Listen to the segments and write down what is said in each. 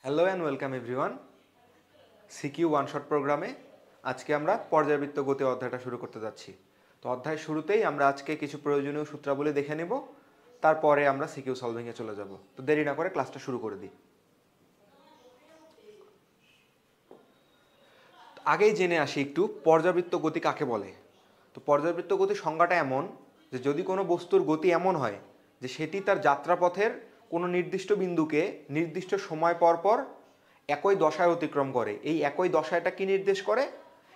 Hello and welcome everyone. CQ one shot প্রোগ্রামে আজকে আমরা পর্যায়বৃত্ত গতি অধ্যায়টা শুরু করতে যাচ্ছি। তো অধ্যায় শুরুতেই আমরা আজকে কিছু প্রয়োজনীয় সূত্রাবলী দেখে নেব, তারপরে আমরা সিকিউ সলভিংয়ে চলে যাব। তো দেরি না করে ক্লাসটা শুরু করে দিই। আগেই জেনে আসি একটু পর্যাবৃত্ত গতি কাকে বলে। তো পর্যাবৃত্ত গতির সংজ্ঞাটা এমন যে যদি কোনো বস্তুর গতি এমন হয় যে সেটি তার যাত্রাপথের কোনো নির্দিষ্ট বিন্দুকে নির্দিষ্ট সময় পর পর একই দশায় অতিক্রম করে। এই একই দশাটা কি নির্দেশ করে?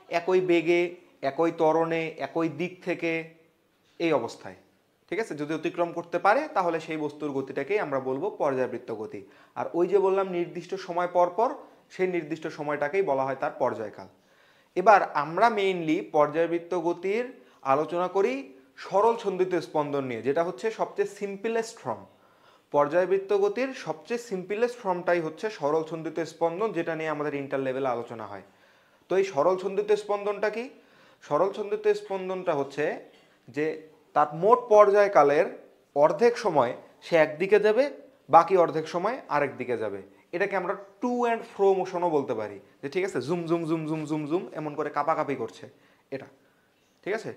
একই বেগে, একই ত্বরণে, একই দিক থেকে, এই অবস্থায়। ঠিক আছে, যদি অতিক্রম করতে পারে তাহলে সেই বস্তুর গতিটাকেই আমরা বলবো পর্যায়বৃত্ত গতি। আর ওই যে বললাম নির্দিষ্ট সময় পর পর, সেই নির্দিষ্ট সময়টাকেই বলা হয় তার পর্যায়কাল। এবার আমরা মেইনলি পর্যায়বৃত্ত গতির আলোচনা করি সরল ছন্দিত স্পন্দন নিয়ে, যেটা হচ্ছে সবচেয়ে সিম্পলেস্ট ফর্ম। পর্যায়বৃত্ত গতির সবচেয়ে সিম্পলেস্ট ফর্মটাই হচ্ছে সরল ছন্দিত স্পন্দন, যেটা নিয়ে আমাদের ইন্টার লেভেলে আলোচনা হয়। তো এই সরল ছন্দিত স্পন্দনটা কি? সরল ছন্দিত স্পন্দনটা হচ্ছে যে তার মোট পর্যায়কালের অর্ধেক সময় সে একদিকে যাবে, বাকি অর্ধেক সময় আরেক দিকে যাবে। এটাকে আমরা টু অ্যান্ড ফ্রো মোশনও বলতে পারি, যে ঠিক আছে zoom zoom zoom zoom zoom zoom এমন করে কাপাকাপি করছে এটা। ঠিক আছে,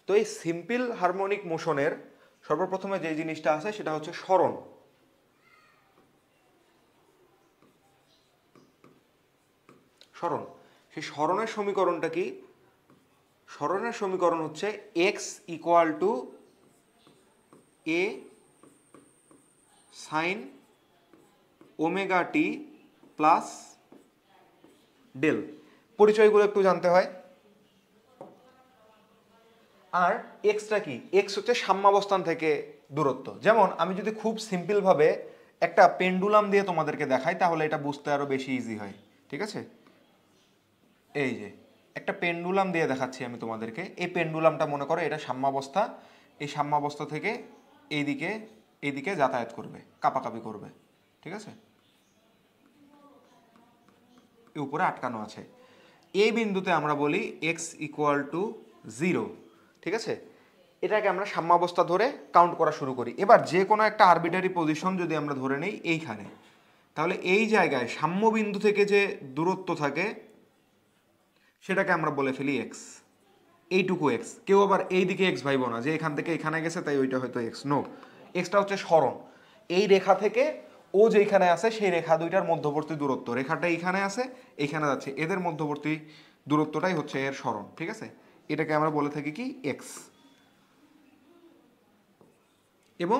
তো এই সিম্পল হারমোনিক মোশনের সর্বপ্রথমে যে জিনিসটা আছে সেটা হচ্ছে সরণ। সরণ, সেই সরণের সমীকরণটা কি? সরণের সমীকরণ হচ্ছে x equal to A sine omega t plus del. পরিচয়গুলো একটু জানতে হয়। আর এক্সটা কি? এক্স হচ্ছে সাম্যাবস্থান থেকে দূরত্ব। যেমন আমি যদি খুব সিম্পলভাবে একটা পেন্ডুলাম দিয়ে তোমাদেরকে দেখাই তাহলে এটা বুঝতে আরো বেশি ইজি হয়। ঠিক আছে, এই যে একটা পেন্ডুলাম দিয়ে দেখাচ্ছি আমি তোমাদেরকে। এই পেন্ডুলামটা মনে করো এটা সাম্যাবস্থা, এই সাম্যাবস্থা থেকে এইদিকে এইদিকে যাতায়াত করবে, কাপাকাপি করবে। ঠিক আছে, এই উপরে আটকানো আছে। এই বিন্দুতে আমরা বলি এক্স ইকুয়াল টু 0। ঠিক আছে, এটাকে আমরা সাম্যাবস্থা ধরে কাউন্ট করা শুরু করি। এবার যে কোনো একটা আরবিটারি পজিশন যদি আমরা ধরে নেই এইখানে, তাহলে এই জায়গায় সাম্য বিন্দু থেকে যে দূরত্ব থাকে সেটাকে আমরা বলে ফেলি এক্স। এইটুকু এক্স। কেউ আবার এই দিকে এক্স ভাইব না যে এখান থেকে এখানে গেছে তাই ওইটা হয়তো এক্স। নো, এক্সটা হচ্ছে সরণ। এই রেখা থেকে ও যেখানে আছে সেই রেখা দুইটার মধ্যবর্তী দূরত্ব। রেখাটা এইখানে আছে, এইখানে যাচ্ছে, এদের মধ্যবর্তী দূরত্বটাই হচ্ছে এর সরণ। ঠিক আছে, এটাকে আমরা বলে থাকি কি এক্স। এবং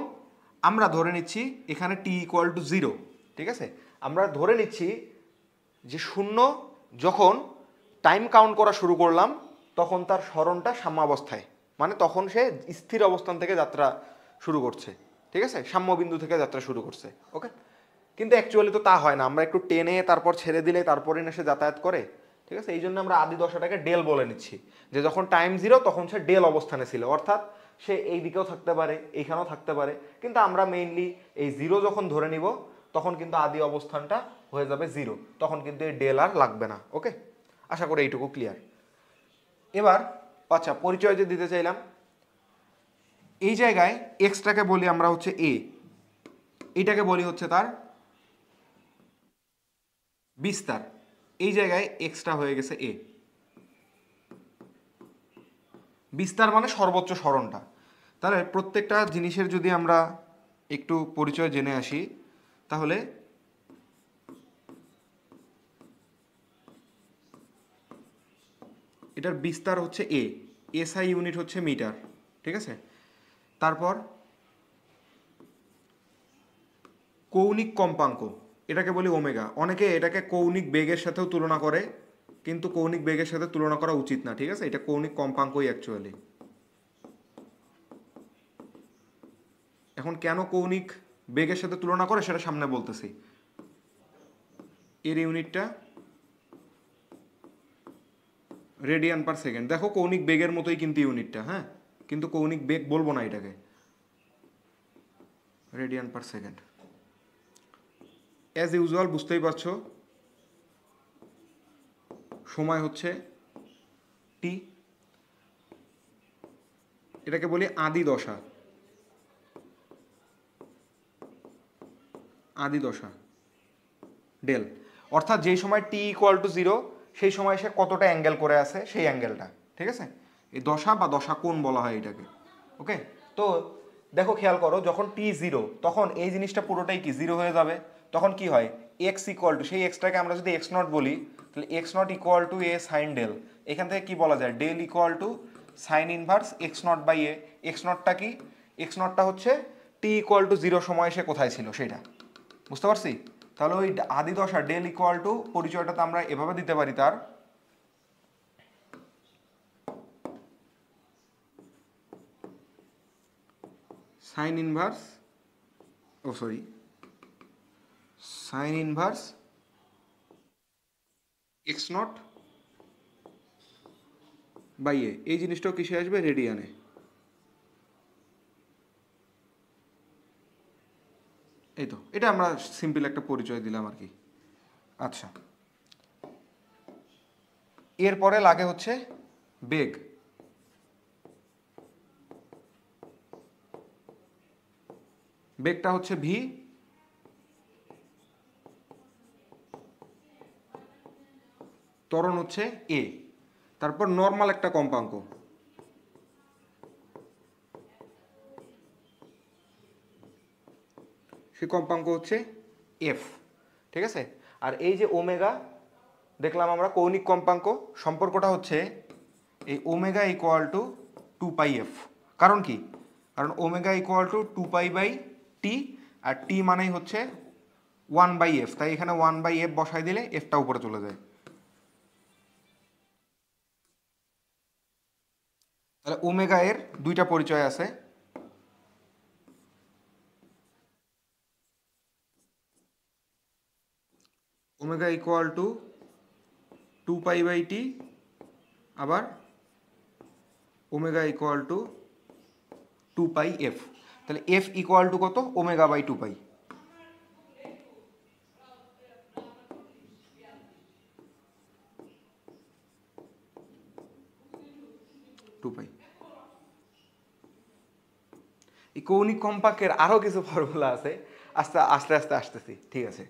আমরা ধরে নিচ্ছি এখানে টি ইকুয়াল টু 0। ঠিক আছে, আমরা ধরে নিচ্ছি যে শূন্য যখন টাইম কাউন্ট করা শুরু করলাম তখন তার সরণটা সাম্যাবস্থায়, মানে তখন সে স্থির অবস্থান থেকে যাত্রা শুরু করছে। ঠিক আছে, সাম্যবিন্দু থেকে যাত্রা শুরু করছে। ওকে, কিন্তু অ্যাকচুয়ালি তো তা হয় না। আমরা একটু টেনে তারপর ছেড়ে দিলে তারপরে না সে যাতায়াত করে। ঠিক আছে, এই জন্য আমরা আদি দশাটাকে ডেল বলে নিচ্ছি, যে যখন টাইম 0 তখন সে ডেল অবস্থানে ছিল, অর্থাৎ সে এই দিকেও থাকতে পারে, এইখানেও থাকতে পারে। কিন্তু আমরা মেইনলি এই 0 যখন ধরে নিব তখন কিন্তু আদি অবস্থানটা হয়ে যাবে 0, তখন কিন্তু এই ডেল আর লাগবে না। ওকে, আশা করি এইটুকু ক্লিয়ার। এবার আচ্ছা, পরিচয় যে দিতে চাইলাম, এই জায়গায় এক্সটাকে বলি আমরা হচ্ছে এ, এইটাকে বলি হচ্ছে তার বিস্তার। এই জায়গায় এক্সটা হয়ে গেছে এ। বিস্তার মানে সর্বোচ্চ সরণটা। তাহলে প্রত্যেকটা জিনিসের যদি আমরা একটু পরিচয় জেনে আসি, তাহলে এটার বিস্তার হচ্ছে এ, এসআই ইউনিট হচ্ছে মিটার। ঠিক আছে, তারপর কৌণিক কম্পাঙ্ক, এটাকে বলি ওমেগা। অনেকে এটাকে কৌণিক বেগের সাথেও তুলনা করে, কিন্তু কৌণিক বেগের সাথে তুলনা করা উচিত না। ঠিক আছে, এটা কৌণিক কম্পাঙ্কই অ্যাকচুয়ালি। এখন কেন কৌণিক বেগের সাথে তুলনা করে সেটা সামনে বলতেছি। এর ইউনিটটা রেডিয়ান পার সেকেন্ড। দেখো কৌণিক বেগের মতোই কিন্তু ইউনিটটা, হ্যাঁ, কিন্তু কৌণিক বেগ বলবো না এটাকে, radian per second. As usual বুঝতেই পারছো সময় হচ্ছে টি। এটাকে বলি আদি দশা, আদি দশা ডেল। অর্থাৎ যেই সময় টি ইকুয়াল টু 0 সেই সময় সে কতটা অ্যাঙ্গেল করে আছে সেই অ্যাঙ্গেলটা, ঠিক আছে? এই দশা বা দশা কোণ বলা হয় এটাকে। ওকে, তো দেখো খেয়াল করো, যখন টি 0 তখন এই জিনিসটা পুরোটাই কি 0 হয়ে যাবে। তখন কি হয়, এক্স ইকুয়াল টু, সেই এক্সটাকে আমরা যদি এক্স নট বলি, তাহলে x naught equal to A sine del. এখান থেকে কি বলা যায়, del equal to sine inverse x naught by a. X নটটা কি, এক্স নটটা হচ্ছে টি ইকুয়াল টু 0 সময় সে কোথায় ছিল সেটা, বুঝতে পারছি? তাহলে ওই আদি দশা ডেল ইকুয়াল টু, পরিচয়টা তো আমরা এভাবে দিতে পারি, তার সাইন ইনভার্স, ও sorry, sine inverse x naught by A. এই জিনিসটাও কিসে আসবে, রেডিয়ানে। এই তো, এটা আমরা সিম্পল একটা পরিচয় দিলাম আর কি। আচ্ছা, এরপরে লাগে হচ্ছে বেগ। বেগটা হচ্ছে ভি, ত্বরণ হচ্ছে এ, তারপর নর্মাল একটা কম্পাঙ্ক, সেই কম্পাঙ্ক হচ্ছে এফ, ঠিক আছে? আর এই যে ওমেগা দেখলাম আমরা কৌণিক কম্পাঙ্ক, সম্পর্কটা হচ্ছে এই omega equal to 2 pi f. কারণ কি, কারণ omega equal to 2 pi by T, আর টি মানেই হচ্ছে 1/f, তাই এখানে 1/f বসাই দিলে এফটা উপরে চলে যায়। তাহলে ওমেগা এর দুইটা পরিচয় আছে, omega equal to 2 pi by T, আবার omega equal to 2 pi f. তাহলে এফ ইকুয়াল টু কত, ওমেগা বাই 2 পাই। এই কৌণিক কম্পাঙ্কের আরো কিছু ফর্মুলা আছে, আস্তে আস্তে আস্তে আসতেছি, ঠিক আছে?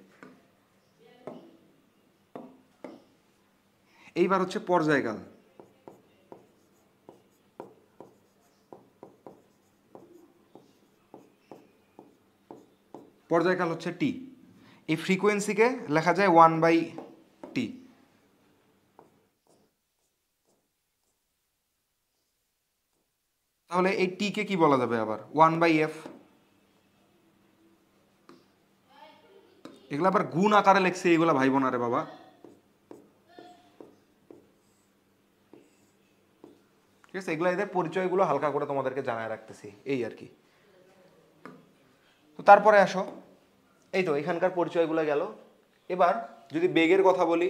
এইবার হচ্ছে পর্যায়কাল। পর্যায়কাল হচ্ছে টি। এই ফ্রিকোয়েন্সিকে লেখা যায় 1/t। তাহলে এই টি কে কি বলা যাবে আবার, 1/f। এগুলো আবার গুণ আকারে লেখছে, এগুলো ভাইব না রে বাবা। ঠিক আছে, এগুলো এদের পরিচয়গুলো হালকা করে তোমাদেরকে জানায় রাখতেছি, এই আর কি। তো তারপরে আসো, এই তো এখানকার পরিচয়গুলো গেল। এবার যদি বেগের কথা বলি,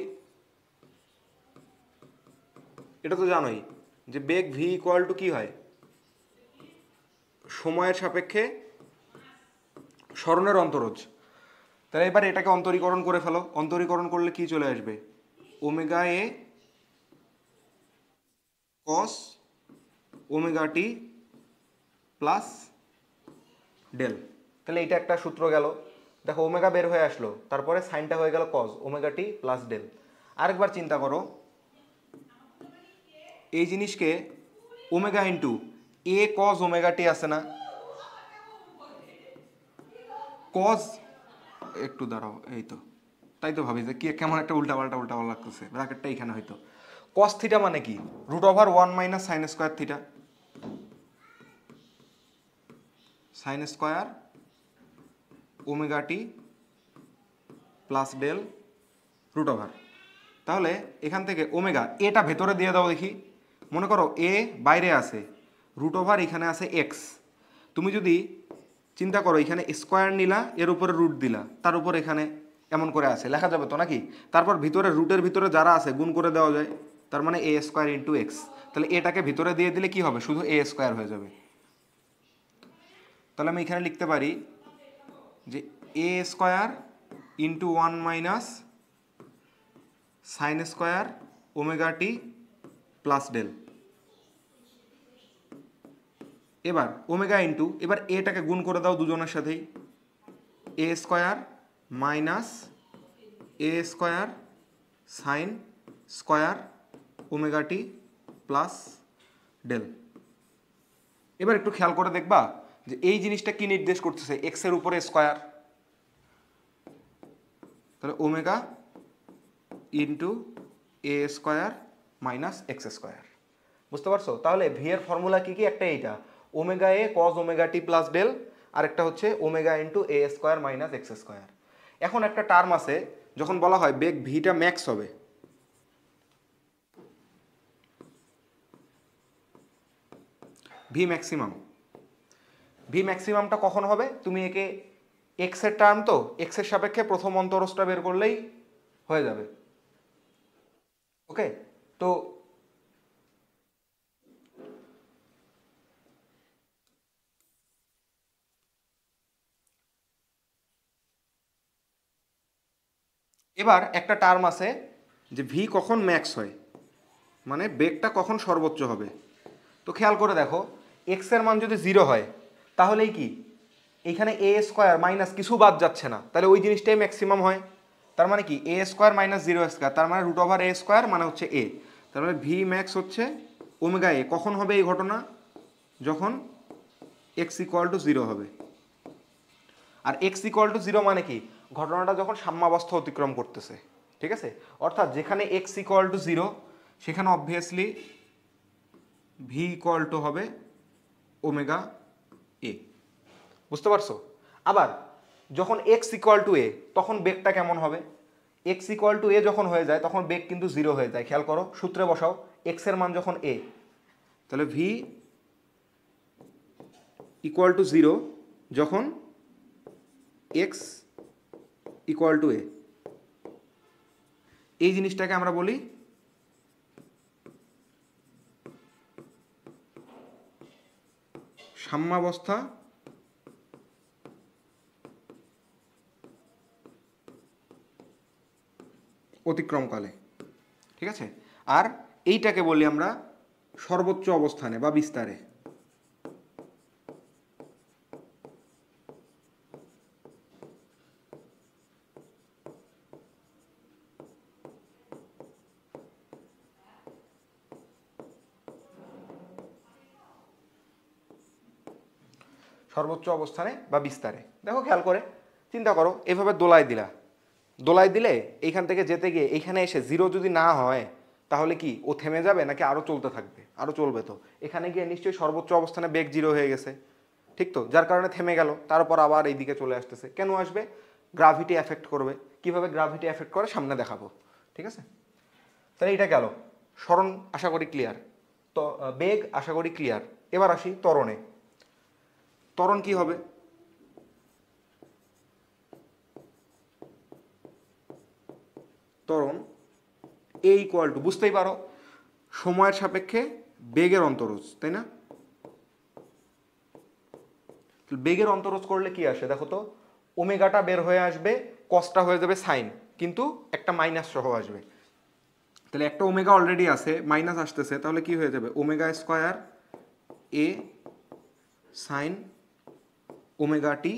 এটা তো জানোই যে বেগ ভি ইকুয়াল টু কি হয়, সময়ের সাপেক্ষে সরণের অন্তরজ। তাহলে এবার এটাকে অন্তরীকরণ করে ফেলো। অন্তরীকরণ করলে কি চলে আসবে, ওমেগা এ কস ওমেগা টি প্লাস ডেল। তাহলে এইটা একটা সূত্র গেল। দেখো ওমেগা বের হয়ে আসলো, তারপরে সাইনটা হয়ে গেল কস ওমেগা টি প্লাস ডেল। আরেকবার চিন্তা করো, এই জিনিসকে ওমেগা ইন্টু এ কস ওমেগা টি আছে না, কস, একটু দাঁড়াও, এই তো, তাই তো ভাবি যে কি কেমন একটা উল্টাপাল্টা লাগতেছে, ব্র্যাকেটটা এখানে হয়তো। কস থিটা মানে কি, √1 - sine square theta, sine square omega t plus del √। তাহলে এখান থেকে ওমেগা এটা ভেতরে দিয়ে দাও দেখি। মনে করো এ বাইরে আছে, √, এখানে আছে এক্স। তুমি যদি চিন্তা করো, এখানে স্কোয়ার নিলা, এর উপরে রুট দিলা, তার উপর এখানে এমন করে আছে, লেখা যাবে তো নাকি? তারপর ভিতরে রুটের ভিতরে যারা আছে গুণ করে দেওয়া যায়, তার মানে এ স্কোয়ার ইন্টু এক্স। তাহলে এটাকে ভিতরে দিয়ে দিলে কি হবে, শুধু এ স্কোয়ার হয়ে যাবে। তাহলে আমি এখানে লিখতে পারি যে A square into 1 - sine square omega t plus del. এবার ওমেগা ইন্টু, এবার এটাকে গুণ করে দাও দুজনের সাথেই, A square minus A square sine square omega t plus del. এবার একটু খেয়াল করে দেখবা যে এই জিনিসটা কি নির্দেশ করতেছে, এক্স এর উপরে স্কোয়ার, তাহলে omega into A square minus x square. বুঝতে পারছো? তাহলে ভি এর ফর্মুলা কি কি? একটা এইটা ওমেগা এ cause omega t plus del, আর একটা হচ্ছে omega into A square minus x square. এখন একটা টার্ম আছে, যখন বলা হয় বেগ ভিটা ম্যাক্স হবে, ভি ম্যাক্সিমাম, ভি ম্যাক্সিমামটা কখন হবে? তুমি একে এক্স এর টার্ম, তো এক্স এর সাপেক্ষে প্রথম অন্তরজটা বের করলেই হয়ে যাবে। ওকে, তো এবার একটা টার্ম আছে যে ভি কখন ম্যাক্স হয়, মানে বেগটা কখন সর্বোচ্চ হবে। তো খেয়াল করে দেখো, এক্স এর মান যদি 0 হয় তাহলেই কি এইখানে এ স্কোয়ার মাইনাস কিছু বাদ যাচ্ছে না, তাহলে ওই জিনিসটাই ম্যাক্সিমাম হয়। তার মানে কি এ স্কোয়ার মাইনাস 0 স্কোয়ার, তার মানে রুট ওভার এ স্কোয়ার মানে হচ্ছে এ। তার মানে ভি ম্যাক্স হচ্ছে ওমেগা এ। কখন হবে এই ঘটনা? যখন এক্স ইকুয়াল টু 0 হবে। আর এক্স ইকুয়াল টু 0 মানে কি? ঘটনাটা যখন সাম্যাবস্থা অতিক্রম করতেছে, ঠিক আছে? অর্থাৎ যেখানে এক্স ইকুয়াল টু 0 সেখানে অবভিয়াসলি ভি ইকুয়াল টু হবে ওমেগা এ। বুঝতে পারছো? আবার যখন এক্স ইকুয়াল টু এ তখন বেগটা কেমন হবে? এক্স ইকুয়াল টু এ যখন হয়ে যায় তখন বেগ কিন্তু 0 হয়ে যায়। খেয়াল করো, সূত্রে বসাও, এক্স এর মান যখন এ, তাহলে ভি ইকুয়াল টু 0 যখন এক্স ইকুয়াল টু এ। এই জিনিসটাকে আমরা বলি সাম্যাবস্থা অতিক্রমকালে, ঠিক আছে? আর এইটাকে বলি আমরা সর্বোচ্চ অবস্থানে বা বিস্তারে। সর্বোচ্চ অবস্থানে বা বিস্তারে। দেখো খেয়াল করে চিন্তা করো, এভাবে দোলাই দিলা, দোলাই দিলে এইখান থেকে যেতে গিয়ে এইখানে এসে 0 যদি না হয় তাহলে কি ও থেমে যাবে নাকি আরও চলতে থাকবে? আরও চলবে। তো এখানে গিয়ে নিশ্চয়ই সর্বোচ্চ অবস্থানে বেগ 0 হয়ে গেছে, ঠিক তো? যার কারণে থেমে গেল, তারপর আবার এইদিকে চলে আসতেছে। কেন আসবে? গ্রাভিটি এফেক্ট করবে। কিভাবে গ্রাভিটি এফেক্ট করে সামনে দেখাবো, ঠিক আছে? তাহলে এটা গেল সরণ, আশা করি ক্লিয়ার। তো বেগ আশা করি ক্লিয়ার। এবার আসি ত্বরণে। ত্বরণ কি হবে? ত্বরণ এ ইকুয়াল টু, বুঝতেই পারো, সময়ের সাপেক্ষে বেগের অন্তরজ, তাই না? বেগের অন্তরজ করলে কি আসে দেখো তো, ওমেগাটা বের হয়ে আসবে, কসটা হয়ে যাবে সাইন, কিন্তু একটা মাইনাস সহ আসবে। তাহলে একটা ওমেগা অলরেডি আছে, মাইনাস আসতেছে, তাহলে কি হয়ে যাবে? ওমেগা স্কোয়ার এ sine omega t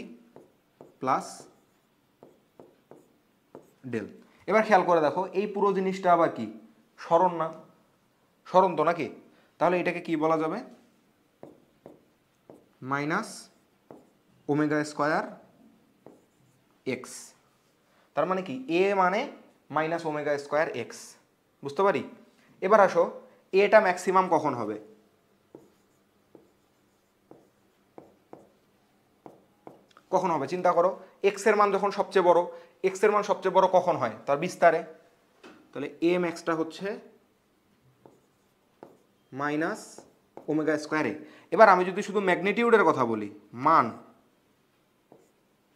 plus del. এবার খেয়াল করে দেখো, এই পুরো জিনিসটা আবার কি সরণ না? সরণ তো নাকি? তাহলে এটাকে কি বলা যাবে? Minus omega square x. তার মানে কি এ মানে মাইনাস ওমেগা স্কোয়ার এক্স। বুঝতে পারি? এবার আসো, এটা ম্যাক্সিমাম কখন হবে? কখন হবে চিন্তা করো, এক্স এর মান যখন সবচেয়ে বড়। এক্স এর মান সবচেয়ে বড় কখন হয়? তার বিস্তারে। তাহলে এ ম্যাক্সটা হচ্ছে মাইনাস ওমেগা স্কোয়ারে। এবার আমি যদি শুধু ম্যাগনিটিউডের কথা বলি, মান,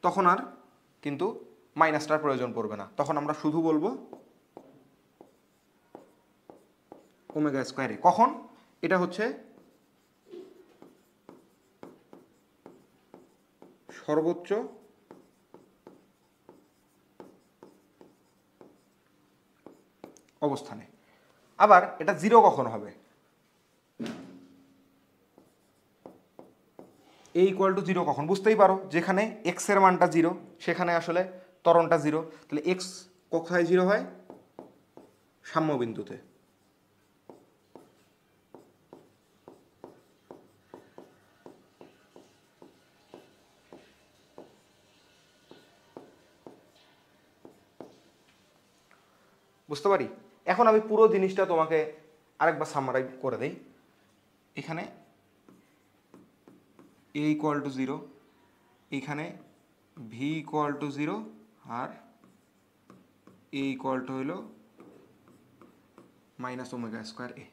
তখন আর কিন্তু মাইনাসটার প্রয়োজন পড়বে না, তখন আমরা শুধু বলবো ওমেগা স্কোয়ারে। কখন? এটা হচ্ছে সর্বোচ্চ অবস্থানে। আবার এটা 0 কখন হবে? এ ইকুয়াল টু 0 কখন? বুঝতেই পারো, যেখানে এক্স এর মানটা 0 সেখানে আসলে ত্বরণটা 0। তাহলে এক্স কোথায় জিরো হয়? সাম্য বিন্দুতে। বুঝতে পারি? এখন আমি পুরো জিনিসটা তোমাকে আরেকবার সামারাইজ করে দেই। এখানে a ইকুয়াল টু 0, এইখানে v ইকুয়াল টু 0 আর a ইকুয়াল টু হইল মাইনাস ওমেগা স্কোয়ার a।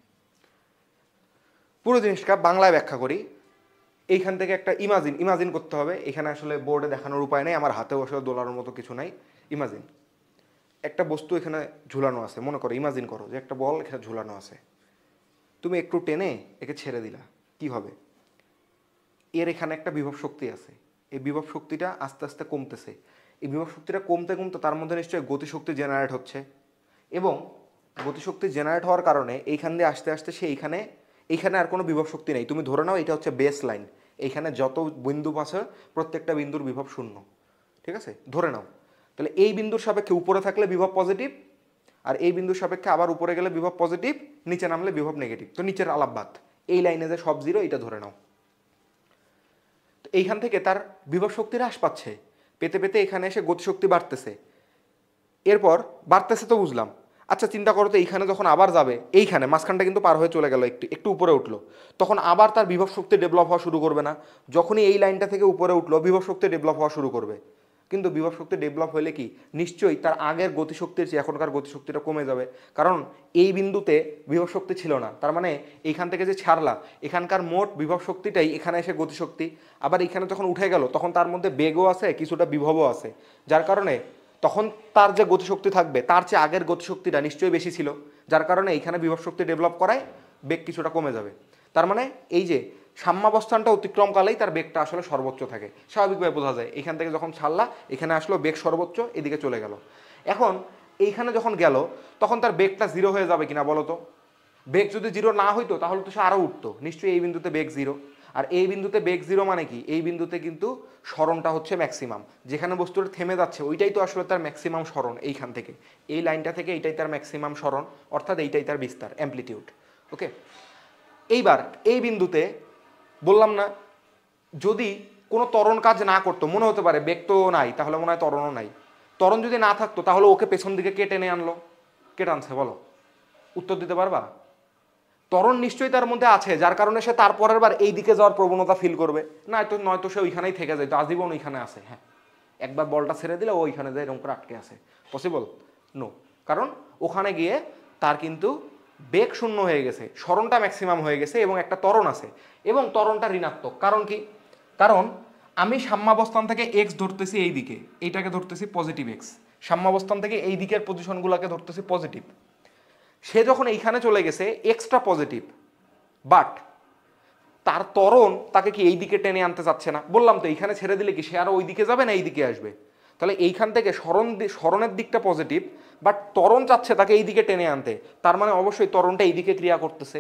পুরো জিনিসটা বাংলায় ব্যাখ্যা করি। এইখান থেকে একটা ইমাজিন করতে হবে। এখানে আসলে বোর্ডে দেখানোর উপায় নেই, আমার হাতে বসে দোলানোর মতো কিছু নাই। ইমাজিন একটা বস্তু এখানে ঝুলানো আছে, মনে করো, ইমাজিন করো যে একটা বল এখানে ঝুলানো আছে। তুমি একটু টেনে একে ছেড়ে দিলা, কি হবে? এর এখানে একটা বিভব শক্তি আছে, এই বিভব শক্তিটা আস্তে আস্তে কমতেছে। এই বিভব শক্তিটা কমতে কমতে তার মধ্যে নিশ্চয়ই গতিশক্তি জেনারেট হচ্ছে, এবং গতিশক্তি জেনারেট হওয়ার কারণে এইখান দিয়ে আস্তে আস্তে সে এইখানে আর কোনো বিভব শক্তি নেই। তুমি ধরে নাও এটা হচ্ছে বেস লাইন, এইখানে যত বিন্দু আছে প্রত্যেকটা বিন্দুর বিভব শূন্য, ঠিক আছে? ধরে নাও। তাহলে এই বিন্দুর সাপেক্ষে উপরে থাকলে বিভব পজিটিভ, আর এই বিন্দুর সাপেক্ষে আবার উপরে গেলে বিভব পজিটিভ, নিচে নামলে বিভব নেগেটিভ। তো নিচের আলাপ বাদ, এই লাইনে যে সব জিরো এটা ধরে নাও। তো এইখান থেকে তার বিভব শক্তি হ্রাস পাচ্ছে, পেতে পেতে এখানে এসে গতিশক্তি বাড়তেছে। এরপর বাড়তেছে তো বুঝলাম। আচ্ছা চিন্তা করো তো, এইখানে যখন আবার যাবে, এইখানে মাঝখানটা কিন্তু পার হয়ে চলে গেল, একটু উপরে উঠলো, তখন আবার তার বিভব শক্তি ডেভেলপ হওয়া শুরু করবে না? যখনই এই লাইনটা থেকে উপরে উঠলো বিভব শক্তি ডেভেলপ হওয়া শুরু করবে। কিন্তু বিভব শক্তি ডেভেলপ হলে কি নিশ্চয়ই তার আগের গতিশক্তির চেয়ে এখনকার গতিশক্তিটা কমে যাবে, কারণ এই বিন্দুতে বিভব শক্তি ছিল না। তার মানে এইখান থেকে যে ছাড়লা, এখানকার মোট বিভব শক্তিটাই এখানে এসে গতিশক্তি। আবার এখানে যখন উঠে গেল তখন তার মধ্যে বেগও আছে, কিছুটা বিভবও আছে, যার কারণে তখন তার যে গতিশক্তি থাকবে তার চেয়ে আগের গতিশক্তিটা নিশ্চয়ই বেশি ছিল, যার কারণে এইখানে বিভব শক্তি ডেভেলপ করায় বেগ কিছুটা কমে যাবে। তার মানে এই যে সাম্যাবস্থানটা অতিক্রমকালেই তার বেগটা আসলে সর্বোচ্চ থাকে, স্বাভাবিকভাবে বোঝা যায়। এখান থেকে যখন ছাড়লা এখানে আসলো, বেগ সর্বোচ্চ, এদিকে চলে গেল। এখন এইখানে যখন গেল তখন তার বেগটা জিরো হয়ে যাবে কিনা বলো তো? বেগ যদি জিরো না হইতো তাহলে তো সে আরও উঠতো, নিশ্চয়ই এই বিন্দুতে বেগ জিরো। আর এই বিন্দুতে বেগ জিরো মানে কি? এই বিন্দুতে কিন্তু সরণটা হচ্ছে ম্যাক্সিমাম, যেখানে বস্তুটা থেমে যাচ্ছে ওইটাই তো আসলে তার ম্যাক্সিমাম সরণ। এইখান থেকে এই লাইনটা থেকে এইটাই তার ম্যাক্সিমাম সরণ, অর্থাৎ এইটাই তার বিস্তার, অ্যামপ্লিটিউড। ওকে, এইবার এই বিন্দুতে বললাম না, যদি কোনো ত্বরণ কাজ না করতো, মনে হতে পারে বেগ তো নাই, তাহলে মনে হয় ত্বরণও নাই। ত্বরণ যদি না থাকতো তাহলে ওকে পেছন দিকে কে টেনে আনলো? কে টানছে বলো? উত্তর দিতে পারবা? ত্বরণ নিশ্চয়ই তার মধ্যে আছে, যার কারণে সে তারপরের বার এই দিকে যাওয়ার প্রবণতা ফিল করবে। নয়তো সে ওইখানেই থেকে যায়, তো আজীবন ওইখানে আছে। হ্যাঁ, একবার বলটা ছেড়ে দিলে ওইখানে যায় এরকম করে আটকে আছে, পসিবল? নো, কারণ ওখানে গিয়ে তার কিন্তু বেগ শূন্য হয়ে গেছে, সরণটা ম্যাক্সিমাম হয়ে গেছে, এবং একটা ত্বরণ আছে, এবং ত্বরণটা ঋণাত্মক। কারণ কি? কারণ আমি সাম্যাবস্থান থেকে এক্স ধরতেছি এই দিকে, এইটাকে ধরতেছি পজিটিভ এক্স, সাম্যাবস্থান থেকে এই দিকের পজিশনগুলোকে ধরতেছি পজিটিভ। সে যখন এইখানে চলে গেছে এক্সট্রা পজিটিভ, বাট তার ত্বরণ তাকে কি এই দিকে টেনে আনতে চাচ্ছে না। বললাম তো এইখানে ছেড়ে দিলে কি সে আরও ওই দিকে যাবে না এই দিকে আসবে? তাহলে এইখান থেকে সরণের দিকটা পজিটিভ, বাট ত্বরণ চাচ্ছে তাকে এই দিকে টেনে আনতে, তার মানে অবশ্যই ত্বরণটা এই দিকে ক্রিয়া করতেছে।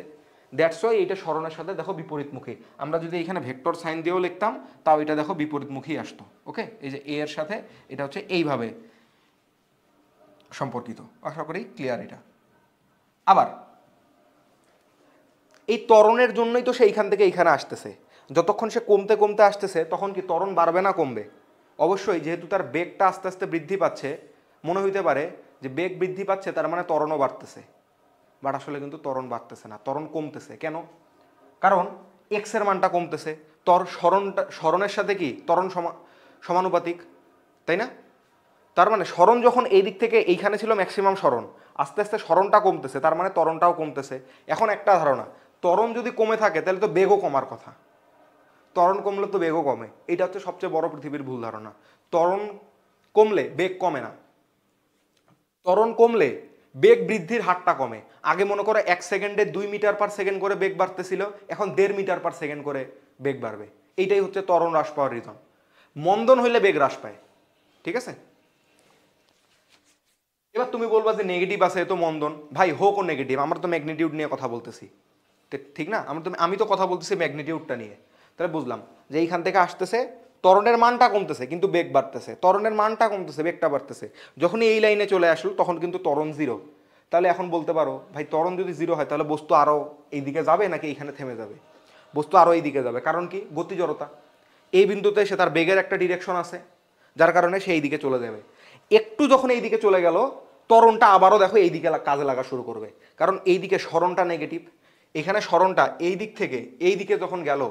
দ্যাটস ওয়াই এইটা সরণের সাথে দেখো বিপরীতমুখী। আমরা যদি এখানে ভেক্টর সাইন দিয়েও লিখতাম তাও এটা দেখো বিপরীতমুখী আসতো। ওকে, এই যে এ এর সাথে এটা হচ্ছে এইভাবে সম্পর্কিত। আশা করি ক্লিয়ার এটা। আবার এই ত্বরণের জন্যই তো সে এইখান থেকে এইখানে আসতেছে। যতক্ষণ সে কমতে কমতে আসতেছে তখন কি ত্বরণ বাড়বে না কমবে? অবশ্যই, যেহেতু তার বেগটা আস্তে আস্তে বৃদ্ধি পাচ্ছে, মনে হইতে পারে যে বেগ বৃদ্ধি পাচ্ছে তার মানে ত্বরণও বাড়তেছে, বাট আসলে কিন্তু ত্বরণ বাড়তেছে না, ত্বরণ কমতেছে। কেন? কারণ এক্স এর মানটা কমতেছে, সরণের সাথে কি ত্বরণ সমানুপাতিক, তাই না? তার মানে সরণ যখন এই দিক থেকে এইখানে ছিল ম্যাক্সিমাম সরণ, আস্তে আস্তে সরণটা কমতেছে, তার মানে ত্বরণটাও কমতেছে। এখন একটা ধারণা, ত্বরণ যদি কমে থাকে তাহলে তো বেগও কমার কথা, ত্বরণ কমলে তো বেগও কমে। এটা হচ্ছে সবচেয়ে বড় পৃথিবীর ভুল ধারণা। ত্বরণ কমলে বেগ কমে না, ত্বরণ কমলে বেগ বৃদ্ধির হারটা কমে। আগে মনে করো 1 সেকেন্ডে 2 মিটার পার সেকেন্ড করে বেগ বাড়তেছিল, এখন 1.5 মিটার পার সেকেন্ড করে বেগ বাড়বে। এইটাই হচ্ছে ত্বরণ হ্রাস পাওয়ার রিজন। মন্দন হইলে বেগ হ্রাস পায়, ঠিক আছে? এবার তুমি বলবা যে নেগেটিভ আছে, এ তো মন্দন। ভাই হোক ও নেগেটিভ, আমরা তো ম্যাগনিটিউড নিয়ে কথা বলতেছি, ঠিক না? আমি তো কথা বলতেছি ম্যাগনিটিউডটা নিয়ে। তাহলে বুঝলাম যে এইখান থেকে আসতেছে, ত্বরণের মানটা কমতেছে কিন্তু বেগ বাড়তেছে, ত্বরণের মানটা কমতেছে বেগটা বাড়তেছে। যখনই এই লাইনে চলে আসলো তখন কিন্তু ত্বরণ জিরো। তাহলে এখন বলতে পারো ভাই ত্বরণ যদি জিরো হয় তাহলে বস্তু আরও এইদিকে যাবে নাকি এইখানে থেমে যাবে? বস্তু আরও এইদিকে যাবে, কারণ কি? গতি জড়তা। এই বিন্দুতে সে তার বেগের একটা ডিরেকশন আছে, যার কারণে সে এইদিকে চলে যাবে। একটু যখন এইদিকে চলে গেল ত্বরণটা আবারও দেখো এইদিকে কাজে লাগা শুরু করবে, কারণ এইদিকে সরণটা নেগেটিভ। এখানে সরণটা এই দিক থেকে এই দিকে যখন গেল,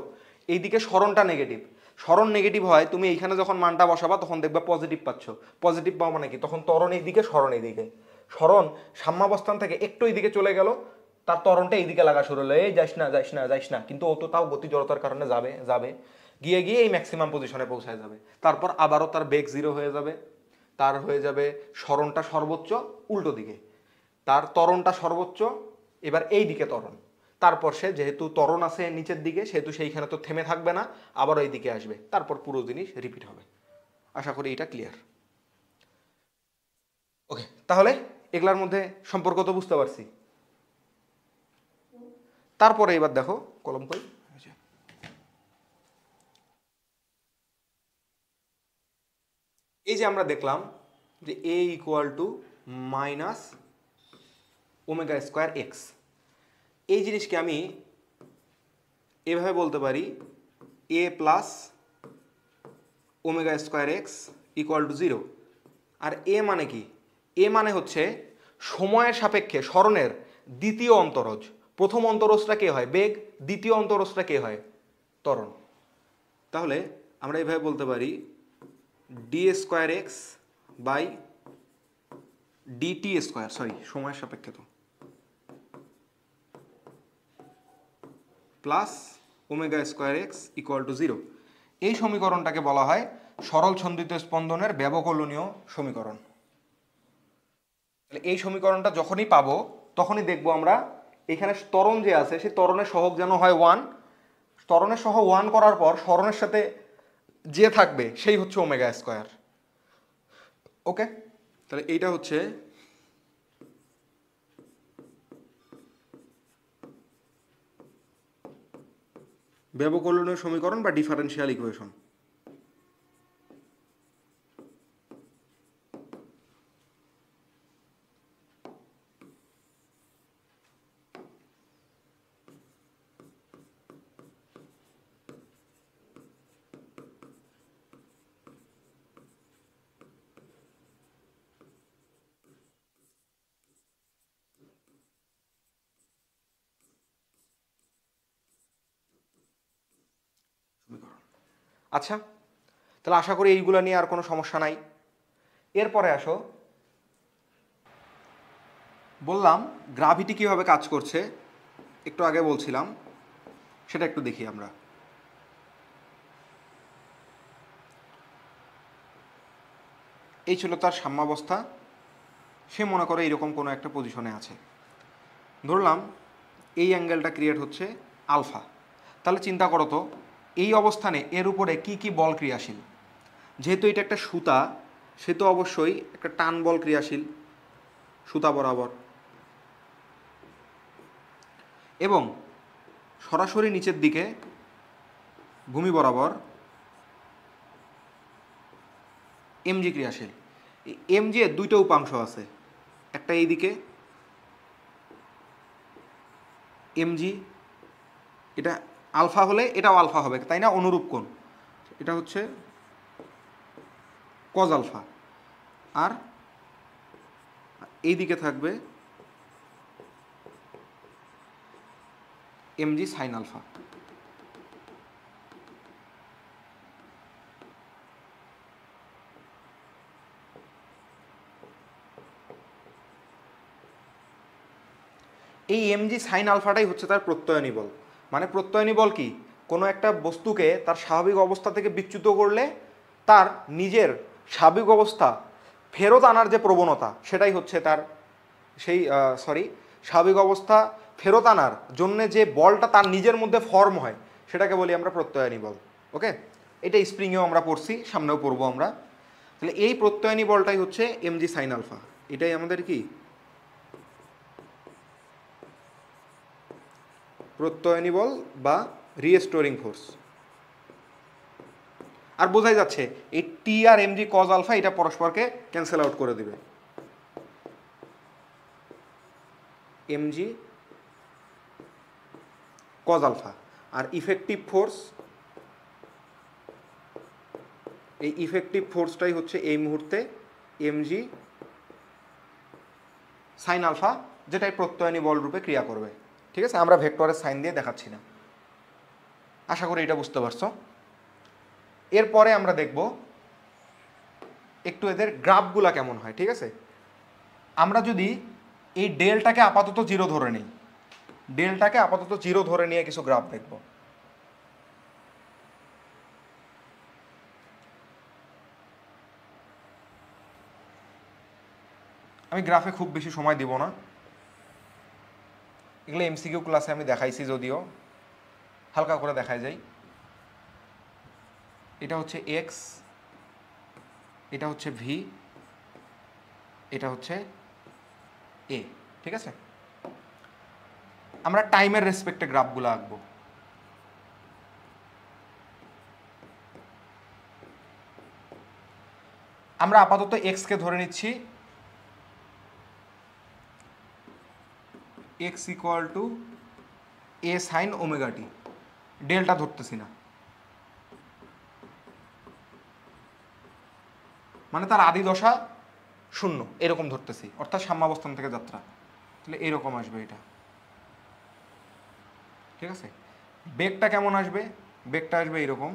এইদিকে সরণটা নেগেটিভ। সরণ নেগেটিভ হয়, তুমি এইখানে যখন মানটা বসাবা তখন দেখবা পজিটিভ পাচ্ছ। পজিটিভ পাও মানে কি? তখন ত্বরণ এইদিকে, সরণ এইদিকে। সরণ সাম্যাবস্থান থেকে একটু এইদিকে চলে গেল, তার ত্বরণটা এইদিকে লাগা শুরু হলো, এই যাইস না যাইস না যাইস না, কিন্তু ও তো তাও গতি জড়তার কারণে যাবে যাবে, গিয়ে গিয়ে এই ম্যাক্সিমাম পজিশনে পৌঁছায় যাবে। তারপর আবারও তার বেগ জিরো হয়ে যাবে, তার হয়ে যাবে সরণটা সর্বোচ্চ উল্টো দিকে, তার ত্বরণটা সর্বোচ্চ এবার এই দিকে ত্বরণ। তারপর সে যেহেতু ত্বরণ আছে নিচের দিকে সেহেতু সেইখানে তো থেমে থাকবে না, আবার এই দিকে আসবে, তারপর পুরো জিনিস রিপিট হবে। আশা করি এটা ক্লিয়ার। ওকে, তাহলে এগুলার মধ্যে সম্পর্ক তো বুঝতে পারছি। তারপরে এবার দেখো কলম কই, এই যে আমরা দেখলাম যে a equal to minus omega square x, এই জিনিসকে আমি এভাবে বলতে পারি a plus omega square x equal to zero. আর এ মানে কি? এ মানে হচ্ছে সময়ের সাপেক্ষে সরণের দ্বিতীয় অন্তরজ। প্রথম অন্তরজটা কে হয়? বেগ। দ্বিতীয় অন্তরজটা কে হয়? ত্বরণ। তাহলে আমরা এভাবে বলতে পারি d square x by d t square, sorry সময়ের সাপেক্ষে তো, plus omega square x equal to zero. এই সমীকরণটাকে বলা হয় সরল ছন্দিত স্পন্দনের ব্যবকলনীয় সমীকরণ। তাহলে এই সমীকরণটা যখনই পাবো তখনই দেখবো আমরা এখানে ত্বরণ যে আছে সেই ত্বরণের সহগ যেন হয় ওয়ান। ত্বরণের সহ ওয়ান করার পর সরণের সাথে যে থাকবে সেই হচ্ছে ওমেগা স্কোয়ার। ওকে, তাহলে এইটা হচ্ছে ব্যবকলনীয় সমীকরণ বা ডিফারেনশিয়াল ইকুয়েশন। আচ্ছা, তাহলে আশা করি এইগুলো নিয়ে আর কোনো সমস্যা নাই। এরপরে আসো, বললাম গ্রাভিটি কিভাবে কাজ করছে একটু আগে বলছিলাম, সেটা একটু দেখি আমরা। এই ছিল তার সাম্যাবস্থা, সে মনে করে এরকম কোনো একটা পজিশনে আছে, ধরলাম এই অ্যাঙ্গেলটা ক্রিয়েট হচ্ছে আলফা। তাহলে চিন্তা করো তো এই অবস্থানে এর উপরে কি কি বল ক্রিয়াশীল? যেহেতু এটা একটা সুতা, সে তো অবশ্যই একটা টান বল ক্রিয়াশীল সুতা বরাবর, এবং সরাসরি নিচের দিকে ভূমি বরাবর এমজি ক্রিয়াশীল। এমজি এর দুইটা উপাংশ আছে, একটা এইদিকে এমজি, এটা আলফা হলে এটাও আলফা হবে তাই না, অনুরূপ কোণ, এটা হচ্ছে কজ আলফা, আর এইদিকে থাকবে এমজি সাইন আলফা। এই এমজি সাইন আলফাটাই হচ্ছে তার প্রত্যয়নী বল। মানে প্রত্যয়নী বল কি? কোনো একটা বস্তুকে তার স্বাভাবিক অবস্থা থেকে বিচ্যুত করলে তার নিজের স্বাভাবিক অবস্থা ফেরত আনার যে প্রবণতা সেটাই হচ্ছে তার সেই স্বাভাবিক অবস্থা ফেরত আনার জন্য যে বলটা তার নিজের মধ্যে ফর্ম হয় সেটাকে বলি আমরা প্রত্যয়নী বল। ওকে, এটা স্প্রিংয়েও আমরা পড়ছি, সামনেও পড়বো আমরা। তাহলে এই প্রত্যয়নী বলটাই হচ্ছে এমজি সাইন আলফা, এটাই আমাদের কি প্রত্যয়নী বল বা রিস্টোরিং ফোর্স। আর বোঝাই যাচ্ছে এই টি আর এম জি কজ আলফা এটা পরস্পরকে ক্যান্সেল আউট করে দিবে। M g cos alpha. আর ইফেক্টিভ ফোর্স, এই ইফেক্টিভ ফোর্সটাই হচ্ছে এই মুহূর্তে এম জি সাইন আলফা, যেটাই প্রত্যয়নী বল রূপে ক্রিয়া করবে। ঠিক আছে, আমরা ভেক্টরের সাইন দিয়ে দেখাচ্ছি না। আশা করি এটা বুঝতে পারছো। এরপরে আমরা দেখব একটু এদের গ্রাফগুলা কেমন হয়। ঠিক আছে, আমরা যদি এই ডেলটাকে আপাতত জিরো ধরে নিই, ডেলটাকে আপাতত জিরো ধরে নিয়ে কিছু গ্রাফ দেখব। আমি গ্রাফে খুব বেশি সময় দিব না, এগুলো এমসিকিউ ক্লাসে আমি দেখাইছি, যদিও হালকা করে দেখাই যায়। এটা হচ্ছে এক্স, এটা হচ্ছে ভি, এটা হচ্ছে এ। ঠিক আছে, আমরা টাইমের রেসপেক্টে গ্রাফগুলো আঁকবো। আমরা আপাতত এক্সকে ধরে নিচ্ছি x equal to A sine omega t, delta ধরতেছি না, মানে তার আদি দশা শূন্য এরকম ধরতেছি, অর্থাৎ সাম্যাবস্থান থেকে যাত্রা। তাহলে এরকম আসবে এটা। ঠিক আছে, বেগটা কেমন আসবে? বেগটা আসবে এইরকম।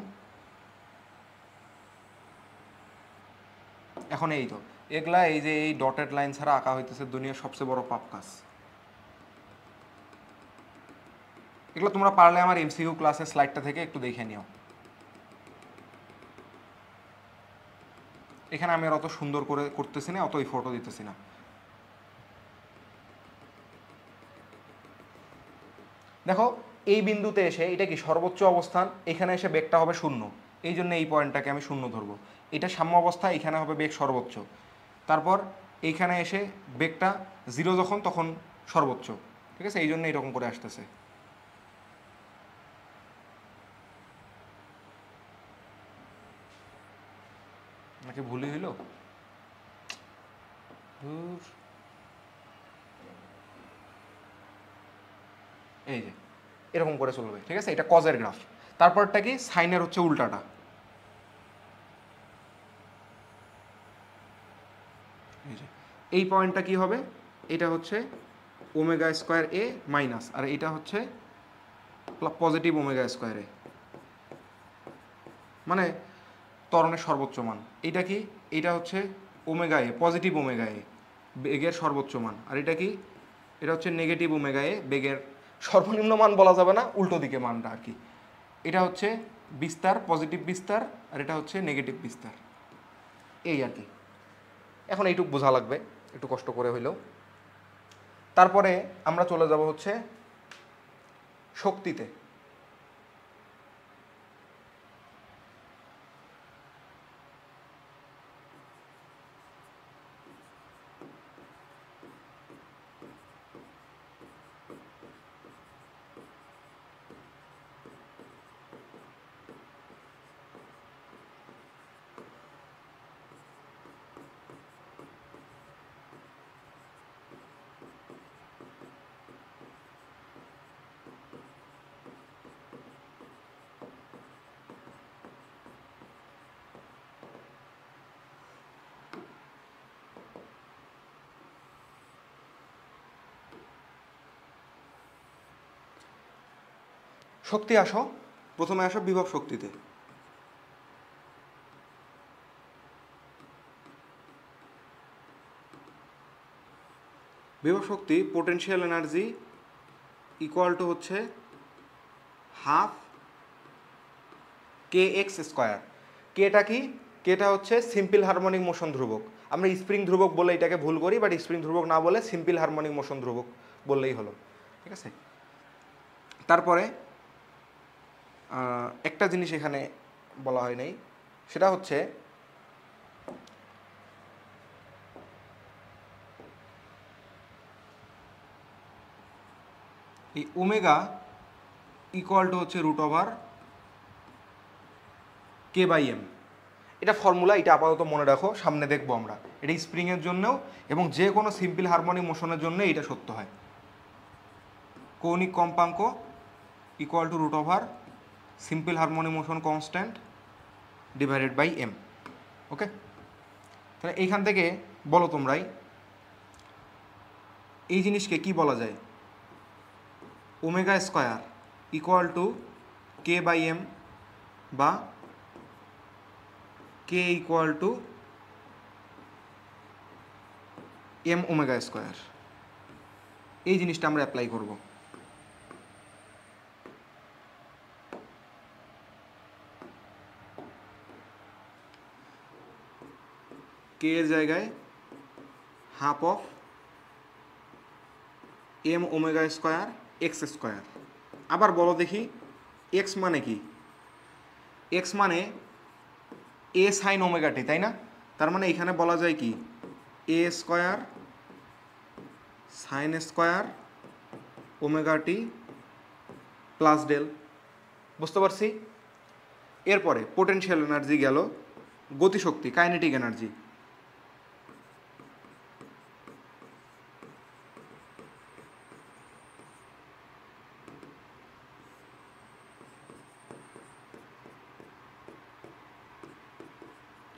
এখন এই তো এগুলা, এই যে এই ডটেড লাইন ছাড়া আঁকা হইতেছে দুনিয়ার সবচেয়ে বড় পাপ কাজ। এগুলো তোমরা পারলে আমার এমসিকিউ ক্লাসের স্লাইডটা থেকে একটু দেখে নিও। এখানে আমি আর অত সুন্দর করে করতেছি না, অতই ফটো দিতেছি না। দেখো এই বিন্দুতে এসে এটা কি সর্বোচ্চ অবস্থান, এখানে এসে বেগটা হবে শূন্য, এই জন্য এই পয়েন্টটাকে আমি শূন্য ধরবো। এটা সাম্য অবস্থা, এখানে হবে বেগ সর্বোচ্চ। তারপর এইখানে এসে বেগটা জিরো যখন, তখন সর্বোচ্চ। ঠিক আছে, এই জন্য এরকম করে আসতেছে। নাকি ভুলই হইল? এই যে এরকম করে চলবে। ঠিক আছে, এটা কজের গ্রাফ। তারপরটা কি? সাইনের হচ্ছে উল্টাটা। এই যে এই পয়েন্টটা কি হবে? এটা হচ্ছে ওমেগা স্কোয়ার এ মাইনাস, আর এটা হচ্ছে পজিটিভ ওমেগা স্কোয়ার এ, মানে ত্বরণের সর্বোচ্চ মান। এইটা কি? এইটা হচ্ছে ওমেগা এ, পজিটিভ ওমেগা এ, বেগের সর্বোচ্চ মান। আর এটা কি? এটা হচ্ছে নেগেটিভ ওমেগা এ, বেগের সর্বনিম্ন মান বলা যাবে না, উল্টো দিকে মানটা আর কি। এটা হচ্ছে বিস্তার, পজিটিভ বিস্তার, আর এটা হচ্ছে নেগেটিভ বিস্তার। এই আর কি। এখন এইটুক বোঝা লাগবে একটু কষ্ট করে হইলেও। তারপরে আমরা চলে যাব হচ্ছে শক্তিতে। শক্তি আসো, প্রথমে আসো বিভব শক্তিতে। বিভব শক্তি পোটেনশিয়াল এনার্জি ইকুয়াল টু হচ্ছে হাফ কে এক্স স্কোয়ার। কেটা কি? কেটা হচ্ছে সিম্পল হারমোনিক মোশন ধ্রুবক। আমরা স্প্রিং ধ্রুবক বলে এটাকে ভুল করি, বাট স্প্রিং ধ্রুবক না বলে সিম্পল হারমোনিক মোশন ধ্রুবক বললেই হলো। ঠিক আছে, তারপরে একটা জিনিস এখানে বলা হয় নাই, সেটা হচ্ছে এই ওমেগা ইকুয়াল টু হচ্ছে root over K by m. এটা ফর্মুলা, এটা আপাতত মনে রাখো, সামনে দেখবো আমরা। এটা স্প্রিংয়ের জন্যও এবং যে কোনো সিম্পল হারমোনিক মোশনের জন্য এটা সত্য হয়। কৌণিক কম্পাঙ্ক equal to root over simple harmonic motion constant divided by m. Okay, তাহলে এইখান থেকে বলো তোমরাই এই জিনিসকে কি বলা যায়? Omega square equal to k by m বা k equal to m omega square. এই জিনিসটা আমরা অ্যাপ্লাই করব। কে এর জায়গায় half of m omega square x square. আবার বলো দেখি এক্স মানে কি? এক্স মানে এ সাইন ওমেগা টি, তাই না? তার মানে এখানে বলা যায় কি A square sine square omega t plus del. বুঝতে পারছি? এরপরে পোটেনশিয়াল এনার্জি গেল, গতিশক্তি kinetic energy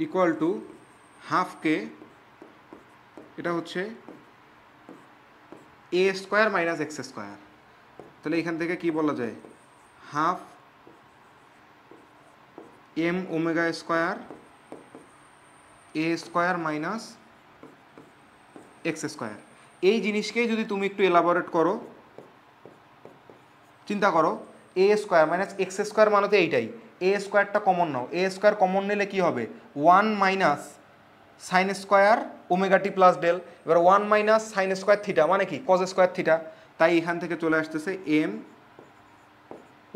equal to half k, এটা হচ্ছে A square minus x square. তাহলে এখান থেকে কি বলা যায়? Half m omega square A square minus x square. এই জিনিসকেই যদি তুমি একটু এলাবোরেট করো, চিন্তা করো, A square minus x square মানে তো এইটাই। এ স্কোয়ারটা কমন নাও, এ স্কোয়ার কমন নিলে কি হবে? 1 minus sine square omega t plus del. এবার 1 মাইনাস সাইন স্কোয়ার থিটা মানে কি? Cos square theta. তাই এখান থেকে চলে আসতেছে m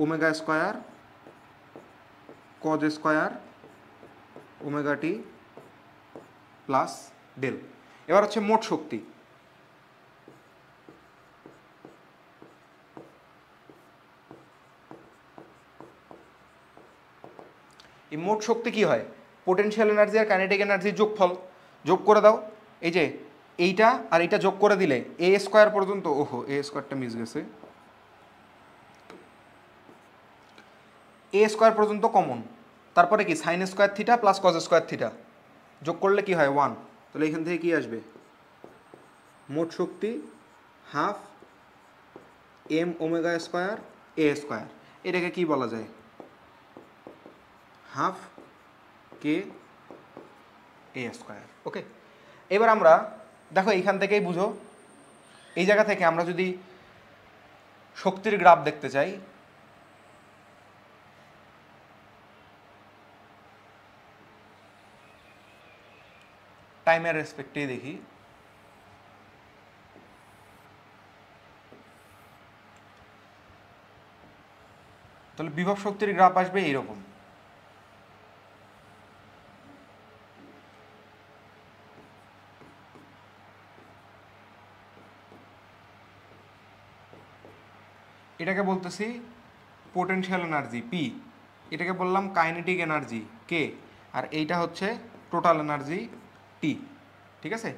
omega square cos square omega t plus del. এবার হচ্ছে মোট শক্তি। এই মোট শক্তি কি হয়? পোটেনশিয়াল এনার্জি আর কাইনেটিক এনার্জির যোগফল। যোগ করে দাও, এই যে এইটা আর এইটা যোগ করে দিলে এ স্কোয়ার পর্যন্ত, ওহো এ স্কোয়ারটা মিস গেছে, এ স্কোয়ার পর্যন্ত কমন। তারপরে কি sign square theta plus cos square theta যোগ করলে কি হয়? 1। তাহলে এখান থেকে কি আসবে? মোট শক্তি half m omega square A square. এটাকে কি বলা যায়? হাফ কে এ স্কোয়ার। ওকে, এবার আমরা দেখো এইখান থেকেই বুঝো, এই জায়গা থেকে আমরা যদি শক্তির গ্রাফ দেখতে চাই, টাইমের রেসপেক্টেই দেখি। তাহলে বিভব শক্তির গ্রাফ আসবে এইরকম। এটাকে বলতেছি পোটেনশিয়াল এনার্জি পি, এটাকে বললাম কাইনেটিক এনার্জি কে, আর এইটা হচ্ছে টোটাল এনার্জি টি। ঠিক আছে,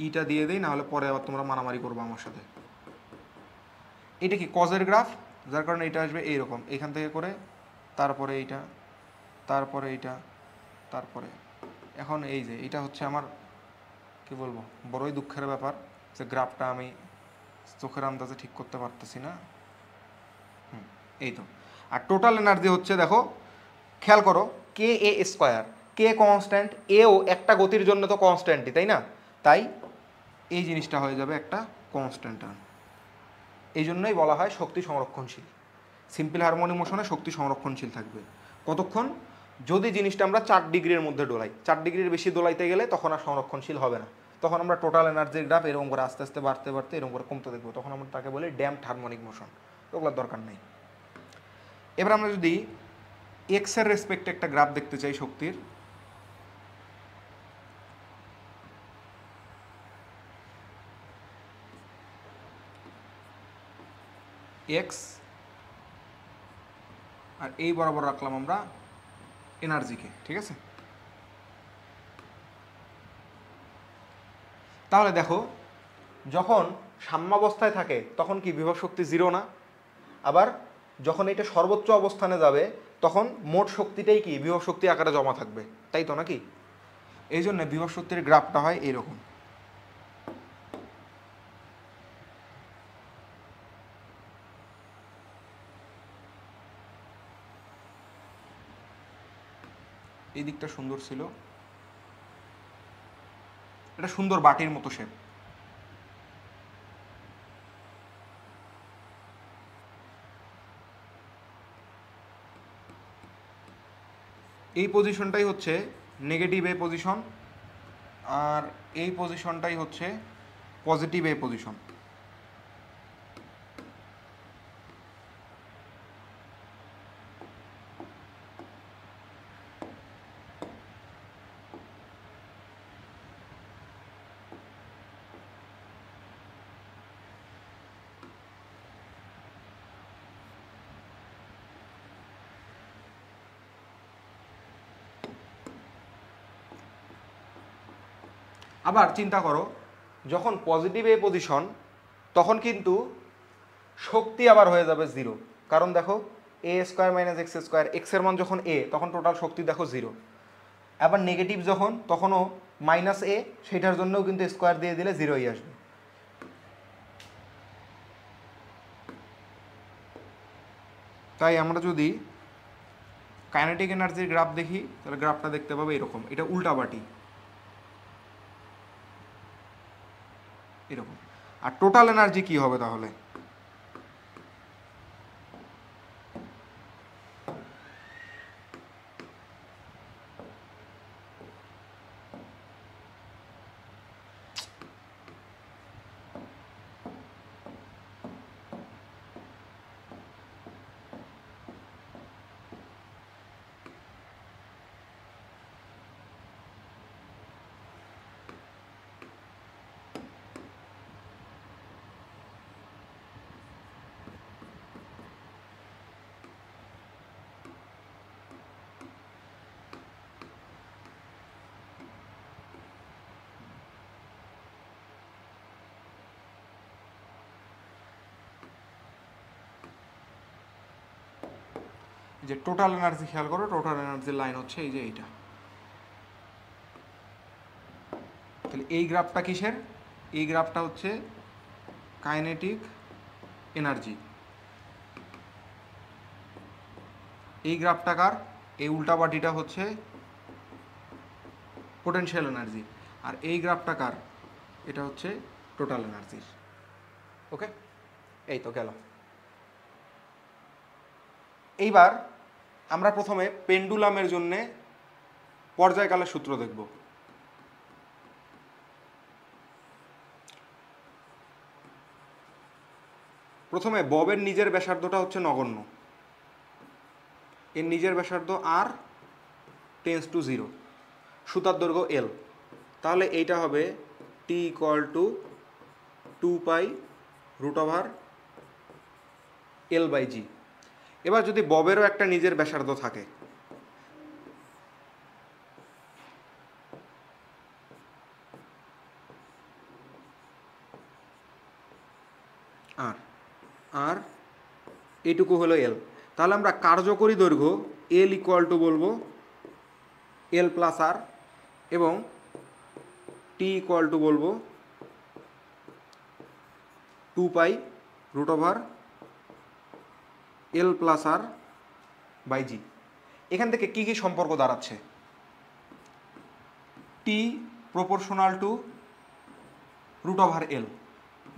ইটা দিয়ে দিই, নাহলে পরে আবার তোমরা মারামারি করবো আমার সাথে। এটা কি কজের গ্রাফ, যার কারণে এটা আসবে এইরকম, এখান থেকে করে তারপরে এইটা, তারপরে এইটা, তারপরে এখন এই যে এটা হচ্ছে আমার কি বলবো বড়ই দুঃখের ব্যাপার যে গ্রাফটা আমি চোখের আন্দাজে ঠিক করতে পারতেছি না। এই তো। আর টোটাল এনার্জি হচ্ছে, দেখো খেয়াল করো, কে এ স্কোয়ার, কে কনস্ট্যান্ট, এও একটা গতির জন্য তো কনস্ট্যান্টই, তাই না? তাই এই জিনিসটা হয়ে যাবে একটা কনস্ট্যান্ট। এই জন্যই বলা হয় শক্তি সংরক্ষণশীল। সিম্পল হারমোনিক মোশনে শক্তি সংরক্ষণশীল থাকবে কতক্ষণ? যদি জিনিসটা আমরা 4 ডিগ্রির মধ্যে দোলাই। 4 ডিগ্রির বেশি দোলাইতে গেলে তখন আর সংরক্ষণশীল হবে না। তখন আমরা টোটাল এনার্জির গ্রাফ এরকম করে আস্তে আস্তে বাড়তে বাড়তে এরকম করে কমতে দেখবো, তখন আমরা তাকে বলি ড্যাম্পড হারমোনিক মোশন। ওগুলোর দরকার নেই। এবার আমরা যদি এক্স এর রেসপেক্টে একটা গ্রাফ দেখতে চাই শক্তির, এক্স আর এই বরাবর রাখলাম আমরা এনার্জিকে, ঠিক আছে। তাহলে দেখো যখন সাম্যাবস্থায় থাকে তখন কি বিভব শক্তি জিরো না, আবার যখন এটা সর্বোচ্চ অবস্থানে যাবে তখন মোট শক্তিটাই কি বিভব শক্তি আকারে জমা থাকবে, তাই তো নাকি? এই জন্য বিভব শক্তির গ্রাফটা হয় এইরকম। এই দিকটা সুন্দর ছিল, এটা সুন্দর বাটির মতো শেপ। এই পজিশনটাই হচ্ছে নেগেটিভ এ পজিশন, আর এই পজিশনটাই হচ্ছে পজিটিভ এ পজিশন। আবার চিন্তা করো যখন পজিটিভ এ পজিশন তখন কিন্তু শক্তি আবার হয়ে যাবে জিরো, কারণ দেখো এ স্কোয়ার মাইনাস এক্স স্কোয়ার, এক্সের মান যখন এ তখন টোটাল শক্তি দেখো জিরো। আবার নেগেটিভ যখন তখনও মাইনাস এ, সেটার জন্যও কিন্তু স্কোয়ার দিয়ে দিলে জিরোই আসবে। তাই আমরা যদি কাইনেটিক এনার্জির গ্রাফ দেখি তাহলে গ্রাফটা দেখতে পাবে এরকম, এটা উল্টাবাটি এরকম। আর টোটাল এনার্জি কি হবে তাহলে? যে টোটাল এনার্জি খেয়াল করো, টোটাল এনার্জির লাইন হচ্ছে এই যে এইটা। তাহলে এই গ্রাফটা কিসের? এই গ্রাফটা হচ্ছে কাইনেটিক এনার্জি। এই গ্রাফটা কার? এই উল্টা বাটিটা হচ্ছে পোটেনশিয়াল এনার্জি। আর এই গ্রাফটা কার? এটা হচ্ছে টোটাল এনার্জির। ওকে, এই তো গেল। এইবার আমরা প্রথমে পেন্ডুলামের জন্য পর্যায়কালের সূত্র দেখব। প্রথমে ববের নিজের ব্যাসার্ধটা হচ্ছে নগণ্য, এর নিজের ব্যাসার্ধ আর টেন্স টু জিরো, সুতার দৈর্ঘ্য এল। তাহলে এইটা হবে টি ইকুয়াল টু 2π √/L/g। এবার যদি ববেরও একটা নিজের ব্যাসার্ধ থাকে, আর এইটুকু হলো এল, তাহলে আমরা কার্যকরী দৈর্ঘ্য এল ইকুয়াল টু বলবো এল প্লাস আর, এবং টি ইকুয়াল টু বলবো 2π √/L+r/g। এখান থেকে কি কি সম্পর্ক দাঁড়াচ্ছে? T proportional to √/L,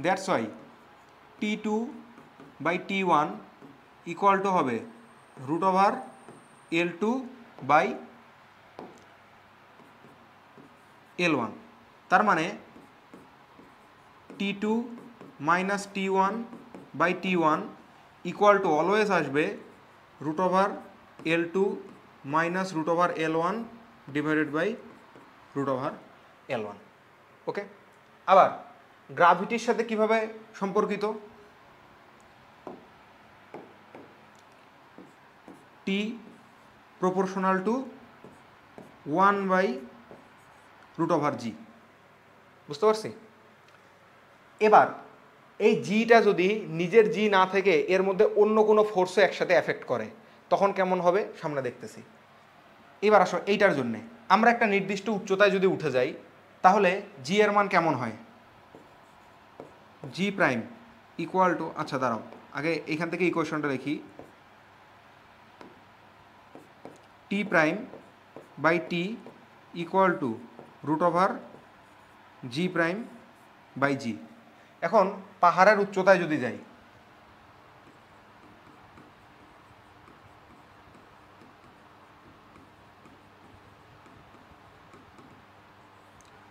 that's why T2/T1 equal to হবে √L2/L1। তার মানে T2 minus T1/T1 equal to always আসবে √L2 minus √L1 divided by √L1। ওকে, আবার গ্রাভিটির সাথে কিভাবে সম্পর্কিত? টি প্রপোর্শনাল টু 1/√g। বুঝতে পারছি? এবার এই জিটা যদি নিজের জি না থেকে এর মধ্যে অন্য কোনো ফোর্সও একসাথে এফেক্ট করে তখন কেমন হবে সামনে দেখতেছি। এবার আসো এইটার জন্যে আমরা একটা নির্দিষ্ট উচ্চতায় যদি উঠে যাই তাহলে জি এর মান কেমন হয়? জি প্রাইম ইকুয়াল টু, আচ্ছা দাঁড়াও আগে এইখান থেকে ইকুয়েশনটা লিখি, T prime by T equal to √g prime by g. এখন পাহাড়ের উচ্চতায় যদি যাই,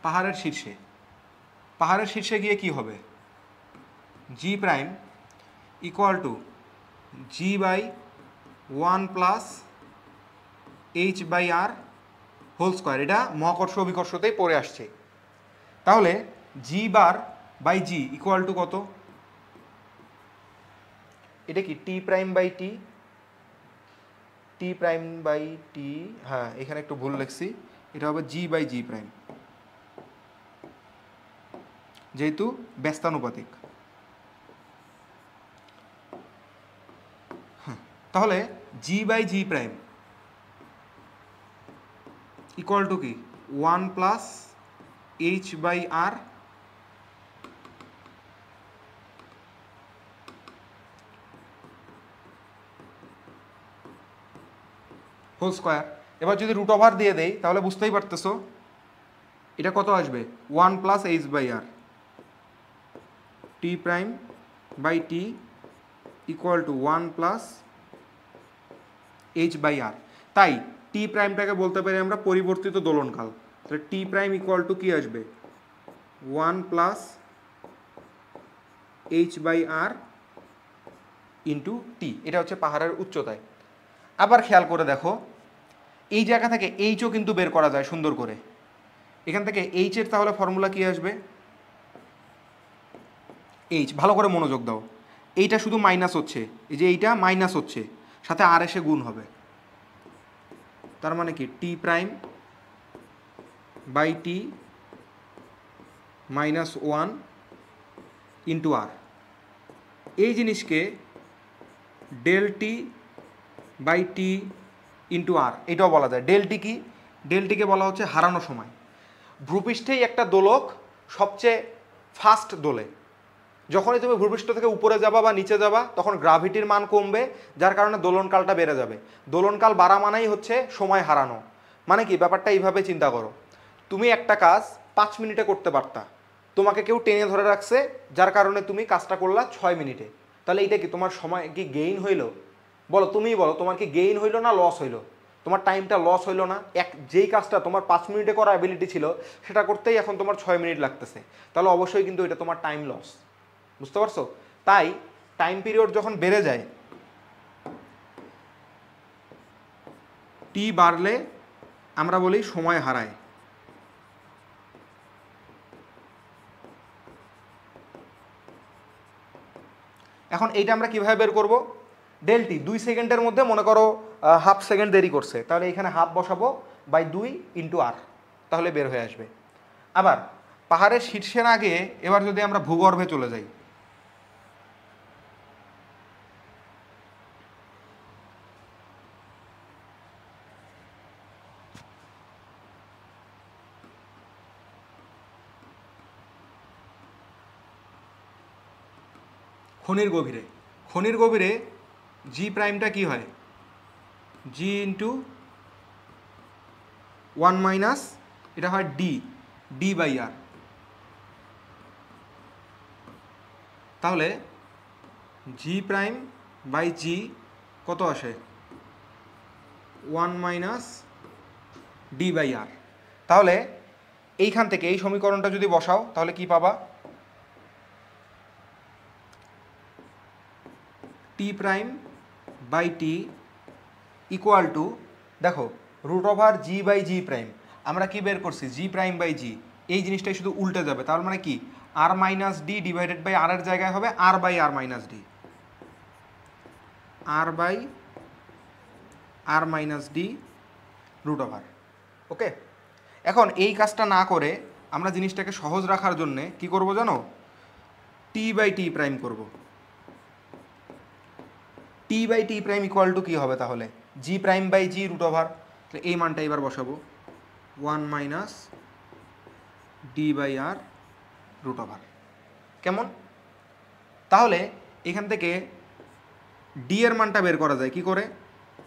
পাহাড়ের শীর্ষে গিয়ে কি হবে? G prime equal to g by 1+h/r whole square. এটা মহাকর্ষ অভিকর্ষতেই পড়ে আসছে। তাহলে g bar by g equal to কত? এটা কি T prime by T, T prime by T, হ্যাঁ এখানে একটু ভুল লিখছি, এটা হবে জি বাই জি প্রাইম, যেহেতু ব্যস্তানুপাতিক। তাহলে g by G prime equal to কি 1+h/r হোল স্কোয়ার। এবার যদি √ওভার দিয়ে দেই তাহলে বুঝতেই পারতেছো এটা কত আসবে? 1+h/r t prime by T equal to 1+h/r। তাই টি প্রাইমটাকে বলতে পারি আমরা পরিবর্তিত দোলনকাল। তাহলে টি প্রাইম ইকুয়াল টু কি আসবে? 1+h/r into T. এটা হচ্ছে পাহাড়ের উচ্চতায়। আবার খেয়াল করে দেখো এই জায়গা থেকে এইচও কিন্তু বের করা যায় সুন্দর করে। এখান থেকে এইচের তাহলে ফর্মুলা কি আসবে? এইচ, ভালো করে মনোযোগ দাও, এইটা শুধু মাইনাস হচ্ছে, এই যে এইটা মাইনাস হচ্ছে, সাথে আর এসে গুণ হবে। তার মানে কি T prime by T -1 into R. এই জিনিসকে del T by T into R এটাও বলা যায়। ডেলটি কি? ডেলটিকে বলা হচ্ছে হারানো সময়। ভূপৃষ্ঠেই একটা দোলক সবচেয়ে ফাস্ট দোলে। যখনই তুমি ভূপৃষ্ঠ থেকে উপরে যাবা বা নিচে যাবা তখন গ্রাভিটির মান কমবে, যার কারণে দোলনকালটা বেড়ে যাবে। দোলনকাল বাড়া মানেই হচ্ছে সময় হারানো। মানে কি ব্যাপারটা এইভাবে চিন্তা করো, তুমি একটা কাজ 5 মিনিটে করতে পারতা, তোমাকে কেউ টেনে ধরে রাখছে, যার কারণে তুমি কাজটা করলা 6 মিনিটে। তাহলে এইটা কি তোমার সময় কি গেইন হইলো? বলো, তুমিই বলো, তোমার কি গেইন হইলো না লস হইলো? তোমার টাইমটা লস হইলো না? যেই কাজটা তোমার 5 মিনিটে করার অ্যাবিলিটি ছিল সেটা করতেই এখন তোমার 6 মিনিট লাগতেছে, তাহলে অবশ্যই কিন্তু এটা তোমার টাইম লস। বুঝতে পারছো? তাই টাইম পিরিয়ড যখন বেড়ে যায়, টি বাড়লে আমরা বলি সময় হারায়। এখন এইটা আমরা কিভাবে বের করব? ডেলটি 2 সেকেন্ডের মধ্যে মনে করো হাফ সেকেন্ড দেরি করছে, তাহলে এখানে হাফ বসাবো বাই 2 ইন্টু আর, তাহলে বের হয়ে আসবে। আবার পাহাড়ের শীর্ষের আগে এবার যদি আমরা ভূগর্ভে চলে যাই, খনির গভীরে জি প্রাইমটা কি হয়? জি ইন্টু 1 - এটা হয় ডি বাই আর। তাহলে জি প্রাইম বাই জি কত আসে? 1 - ডি বাই আর। তাহলে এইখান থেকে এই সমীকরণটা যদি বসাও তাহলে কি পাবা? T prime by T equal to, দেখো √g বাই জি প্রাইম আমরা কি বের করছি? জি প্রাইম বাই জি, এই জিনিসটাই শুধু উল্টে যাবে। তার মানে কি R minus d divided by R এর জায়গায় হবে R by R minus d, R by R minus d root over. Okay, এখন এই কাজটা না করে আমরা জিনিসটাকে সহজ রাখার জন্যে কি করব জানো, টি বাই টি প্রাইম করব। T by T prime equal to কী হবে তাহলে, g prime by g root over. তাহলে এই মানটা এবার বসাবো, 1 minus d by R root over. কেমন? তাহলে এখান থেকে ডি এর মানটা বের করা যায় কি করে,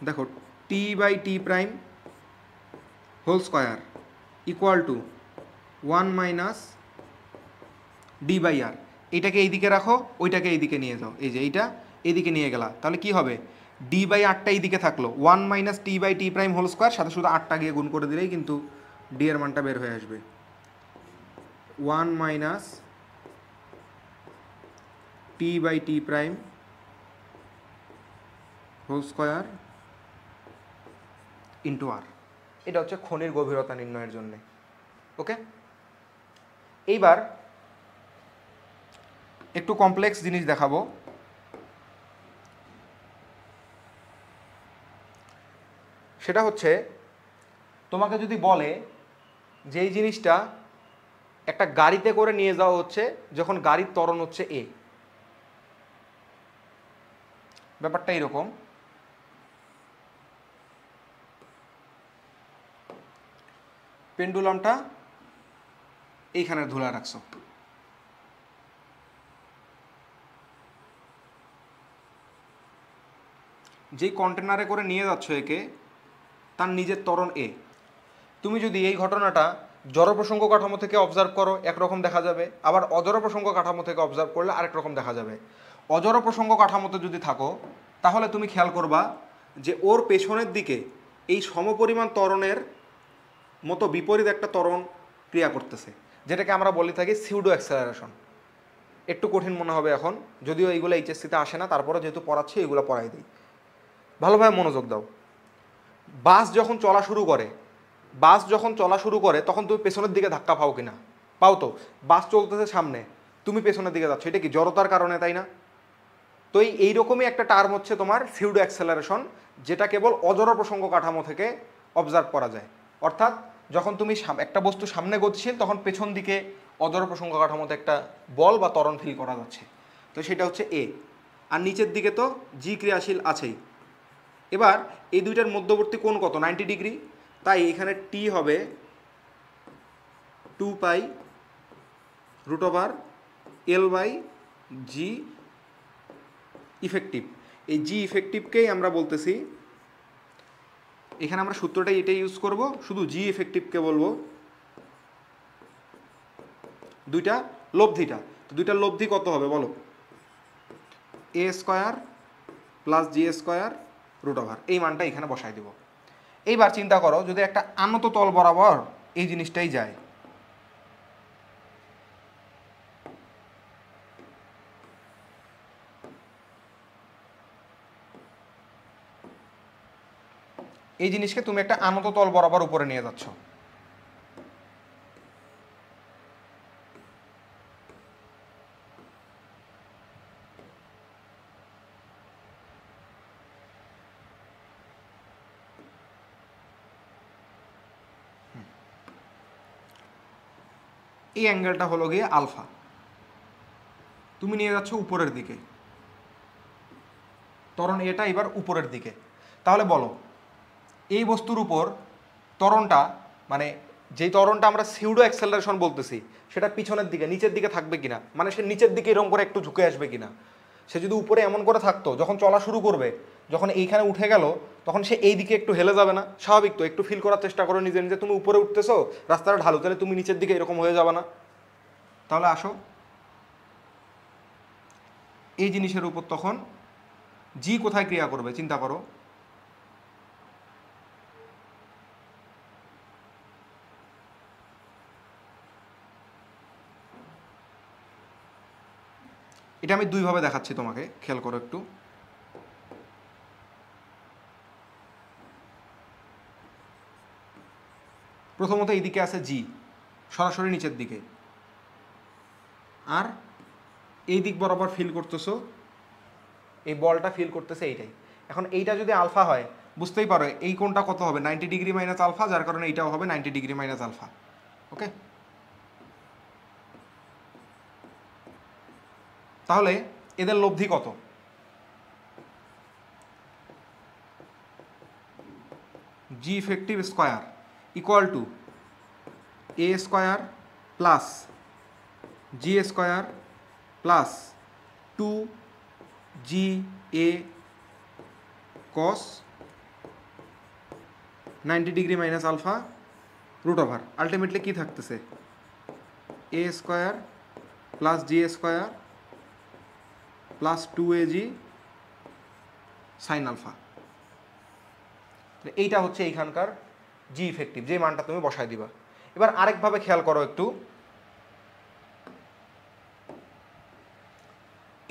দেখো T by T prime whole square equal to 1 minus d by R. এইটাকে এইদিকে রাখো, ওইটাকে এইদিকে নিয়ে যাও, এই যে এইটা এইদিকে নিয়ে গেলা, তাহলে কি হবে, ডি বাই আরটা এইদিকে থাকলো, 1 minus T by T prime whole square, সাথে শুধু আটটা গিয়ে গুণ করে দিলেই কিন্তু ডি এর মানটা বের হয়ে আসবে। 1 minus T by T prime whole square into R. এটা হচ্ছে খনির গভীরতা নির্ণয়ের জন্যে। ওকে, এইবার একটু কমপ্লেক্স জিনিস দেখাবো। সেটা হচ্ছে তোমাকে যদি বলে যে এই জিনিসটা একটা গাড়িতে করে নিয়ে যাওয়া হচ্ছে, যখন গাড়ির ত্বরণ হচ্ছে এ, ব্যাপারটা এরকম, পেন্ডুলামটা এইখানে ধুলা রাখছো, যেই কন্টেনারে করে নিয়ে যাচ্ছ একে, তার নিজের ত্বরণ এ। তুমি যদি এই ঘটনাটা জড় প্রসঙ্গ কাঠামো থেকে অবজার্ভ করো একরকম দেখা যাবে, আবার অজড় প্রসঙ্গ কাঠামো থেকে অবজার্ভ করলে আরেক রকম দেখা যাবে। অজড় প্রসঙ্গ কাঠামোতে যদি থাকো তাহলে তুমি খেয়াল করবা যে ওর পেছনের দিকে এই সমপরিমাণ ত্বরণের মতো বিপরীত একটা ত্বরণ ক্রিয়া করতেছে, যেটাকে আমরা বলে থাকি সিউডো অ্যাক্সেলারেশন। একটু কঠিন মনে হবে এখন, যদিও এইগুলো এইচএসসিতে আসে না, তারপরে যেহেতু পড়াচ্ছি এইগুলো পড়াই দিই, ভালোভাবে মনোযোগ দাও। বাস যখন চলা শুরু করে তখন তুমি পেছনের দিকে ধাক্কা পাও কিনা, পাও তো। বাস চলতেছে সামনে, তুমি পেছনের দিকে যাচ্ছ, এটা কি জড়তার কারণে, তাই না? তো এইরকমই একটা টার্ম হচ্ছে তোমার সিউডো অ্যাক্সেলারেশন, যেটা কেবল অজড় প্রসঙ্গ কাঠামো থেকে অবজার্ভ করা যায়। অর্থাৎ যখন তুমি একটা বস্তু সামনে গতিশীল তখন পেছন দিকে অজড় প্রসঙ্গ কাঠামোতে একটা বল বা ত্বরণ ফিল করা যাচ্ছে, তো সেটা হচ্ছে এ। আর নিচের দিকে তো জি ক্রিয়াশীল আছেই। এবার এই দুইটার মধ্যবর্তী কোণ কত, 90 ডিগ্রি, তাই এখানে টি হবে 2 pi root over L by g effective. এই জি ইফেক্টিভকেই আমরা বলতেছি, এখানে আমরা সূত্রটাই এটাই ইউজ করব, শুধু জি ইফেক্টিভকে বলবো দুইটা লব্ধিটা। তো দুইটার লব্ধি কত হবে বলো, এ square plus g square root over, এই মানটা এখানে বসাই দিব। এইবার চিন্তা করো যদি একটা আনত তল বরাবর এই জিনিসটাই যায়, এই জিনিসকে তুমি একটা আনত তল বরাবর উপরে নিয়ে যাচ্ছ, এই অ্যাঙ্গেলটা হলো গিয়ে আলফা, তুমি নিয়ে যাচ্ছ উপরের দিকে, ত্বরণ এটা এবার উপরের দিকে। তাহলে বলো এই বস্তুর উপর ত্বরণটা, মানে যেই ত্বরণটা আমরা সিউডো অ্যাক্সেলারেশন বলতেছি, সেটা পিছনের দিকে নিচের দিকে থাকবে কিনা, মানে সে নিচের দিকে এরকম করে একটু ঝুঁকে আসবে কিনা। সে যদি উপরে এমন করে থাকতো, যখন চলা শুরু করবে, যখন এইখানে উঠে গেল তখন সে এই দিকে একটু হেলে যাবে না, স্বাভাবিক তো। একটু ফিল করার চেষ্টা করো নিজে নিজে, তুমি উপরে উঠতেছো, রাস্তাটা ঢালু, তাহলে তুমি নিচের দিকে এরকম হয়ে যাবে না। তাহলে আসো, এই জিনিসের উপর তখন জি কোথায় ক্রিয়া করবে চিন্তা করো, এটা আমি দুইভাবে দেখাচ্ছি তোমাকে, খেয়াল করো একটু। প্রথমত এইদিকে আছে জি, সরাসরি নিচের দিকে, আর এই দিক বরাবর ফিল করতেছো, এই বলটা ফিল করতেছে এইটাই। এখন এইটা যদি আলফা হয় বুঝতেই পারো এই কোণটা কত হবে 90 ডিগ্রি মাইনাস আলফা, যার কারণে এইটাও হবে 90 ডিগ্রি মাইনাস আলফা। ওকে, তাহলে এদের লব্ধি কত? G effective square equal to A square plus g square plus 2 GA cos 90 degree minus alpha root over ultimately কী থাকতেছে A square plus g square plus 2AG sine alpha. এইটা হচ্ছে এইখানকার জি effective, যে মানটা তুমি বসায় দিবা। এবার আরেকভাবে খেয়াল করো একটু,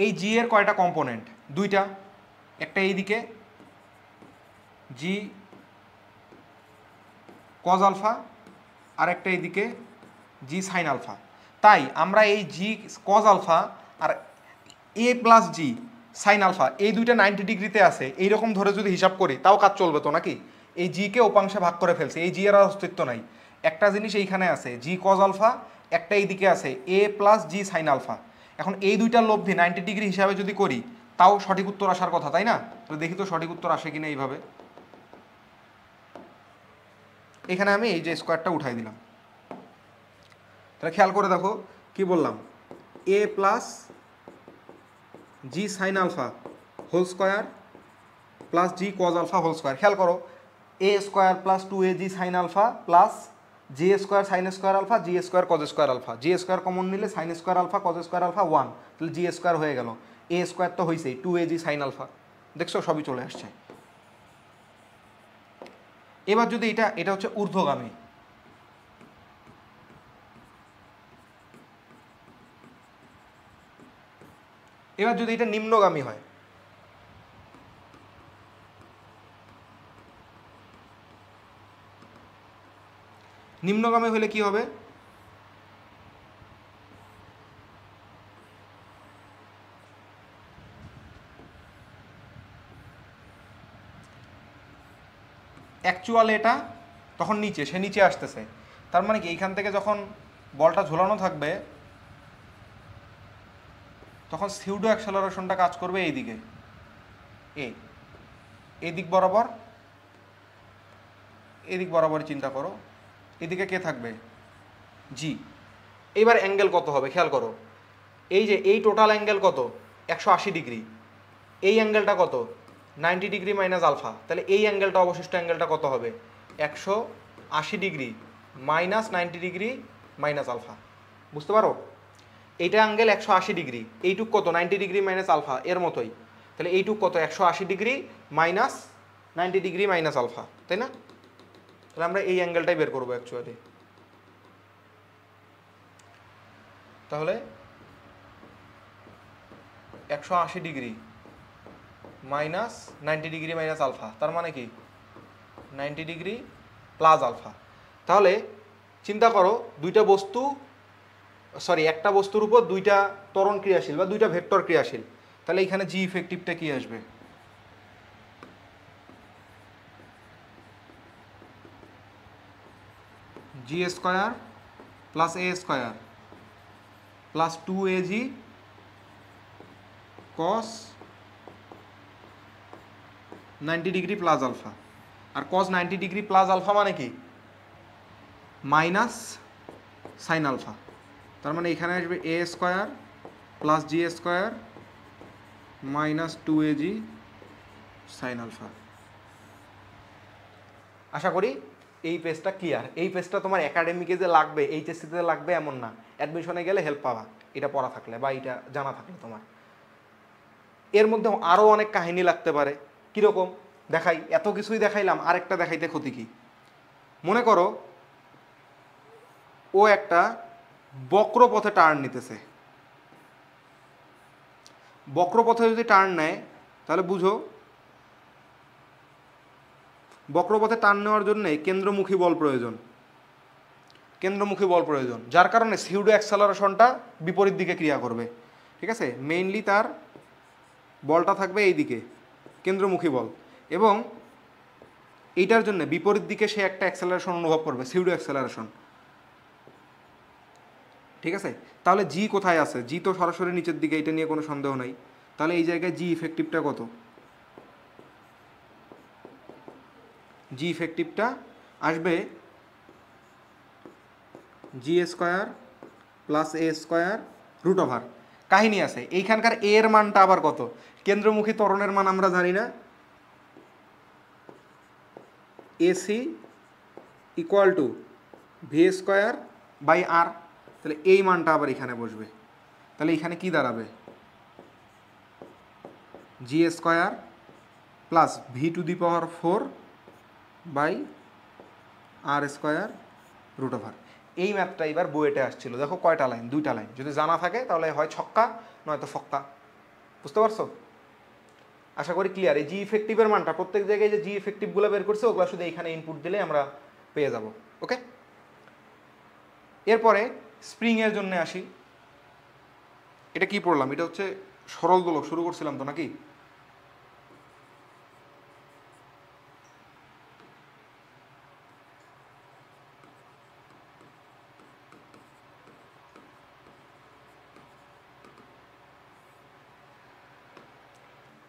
এই জি এর কয়টা কম্পোনেন্ট? দুইটা, একটা এইদিকে জি কজ আলফা আর একটা এইদিকে জি সাইন আলফা। তাই আমরা এই জি কজ আলফা আর এ প্লাস জি সাইন আলফা এই দুইটা 90 ডিগ্রিতে আছে, এইরকম ধরে যদি হিসাব করি তাও কাজ চলবে তো নাকি? এই জিকে উপাংশে ভাগ করে ফেলছে, এই জি এর অস্তিত্ব নাই। একটা জিনিস এইখানে আছে জি কজ আলফা, একটা এইদিকে আছে এ প্লাস জি সাইন আলফা। এখন এই দুইটার লব্ধি 90 ডিগ্রি হিসাবে যদি করি তাও সঠিক উত্তর আসার কথা, তাই না? তো দেখি তো সঠিক উত্তর আসে কিনা এইভাবে। এখানে আমি এই যে স্কোয়ারটা উঠাই দিলাম, তাহলে খেয়াল করে দেখো কি বললাম, A plus g sine alpha whole square plus g cos alpha whole square. খেয়াল করো A square plus 2AG sine alpha plus g square sine square alpha g square cos square alpha. G square common নিলে sine square alpha cos square alpha 1, তাহলে G square হয়ে গেল। এ square তো হয়েছেই 2AG sine alpha, দেখছো সবই চলে আসছে। এবার যদি এটা হচ্ছে ঊর্ধ্বগামী, এবার যদি এটা নিম্নগামী হয়, নিম্নগামী হলে কি হবে? অ্যাকচুয়াল এটা তখন নিচে, সে নিচে আসতেছে, তার মানে কি এইখান থেকে যখন বলটা ঝোলানো থাকবে তখন সিউডো অ্যাক্সেলারেশনটা কাজ করবে এইদিকে, এই দিক বরাবর, এদিক বরাবর চিন্তা করো, এদিকে কে থাকবে? জি। এবার অ্যাঙ্গেল কত হবে খেয়াল করো, এই যে এই টোটাল অ্যাঙ্গেল কত 180 ডিগ্রি, এই অ্যাঙ্গেলটা কত 90 ডিগ্রি মাইনাস আলফা, তাহলে এই অ্যাঙ্গেলটা অবশিষ্ট অ্যাঙ্গেলটা কত হবে 180 degree minus 90 degree minus alpha. বুঝতে পারো? এইটা অ্যাঙ্গেল 180 ডিগ্রি, এইটুক কত 90 ডিগ্রি মাইনাস আলফা, এর মতোই। তাহলে এইটুক কত 180 degree minus 90 degree minus alpha, তাই না? তাহলে আমরা এই অ্যাঙ্গেলটাই বের করবো অ্যাকচুয়ালি। তাহলে 180 degree minus 90 degree minus alpha, তার মানে কি 90 ডিগ্রি প্লাস আলফা। তাহলে চিন্তা করো দুইটা বস্তু, সরি একটা বস্তুর উপর দুইটা ত্বরণ ক্রিয়াশীল বা দুইটা ভেক্টর ক্রিয়াশীল, তাহলে এখানে জি ইফেক্টিভটা কি আসবে? G square plus A square plus 2AG cos 90 degree plus alpha. আর কস 90 ডিগ্রি প্লাস আলফা মানে কি মাইনাস সাইন আলফা, তার মানে এখানে আসবে A square plus g square minus 2AG sine alpha. আশা করি এই পেজটা ক্লিয়ার। এই পেজটা তোমার একাডেমিকে যে লাগবে, এইচএসসিতে লাগবে এমন না, অ্যাডমিশনে গেলে হেল্প পাবা এটা পড়া থাকলে বা এটা জানা থাকলে তোমার। এর মধ্যে আরও অনেক কাহিনী লাগতে পারে, কীরকম দেখাই, এত কিছুই দেখাইলাম, আরেকটা দেখাইতে ক্ষতি কি? মনে করো ও একটা বক্রপথে টার্ন নিতেছে, বক্রপথে যদি টার্ন নেয় তাহলে বুঝো বক্রপথে টার্ন নেওয়ার জন্য কেন্দ্রমুখী বল প্রয়োজন, কেন্দ্রমুখী বল প্রয়োজন, যার কারণে সিউডো অ্যাক্সেলারেশনটা বিপরীত দিকে ক্রিয়া করবে। ঠিক আছে, মেইনলি তার বলটা থাকবে এই দিকে কেন্দ্রমুখী বল, এবং এইটার জন্য বিপরীত দিকে সে একটা অ্যাক্সেলারেশন অনুভব করবে, সিউডো অ্যাক্সেলারেশন। ঠিক আছে, তাহলে জি কোথায় আছে? জি তো সরাসরি নিচের দিকে, এটা নিয়ে কোনো সন্দেহ নাই। তাহলে এই জায়গায় জি ইফেক্টিভটা কত? জি ইফেক্টিভটা আসবে g square plus A square root over. কাহিনী আছে এইখানকার এ এর মানটা আবার কত? কেন্দ্রমুখী ত্বরণের মান আমরা জানি না, a c equal to v square by R. তাহলে এই মানটা আবার এখানে বসবে। তাহলে এখানে কি দাঁড়াবে? G square plus v to the power 4 by R square root over. এই ম্যাথটা এবার বইয়েটে আসছিল। দেখো কয়টা লাইন? 2টা লাইন। যদি জানা থাকে তাহলে হয় ছক্কা নয়তো ফক্কা। বুঝতে পারছো? আশা করি ক্লিয়ার। এই জি ইফেক্টিভের মানটা প্রত্যেক জায়গায় যে জি ইফেক্টিভগুলো বের করছে ওগুলো শুধু এইখানে ইনপুট দিলে আমরা পেয়ে যাব। ওকে, এরপরে স্প্রিংয়ের জন্য আসি। এটা কি পড়লাম? এটা হচ্ছে সরল দোলক, শুরু করছিলাম তো নাকি?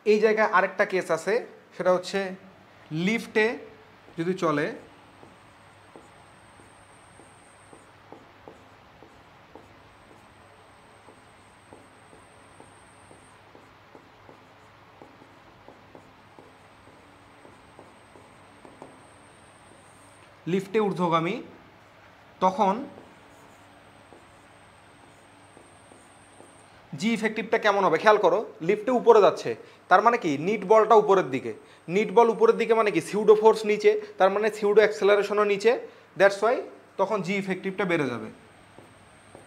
এই জায়গায় আরেকটা কেস আছে, সেটা হচ্ছে লিফটে যদি চলে, লিফটে ঊর্ধ্বগামী, তখন জি ইফেক্টিভটা কেমন হবে খেয়াল করো। লিফটে উপরে যাচ্ছে, তার মানে কি নিট বলটা উপরের দিকে। নিট বল উপরের দিকে মানে কি সিউডো ফোর্স নিচে, তার মানে সিউডো অ্যাক্সেলারেশনও নিচে। দ্যাটস ওয়াই তখন জি ইফেক্টিভটা বেড়ে যাবে।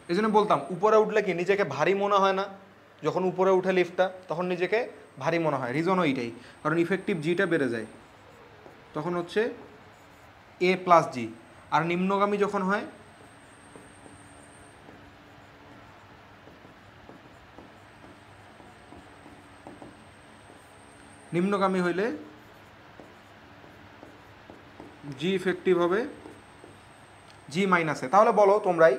এই জন্য বলতাম উপরে উঠলে কি নিজেকে ভারী মনে হয় না? যখন উপরে উঠে লিফটটা তখন নিজেকে ভারী মনে হয়, রিজনও এইটাই, কারণ ইফেক্টিভ জিটা বেড়ে যায়। তখন হচ্ছে এ প্লাস জি। আর নিম্নগামী যখন হয়, নিম্নগামী হইলে জি ইফেক্টিভ হবে জি মাইনাসে। তাহলে বলো তোমরাই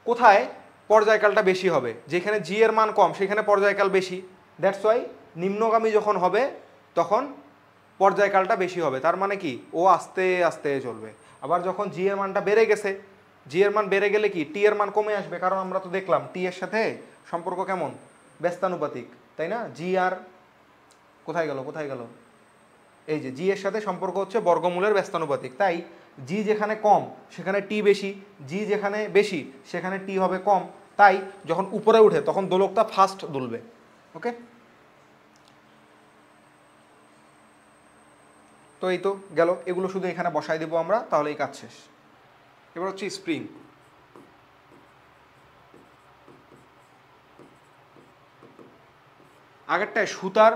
কোথায় পর্যায়কালটা বেশি হবে? যেখানে জি এর মান কম সেখানে পর্যায়কাল বেশি। দ্যাটস ওয়াই নিম্নগামী যখন হবে তখন পর্যায়কালটা বেশি হবে। তার মানে কি ও আস্তে আস্তে চলবে। আবার যখন জি এর মানটা বেড়ে গেছে, জি এর মান বেড়ে গেলে কি টি এর মান কমে আসবে, কারণ আমরা তো দেখলাম টি এর সাথে সম্পর্ক কেমন, ব্যস্তানুপাতিক, তাই না? জি আর কোথায় গেল, কোথায় গেল, এই যে জি এর সাথে সম্পর্ক হচ্ছে বর্গমূলের ব্যস্তানুপাতিক। তাই জি যেখানে কম সেখানে টি বেশি, জি যেখানে বেশি সেখানে টি হবে কম। তাই যখন উপরে উঠে তখন দোলকটা ফাস্ট দুলবে। ওকে, তো এই তো গেল, এগুলো শুধু এখানে বসাই দেবো আমরা, তাহলে এই কাজ শেষ। এবার হচ্ছে স্প্রিং। আগেরটায় সুতার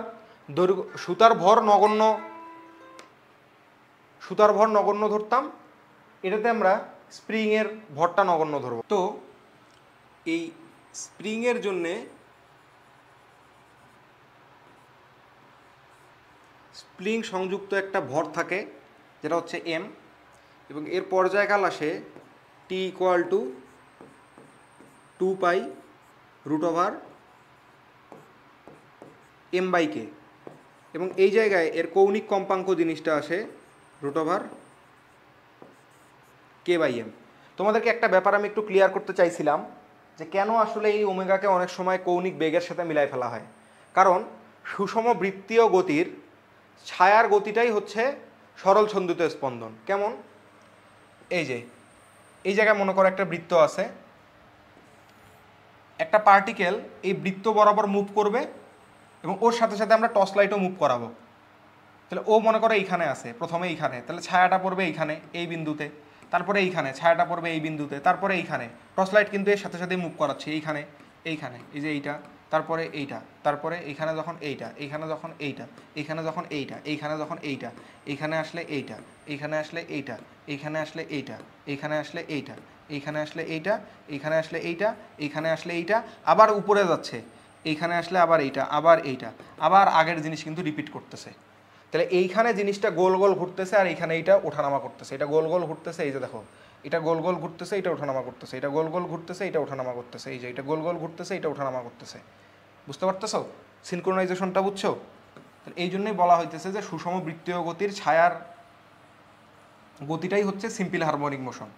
দৈর্ঘ্য, সুতার ভর নগণ্য, সুতার ভর নগণ্য ধরতাম, এটাতে আমরা স্প্রিংয়ের ভরটা নগণ্য ধরব। তো এই স্প্রিংয়ের জন্যে স্প্রিং সংযুক্ত একটা ভর থাকে যেটা হচ্ছে এম, এবং এর পর্যায়কাল আসে টি equal to 2 pi root over m by k, এবং এই জায়গায় এর কৌণিক কম্পাঙ্ক জিনিসটা আসে root over K by m. তোমাদেরকে একটা ব্যাপার আমি একটু ক্লিয়ার করতে চাইছিলাম, যে কেন আসলে এই ওমেগাকে অনেক সময় কৌণিক বেগের সাথে মিলাই ফেলা হয়। কারণ সুষম বৃত্তীয় গতির ছায়ার গতিটাই হচ্ছে সরল ছন্দিত স্পন্দন। কেমন? এই যে এই জায়গায় মনে করো একটা বৃত্ত আছে, একটা পার্টিকেল এই বৃত্ত বরাবর মুভ করবে এবং ওর সাথে সাথে আমরা টর্চ লাইটও মুভ করাবো। তাহলে ও মনে করো এইখানে আছে, প্রথমে এইখানে, তাহলে ছায়াটা পড়বে এইখানে এই বিন্দুতে, তারপরে এইখানে ছায়াটা পড়বে এই বিন্দুতে, তারপরে এইখানে। টর্চ লাইট কিন্তু এর সাথে সাথে মুভ করাচ্ছে এইখানে, এইখানে, এই যে এইটা, তারপরে এইটা, তারপরে এইখানে যখন এইটা, এইখানে যখন এইটা, এইখানে যখন এইটা, এইখানে যখন এইটা, এইখানে আসলে এইটা, এইখানে আসলে এইটা, এইখানে আসলে এইটা, এইখানে আসলে এইটা, এইখানে আসলে এইটা, এইখানে আসলে এইটা, এইখানে আসলে এইটা, আবার উপরে যাচ্ছে, এইখানে আসলে আবার এইটা, আবার এইটা, আবার আগের জিনিস কিন্তু রিপিট করতেছে। তাহলে এইখানে জিনিসটা গোল গোল ঘুরতেছে আর এইখানে এইটা ওঠানামা করতেছে, এটা গোল গোল ঘুরতেছে, এই যে দেখো এটা গোল গোল ঘুরতেছে, এটা ওঠানামা করতেছে, এটা গোল গোল ঘুরতেছে, এটা ওঠানামা করতেছে, এই যে এটা গোল গোল ঘুরতেছে, এটা ওঠানামা করতেছে। বুঝতে পারতেছো সিনক্রোনাইজেশনটা? বুঝছো? এই জন্যই বলা হইতেছে যে সুষম বৃত্তীয় গতির ছায়ার গতিটাই হচ্ছে সিম্পল হারমোনিক মোশন।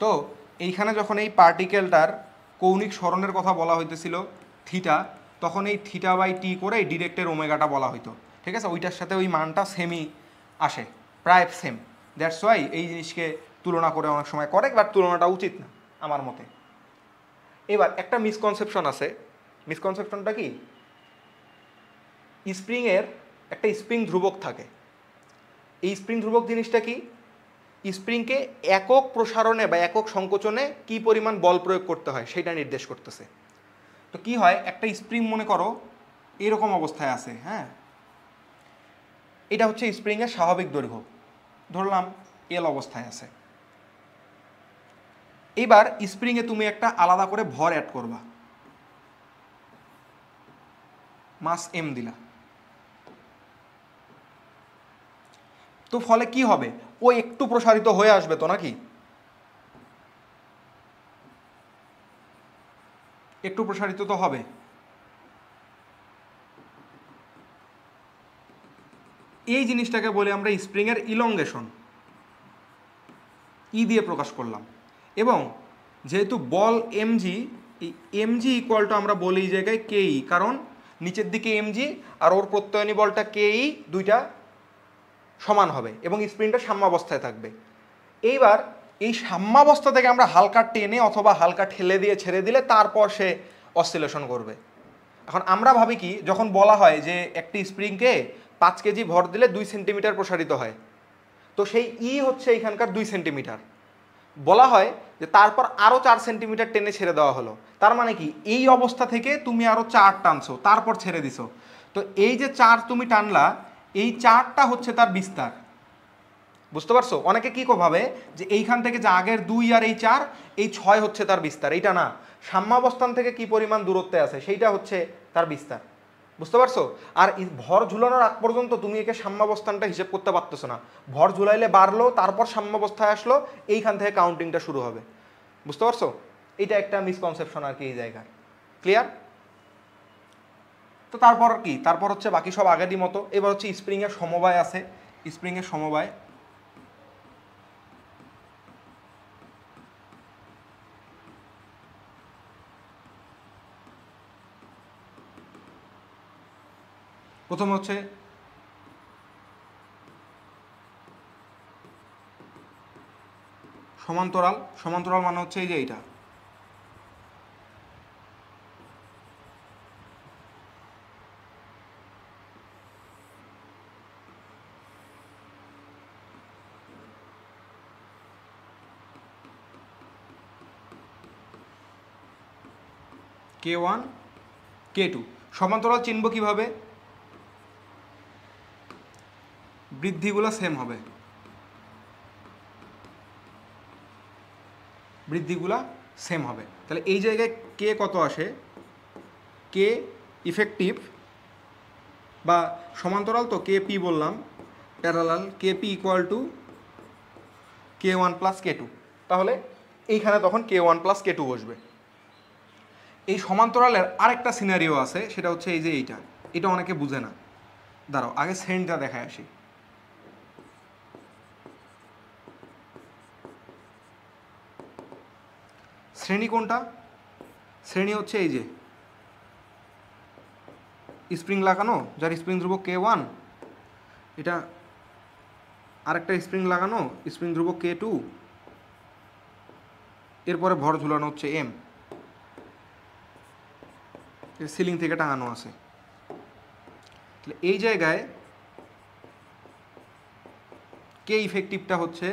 তো এইখানে যখন এই পার্টিকেলটার কৌণিক সরণের কথা বলা হইতেছিল থিটা, তখন এই থিটা বাই টি করে এই ডিরেক্টের ওমেগাটা বলা হইতো, ঠিক আছে? ওইটার সাথে ওই মানটা সেমই আসে, প্রায় সেম। দ্যাটস ওয়াই এই জিনিসকে তুলনা করে অনেক সময় করে, বাট তুলনাটা উচিত না আমার মতে। এবার একটা মিসকনসেপশন আছে, মিসকনসেপশনটা কি, স্প্রিংয়ের একটা স্প্রিং ধ্রুবক থাকে। এই স্প্রিং ধ্রুবক জিনিসটা কি, স্প্রিংকে একক প্রসারণে বা একক সংকোচনে কি পরিমাণ বল প্রয়োগ করতে হয় সেটা নির্দেশ করতেছে। তো কি হয়, একটা স্প্রিং মনে করো এরকম অবস্থায় আছে, হ্যাঁ, এটা হচ্ছে স্প্রিংয়ের স্বাভাবিক দৈর্ঘ্য, ধরলাম এল অবস্থায় আছে। এবার স্প্রিংয়ে তুমি একটা আলাদা করে ভর অ্যাড করবা, মাস এম দিলা। তো ফলে কি হবে, ও একটু প্রসারিত হয়ে আসবে তো নাকি, একটু প্রসারিত তো হবে। এই জিনিসটাকে বলে আমরা স্প্রিংয়ের ইলংগেশন, ই দিয়ে প্রকাশ করলাম। এবং যেহেতু বল এমজি, এই এমজি ইকুয়াল টু আমরা বলি এই জায়গায় কেই, কারণ নিচের দিকে এমজি আর ওর প্রত্যয়নী বলটা কেই, দুইটা সমান হবে এবং স্প্রিংটা সাম্যাবস্থায় থাকবে। এইবার এই সাম্যাবস্থা থেকে আমরা হালকা টেনে অথবা হালকা ঠেলে দিয়ে ছেড়ে দিলে তারপর সে অসিলেশন করবে। এখন আমরা ভাবি কি, যখন বলা হয় যে একটি স্প্রিংকে 5 কেজি ভর দিলে 2 সেন্টিমিটার প্রসারিত হয়, তো সেই ই হচ্ছে এখানকার 2 সেন্টিমিটার। বলা হয় যে তারপর আরও 4 সেন্টিমিটার টেনে ছেড়ে দেওয়া হলো, তার মানে কি এই অবস্থা থেকে তুমি আরও 4 টানছো, তারপর ছেড়ে দিছো। তো এই যে 4 তুমি টানলা, এই 4টা হচ্ছে তার বিস্তার। বুঝতে পারছো? অনেকে কি ভাবে যে এইখান থেকে যে আগের 2 আর এই 4, এই 6 হচ্ছে তার বিস্তার। এইটা না, সাম্যাবস্থান থেকে কি পরিমাণ দূরত্বে আছে সেইটা হচ্ছে তার বিস্তার। বুঝতে পারছো? আর ভর ঝুলানোর আগ পর্যন্ত তুমি একে সাম্যাবস্থানটা হিসেব করতে পারতেছো না। ভর ঝুলাইলে বাড়লো, তারপর সাম্যাবস্থায় আসলো, এইখান থেকে কাউন্টিংটা শুরু হবে। বুঝতে পারছো? এটা একটা মিসকনসেপশন আর কি এই জায়গায়। ক্লিয়ার? তো তারপর কি, তারপর হচ্ছে বাকি সব আগেরই মতো। এবার হচ্ছে স্প্রিংয়ের সমবায় আছে, স্প্রিংয়ের সমবায়। প্রথমে হচ্ছে সমান্তরাল। সমান্তরাল মানে হচ্ছে এই যে এইটা, K1 K2। সমান্তরাল চিনব কিভাবে, বৃদ্ধিগুলো সেম হবে, বৃদ্ধিগুলা সেম হবে। তাহলে এই জায়গায় কে কত আসে, কে ইফেক্টিভ বা সমান্তরাল, তো কে পি বললাম, parallel, K P equal to K1 plus K2। তাহলে এইখানে তখন K1 প্লাস K2 বসবে। এই সমান্তরালের আরেকটা সিনারিও আছে, সেটা হচ্ছে এই যে এইটা, এটা অনেকে বুঝে না। দাঁড়াও আগে শ্রেণীটা দেখায় আসি। শ্রেণী কোনটা, শ্রেণী হচ্ছে এই যে স্প্রিং লাগানো, যার স্প্রিং ধ্রুবক K1, এটা আরেকটা স্প্রিং লাগানো, স্প্রিং ধ্রুবক K2, এরপরে ভর ঝুলানো হচ্ছে এম, সিলিং থেকে টাঙানো আছে। তাহলে এই জায়গায় কে ইফেক্টিভটা হচ্ছে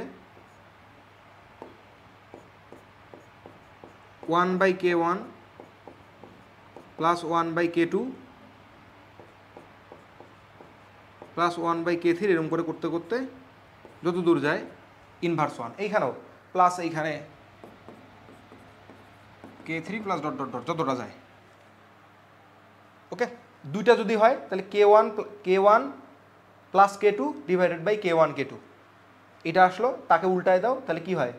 1/K1 plus 1/K2 plus 1/K3, এরকম করে করতে করতে যত দূর যায় ইনভার্স 1, এইখানেও প্লাস, এইখানে K3 plus dot dot dot যতটা যায়। ওকে, দুইটা যদি হয় তাহলে K1 plus K2 divided by K1 K2, এটা আসলো, তাকে উল্টায় দাও, তাহলে কি হয়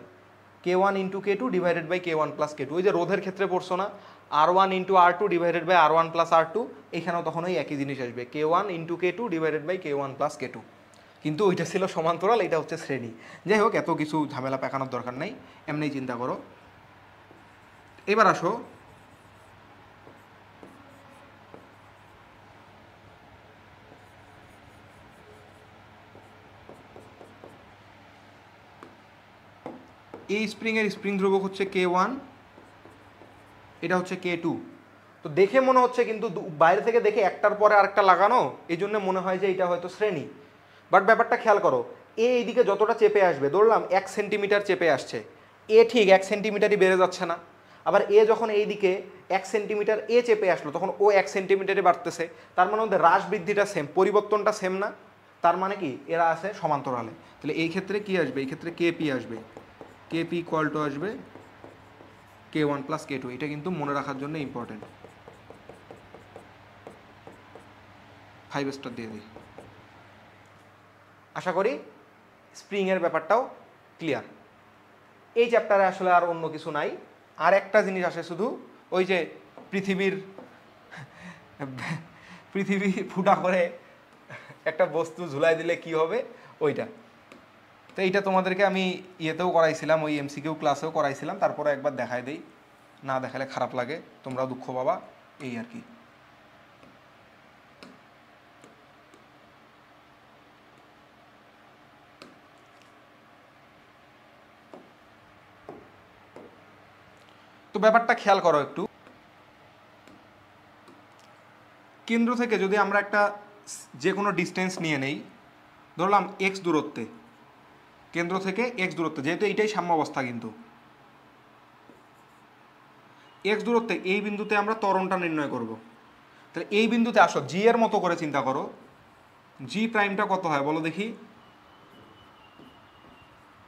K1 into K2 divided by K1 plus K2। ওই যে রোধের ক্ষেত্রে পড়ছো না, R1 into R2 divided by R1 plus R2, এখানেও তখন ওই একই জিনিস আসবে, K1 into K2 divided by K1 plus K2। কিন্তু ওইটা ছিল সমান্তরাল, এটা হচ্ছে শ্রেণী। যাই হোক, এত কিছু ঝামেলা পেকানোর দরকার নাই, এমনিই চিন্তা করো। এবার আসো এই স্প্রিংয়ের স্প্রিং ধ্রুবক হচ্ছে K1, এটা হচ্ছে K2। তো দেখে মনে হচ্ছে, কিন্তু বাইরে থেকে দেখে একটার পরে আরেকটা লাগানো, এই জন্য মনে হয় যে এটা হয়তো শ্রেণী। বাট ব্যাপারটা খেয়াল করো, এইদিকে যতটা চেপে আসবে, ধরলাম 1 সেন্টিমিটার চেপে আসছে, ঠিক 1 সেন্টিমিটারই বেড়ে যাচ্ছে না। আবার যখন এইদিকে 1 সেন্টিমিটার চেপে আসলো, তখন ও 1 সেন্টিমিটারে বাড়তেছে। তার মানে ওদের হ্রাস বৃদ্ধিটা সেম, পরিবর্তনটা সেম না? তার মানে কি এরা আছে সমান্তরালে। তাহলে এই ক্ষেত্রে কি আসবে? এই ক্ষেত্রে কেপি আসবে, কেপি ইকুয়াল টু আসবে K1 প্লাস K2। এটা কিন্তু মনে রাখার জন্য ইম্পর্টেন্ট। 5 স্টার দিয়ে দিই। আশা করি স্প্রিংয়ের ব্যাপারটাও ক্লিয়ার। এই চ্যাপ্টারে আসলে আর অন্য কিছু নাই। আর একটা জিনিস আসে শুধু, ওই যে পৃথিবী ফুটা করে একটা বস্তু ঝুলাই দিলে কি হবে, ওইটা। তো এইটা তোমাদেরকে আমি ইয়েতেও করাইছিলাম, ওই MCQ ক্লাসেও করাইছিলাম, তারপরে একবার দেখাই দেই, না দেখালে খারাপ লাগে, তোমরাও দুঃখ পাবা, এই আর কি। তো ব্যাপারটা খেয়াল করো একটু, কেন্দ্র থেকে যদি আমরা একটা যে কোনো ডিস্টেন্স নিয়ে নেই, ধরলাম x দূরত্বে, কেন্দ্র থেকে x দূরত্বে, যেহেতু এইটাই সাম্যাবস্থা, কিন্তু x দূরত্বে এই বিন্দুতে আমরা ত্বরণটা নির্ণয় করব। তাহলে এই বিন্দুতে আসো, জি এর মতো করে চিন্তা করো, জি প্রাইমটা কত হয় বলো দেখি,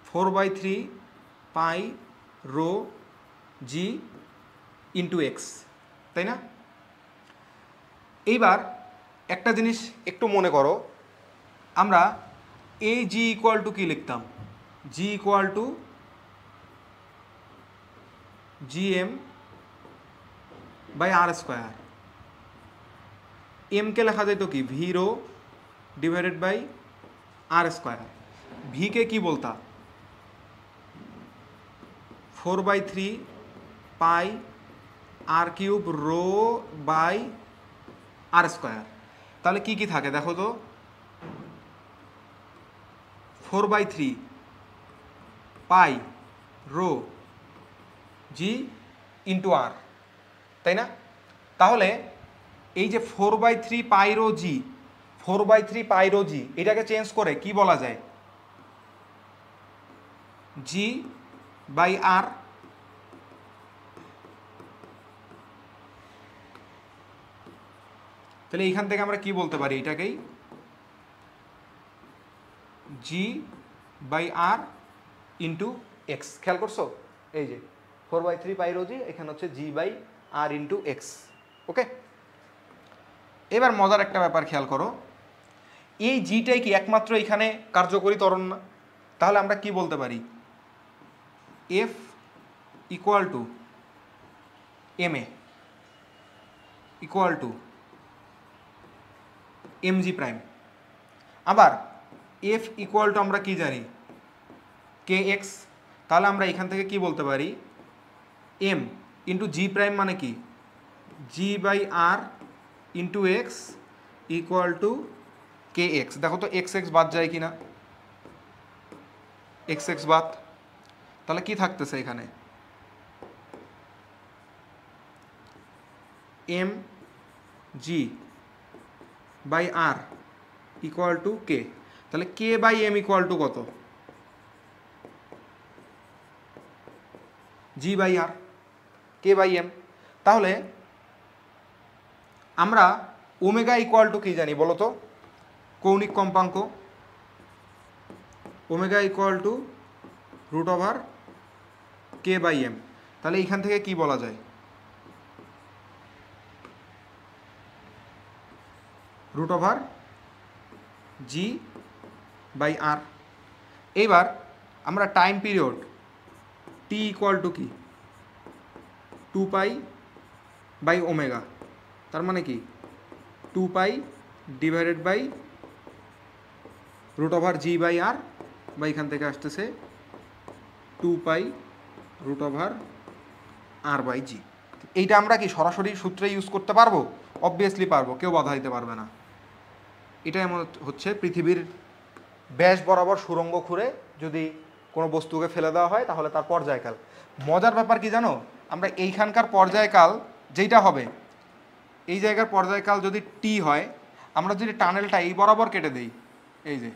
4/3 পাই রো জি ইন্টু এক্স, তাই না? এইবার একটা জিনিস একটু মনে করো, আমরা এই জি ইকুয়াল টু কি লিখতাম, g equal to GM by R square. এমকে লেখা যেত কি, V rho divided by R square. ভিকে কি বলতা, 4/3 pi R cube rho by R square. তাহলে কি কি থাকে দেখো তো, 4/3 পাই রো জি ইন্টু আর, তাই না? তাহলে এই যে 4/3 পাই রো জি, 4/3 পাই রো জি, এটাকে চেঞ্জ করে কি বলা যায়, জি বাই আর। তাহলে এইখান থেকে আমরা কি বলতে পারি, এটাকেই জি বাই আর ইন্টু এক্স। খেয়াল করছো, এই যে 4/3 পাই রো জি, এখানে হচ্ছে জি বাই আর ইন্টু এক্স। ওকে, এবার মজার একটা ব্যাপার খেয়াল করো, এই জিটাই কি একমাত্র এখানে কার্যকরী ত্বরণ না? তাহলে আমরা কি বলতে পারি, f equal to m a equal to m g prime. আবার এফ ইকুয়াল টু আমরা কি জানি, কে এক্স। তাহলে আমরা এখান থেকে কি বলতে পারি, এম ইন্টু জি প্রাইম মানে কি, g by R into x equal to k x. দেখো তো এক্স এক্স বাদ যায় কিনা, এক্স এক্স বাদ, তাহলে কি থাকতেছে এখানে, m g by R equal to k. তাহলে k by m equal to কত, g by R, k by M. তাহলে আমরা ওমেগা ইকুয়াল টু কি জানি বলো তো, কৌণিক কম্পাঙ্ক, omega equal to root over K by M. তাহলে এইখান থেকে কি বলা যায়, root over G by R. এইবার আমরা time period T equal to কি 2 পাই বাই ওমেগা, তার মানে কি 2 pi divided by root over G by R, বা এখান থেকে আসতেছে 2 pi root over R by G. এইটা আমরা কি সরাসরি সূত্রে ইউজ করতে পারবো? অবভিয়াসলি পারবো, কেউ বাধা দিতে পারবে না। এটা এমন হচ্ছে পৃথিবীর ব্যাস বরাবর সুড়ঙ্গ খুঁড়ে যদি কোনো বস্তুকে ফেলে দেওয়া হয় তাহলে তার পর্যায়কাল। মজার ব্যাপার কি জানো, আমরা এইখানকার পর্যায়কাল যেইটা হবে, এই জায়গার পর্যায়কাল যদি টি হয়, আমরা যদি টানেলটা এই বরাবর কেটে দেই, এই যে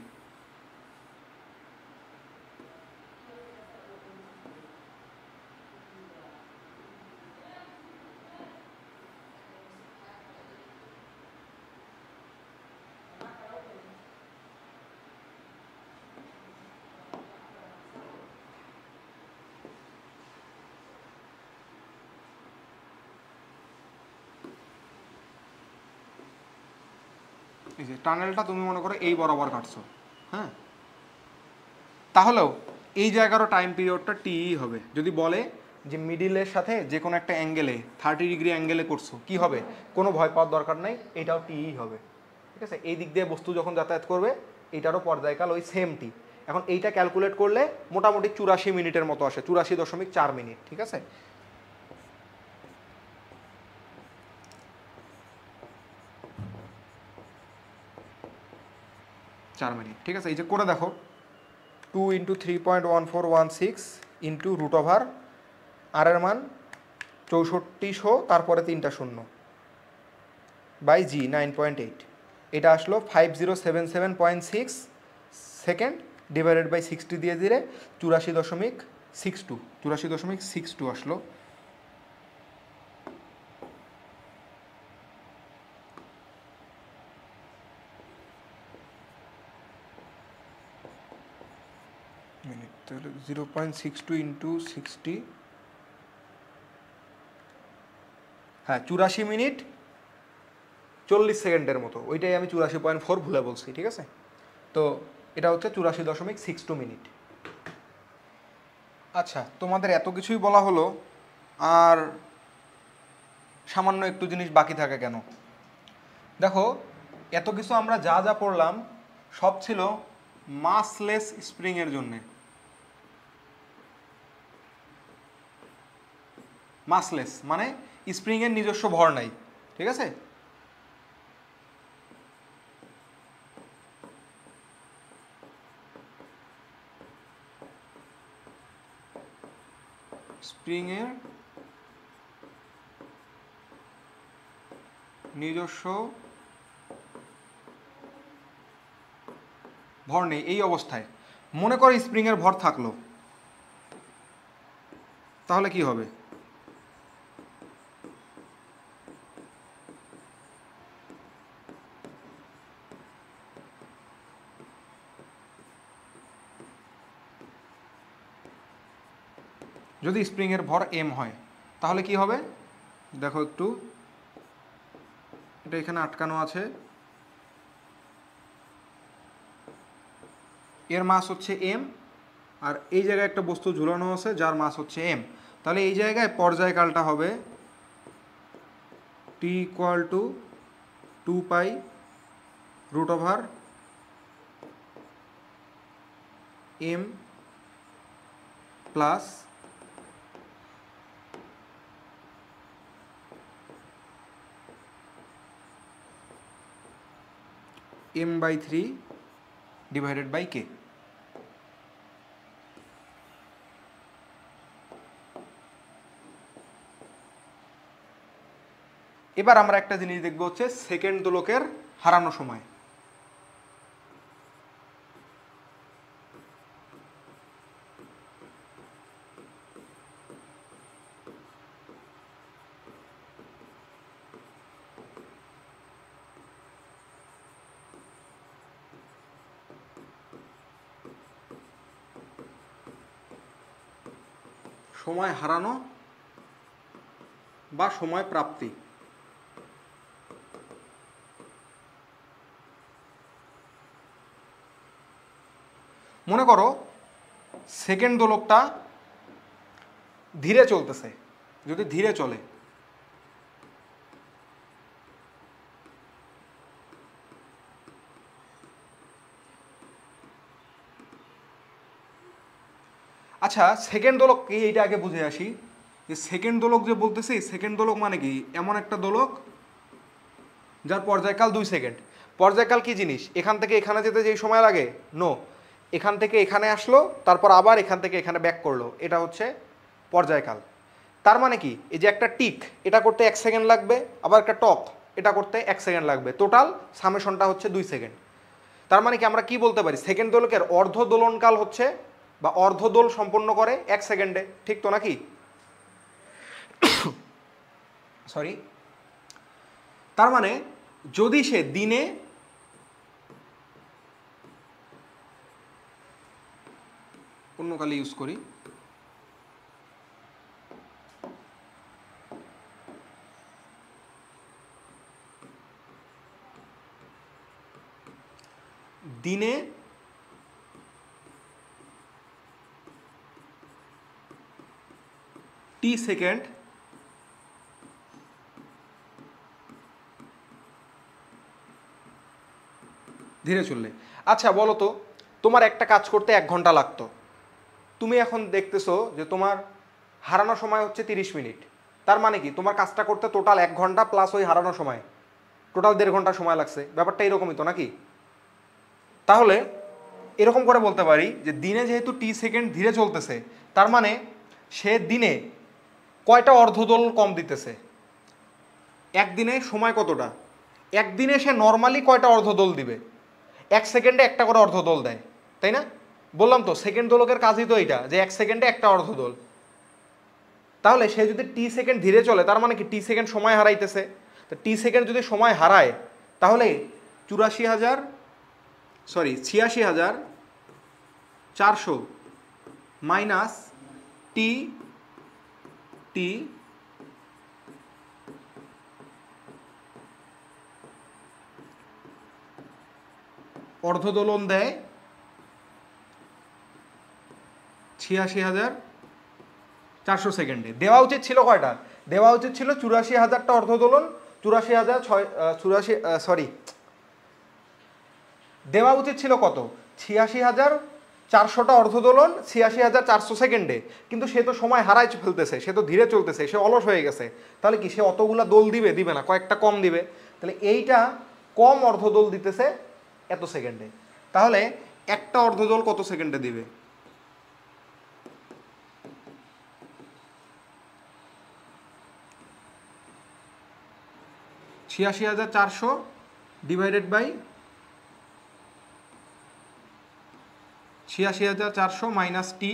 এই যে টানেলটা তুমি মনে করো এই বরাবর কাটছো, হ্যাঁ, তাহলেও এই জায়গারও টাইম পিরিয়ডটা টি হবে। যদি বলে যে মিডিলের সাথে যে কোনো একটা অ্যাঙ্গেলে 30 ডিগ্রি অ্যাঙ্গেলে করছো, কি হবে? কোনো ভয় পাওয়ার দরকার নাই, এটাও টিই হবে। ঠিক আছে, এই দিক দিয়ে বস্তু যখন যাতায়াত করবে এইটারও পর্যায়কাল ওই সেম টি। এখন এইটা ক্যালকুলেট করলে মোটামুটি 84 মিনিটের মতো আসে, 84.4 মিনিট। ঠিক আছে, চার মিনিট। ঠিক আছে, এই যে করে দেখো, 2 × 3.1416 ইন্টু রুট ওভার আর এর মান 6400, তারপরে 3টা শূন্য বাই জি 9.8, এটা আসলো 5077.6 সেকেন্ড ডিভাইডেড বাই 60 দিয়ে দিলে 84.62 আসলো। মিনিট, তাহলে 0.62 ইন্টু 60, হ্যাঁ 84 মিনিট 40 সেকেন্ডের মতো। ওইটাই আমি 84.4 ভুলে বলছি। ঠিক আছে, তো এটা হচ্ছে 84.62 মিনিট। আচ্ছা, তোমাদের এত কিছুই বলা হলো, আর সামান্য একটু জিনিস বাকি থাকে কেন? দেখো, এত কিছু আমরা যা যা পড়লাম সব ছিল মাসলেস স্প্রিংয়ের জন্যে। মাসলেস মানে স্প্রিংয়ের নিজস্ব ভর নাই। ঠিক আছে, স্প্রিংয়ের নিজস্ব ভর নেই। এই অবস্থায় মনে করো স্প্রিংয়ের ভর থাকলো, তাহলে কি হবে? যদি স্প্রিংয়ের ভর এম হয় তাহলে কি হবে? দেখো একটু, এটা এখানে আটকানো আছে, এর মাস হচ্ছে এম, আর এই জায়গায় একটা বস্তু ঝুলানো আছে যার মাস হচ্ছে এম। তাহলে এই জায়গায় পর্যায়কালটা হবে T equal to 2 pi root over M plus m/3 divided by K. এবার আমরা একটা জিনিস দেখবো, হচ্ছে সেকেন্ড দোলকের হারানো সময়। সময় হারানো বা সময় প্রাপ্তি। মনে করো সেকেন্ড দোলকটা ধীরে চলতেছে, যদি ধীরে চলে, আচ্ছা সেকেন্ড দোলক কি এইটা আগে বুঝে আসি, যে সেকেন্ড দোলক যে বলতেছি, সেকেন্ড দোলক মানে কি, এমন একটা দোলক যার পর্যায়কাল 2 সেকেন্ড। পর্যায়কাল কি জিনিস, এখান থেকে এখানে যেতে যেই সময় লাগে, নো, এখান থেকে এখানে আসলো তারপর আবার এখান থেকে এখানে ব্যাক করলো, এটা হচ্ছে পর্যায়কাল। তার মানে কি, এই যে একটা টিক এটা করতে 1 সেকেন্ড লাগবে, আবার একটা টক এটা করতে 1 সেকেন্ড লাগবে, টোটাল সামেশনটা হচ্ছে 2 সেকেন্ড। তার মানে কি আমরা কি বলতে পারি, সেকেন্ড দোলকের অর্ধ দোলনকাল হচ্ছে বা অর্ধ দোল সম্পন্ন করে 1 সেকেন্ডে, ঠিক তো নাকি? সরি, তার মানে যদি সে দিনে অন্য কালে ইউজ করি, দিনে টি সেকেন্ড ধীরে চললে, আচ্ছা বলো তো, তোমার একটা কাজ করতে 1 ঘন্টা লাগতো, তুমি এখন দেখতেছো যে তোমার হারানো সময় হচ্ছে 30 মিনিট, তার মানে কি তোমার কাজটা করতে টোটাল 1 ঘন্টা প্লাস ওই হারানো সময়, টোটাল 1.5 ঘন্টা সময় লাগছে, ব্যাপারটা এরকমই তো নাকি? তাহলে এরকম করে বলতে পারি যে দিনে যেহেতু টি সেকেন্ড ধীরে চলতেছে, তার মানে সে দিনে কয়টা অর্ধদোল কম দিতেছে, একদিনে সময় কতটা, একদিনে সে নর্মালি কয়টা অর্ধদোল দিবে, 1 সেকেন্ডে একটা করে অর্ধদোল দেয়, তাই না? বললাম তো সেকেন্ড দোলকের কাজই তো এইটা, যে 1 সেকেন্ডে একটা অর্ধদোল। তাহলে সে যদি টি সেকেন্ড ধীরে চলে, তার মানে কি টি সেকেন্ড সময় হারাইতেছে, তো টি সেকেন্ড যদি সময় হারায়, তাহলে 86,400 মাইনাস টি টি অর্ধদোলন দেয় 86,400 সেকেন্ডে। দেওয়া উচিত ছিল কয়টা, দেওয়া উচিত ছিল 84,000টা অর্ধদোলন, 84,000 দেওয়া উচিত ছিল কত, 86,400টা অর্ধদোলন 86,400 সেকেন্ডে, কিন্তু সে তো সময় হারাই ফেলতেছে, সে তো ধীরে চলতেছে, সে অলস হয়ে গেছে, তাহলে কি সে অতগুলা দোল দিবে, দিবে না, কয়েকটা কম দিবে, তাহলে এইটা কম অর্ধদোল দিতেছে এত সেকেন্ডে, তাহলে একটা অর্ধদোল কত সেকেন্ডে দিবে, 86,400 ডিভাইডেড বাই 86,400 মাইনাস টি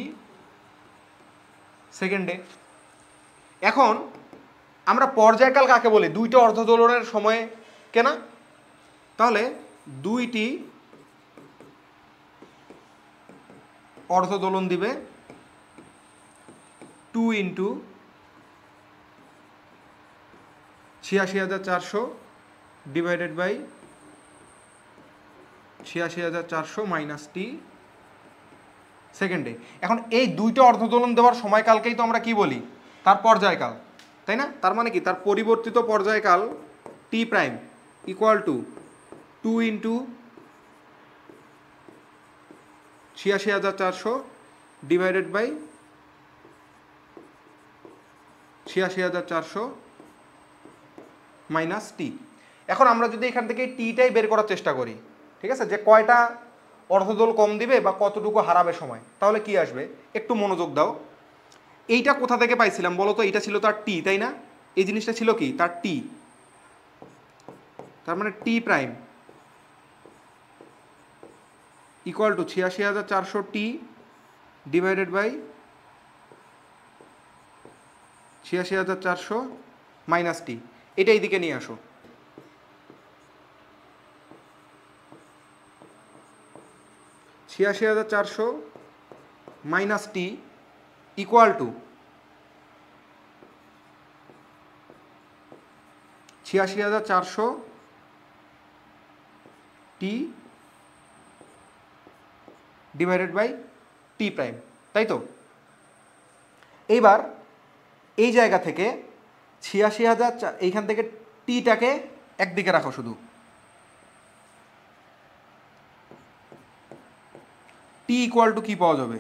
সেকেন্ডে। এখন আমরা পর্যায়কাল কাকে বলি, দুইটা অর্ধদোলনের সময় কেনা, তাহলে দুইটি অর্ধদোলন দিবে 2 ইন্টু 86,400 ডিভাইডেড বাই 86,400 মাইনাস টি সেকেন্ডে। এখন এই দুইটা অর্ধদোলন দেওয়ার সময়কালকেই তো আমরা কি বলি, তার পর্যায়কাল, তাই না? তার মানে কি, তার পরিবর্তিত পর্যায়কাল T prime equal to 2 into 86,400 divided by 86,400 minus T. এখন আমরা যদি এখান থেকে টিটাই বের করার চেষ্টা করি, ঠিক আছে, যে কয়টা অর্ধদোল কম দিবে বা কতটুকু হারাবে সময়, তাহলে কি আসবে, একটু মনোযোগ দাও। এইটা কোথা থেকে পাইছিলাম বলো তো, এইটা ছিল তার টি, তাই না? এই জিনিসটা ছিল কি, তার টি, তার মানে T prime equal to 86,400 T divided by 86,400 minus T, এটা এইদিকে নিয়ে আসো, 86,400 minus T equal to 86,400 T divided by T prime, তাই তো? এইবার এই জায়গা থেকে ৮৬,০০০, এইখান থেকে টিটাকে একদিকে রাখো, শুধু টি ইকুয়াল টু কি পাওয়া যাবে?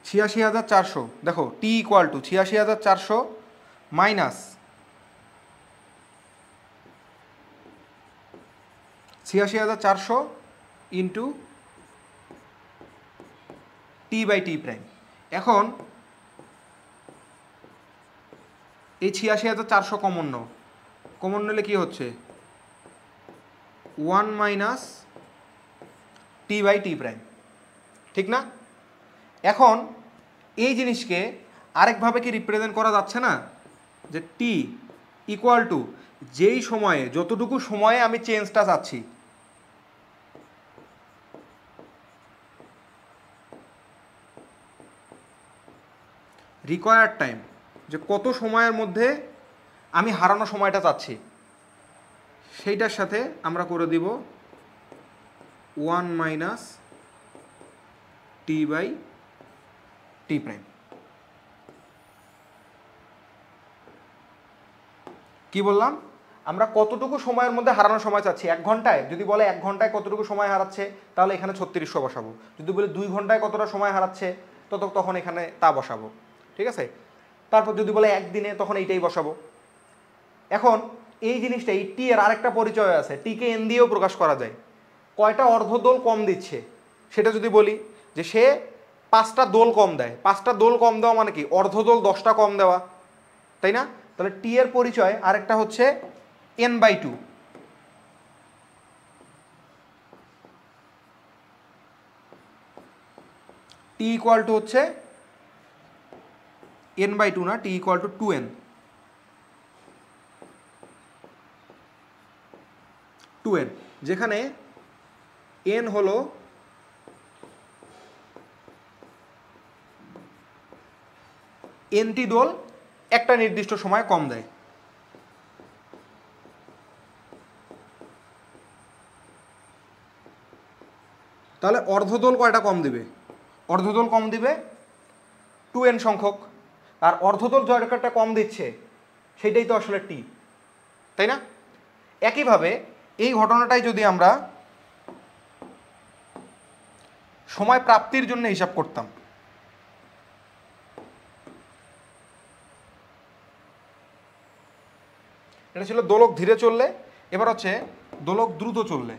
৮৬,৪০০। দেখো টি ইকুয়াল টু ৮৬,৪০০ মাইনাস ৮৬,৪০০ into T by T prime. এখন এই ৮৬,৪০০ কমন নাও, কমন নিলে কি হচ্ছে? 1 minus T by T prime, ঠিক না? এখন এই জিনিসকে আরেকভাবে কি রিপ্রেজেন্ট করা যাচ্ছে না, যে টি ইকুয়াল টু যেই সময়ে, যতটুকু সময়ে আমি চেঞ্জটা চাচ্ছি, রিকোয়ার্ড টাইম, যে কত সময়ের মধ্যে আমি হারানো সময়টা চাচ্ছি, সেইটার সাথে আমরা করে দিব 1 minus T by T prime. কি বললাম? আমরা কতটুকু সময়ের মধ্যে হারানোর সময় চাচ্ছি। 1 ঘন্টায় যদি বলে 1 ঘন্টায় কতটুকু সময় হারাচ্ছে, তাহলে এখানে ৩৬০০ বসাবো। যদি বলে 2 ঘন্টায় কতটা সময় হারাচ্ছে, তখন এখানে তা বসাবো, ঠিক আছে? তারপর যদি বলে একদিনে, তখন এইটাই বসাবো। এখন এই জিনিসটা, এই টি এর আরেকটা পরিচয় আছে, টিকে এন দিয়েও প্রকাশ করা যায়। কয়টা অর্ধদোল কম দিচ্ছে সেটা যদি বলি, যে সে 5টা দোল কম দেয়। 5টা দোল কম দেওয়া মানে কি? অর্ধদোল 10টা কম দেওয়া, তাই না? তাহলে টি এর পরিচয় আরেকটা হচ্ছে n/2। টি ইকুয়াল টু হচ্ছে n/2 না, টি ইকুয়াল টু 2n। 2n, যেখানে n হলো nটি দোল একটা নির্দিষ্ট সময় কম দেয়। তাহলে অর্ধদোল কয়টা কম দিবে? অর্ধদোল কম দিবে 2n সংখ্যক। আর অর্ধদোল জয়টা কম দিচ্ছে সেটাই তো আসলে টি, তাই না? একইভাবে এই ঘটনাটাই যদি আমরা সময় প্রাপ্তির জন্য হিসাব করতাম, এটা ছিল দোলক ধীরে চললে, এবার হচ্ছে দোলক দ্রুত চললে।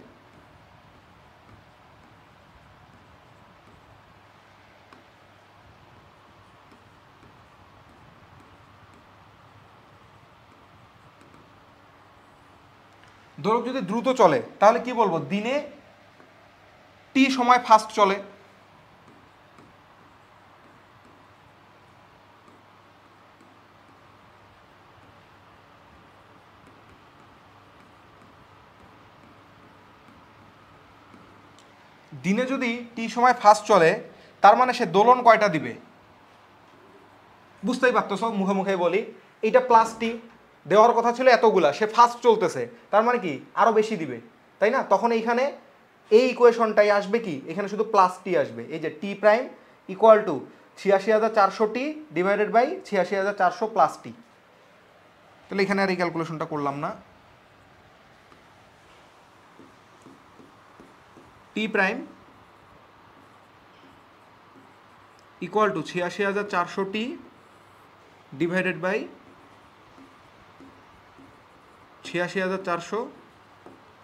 দোলক যদি দ্রুত চলে তাহলে কি বলবো? দিনে টি সময় ফাস্ট চলে। দিনে যদি টি সময় ফাস্ট চলে, তার মানে সে দোলন কয়টা দিবে? বুঝতেই পারতেছ, মুখে মুখে বলি, এইটা প্লাস টি দেওয়ার কথা ছিল এতগুলা, সে ফাস্ট চলতেছে, তার মানে কি আরো বেশি দিবে, তাই না? তখন এইখানে এই ইকুয়েশনটাই আসবে কি, এখানে শুধু প্লাস টি আসবে। এই যে টি প্রাইম ইকুয়াল টু ৮৬,৪০০ টি ডিভাইডেড বাই ৮৬,৪০০ প্লাস টি। তাহলে এখানে আর এই ক্যালকুলেশনটা করলাম না। টি প্রাইম ইকুয়াল টু ৮৬,৪০০ টি ডিভাইডেড বাই ৮৬,৪০০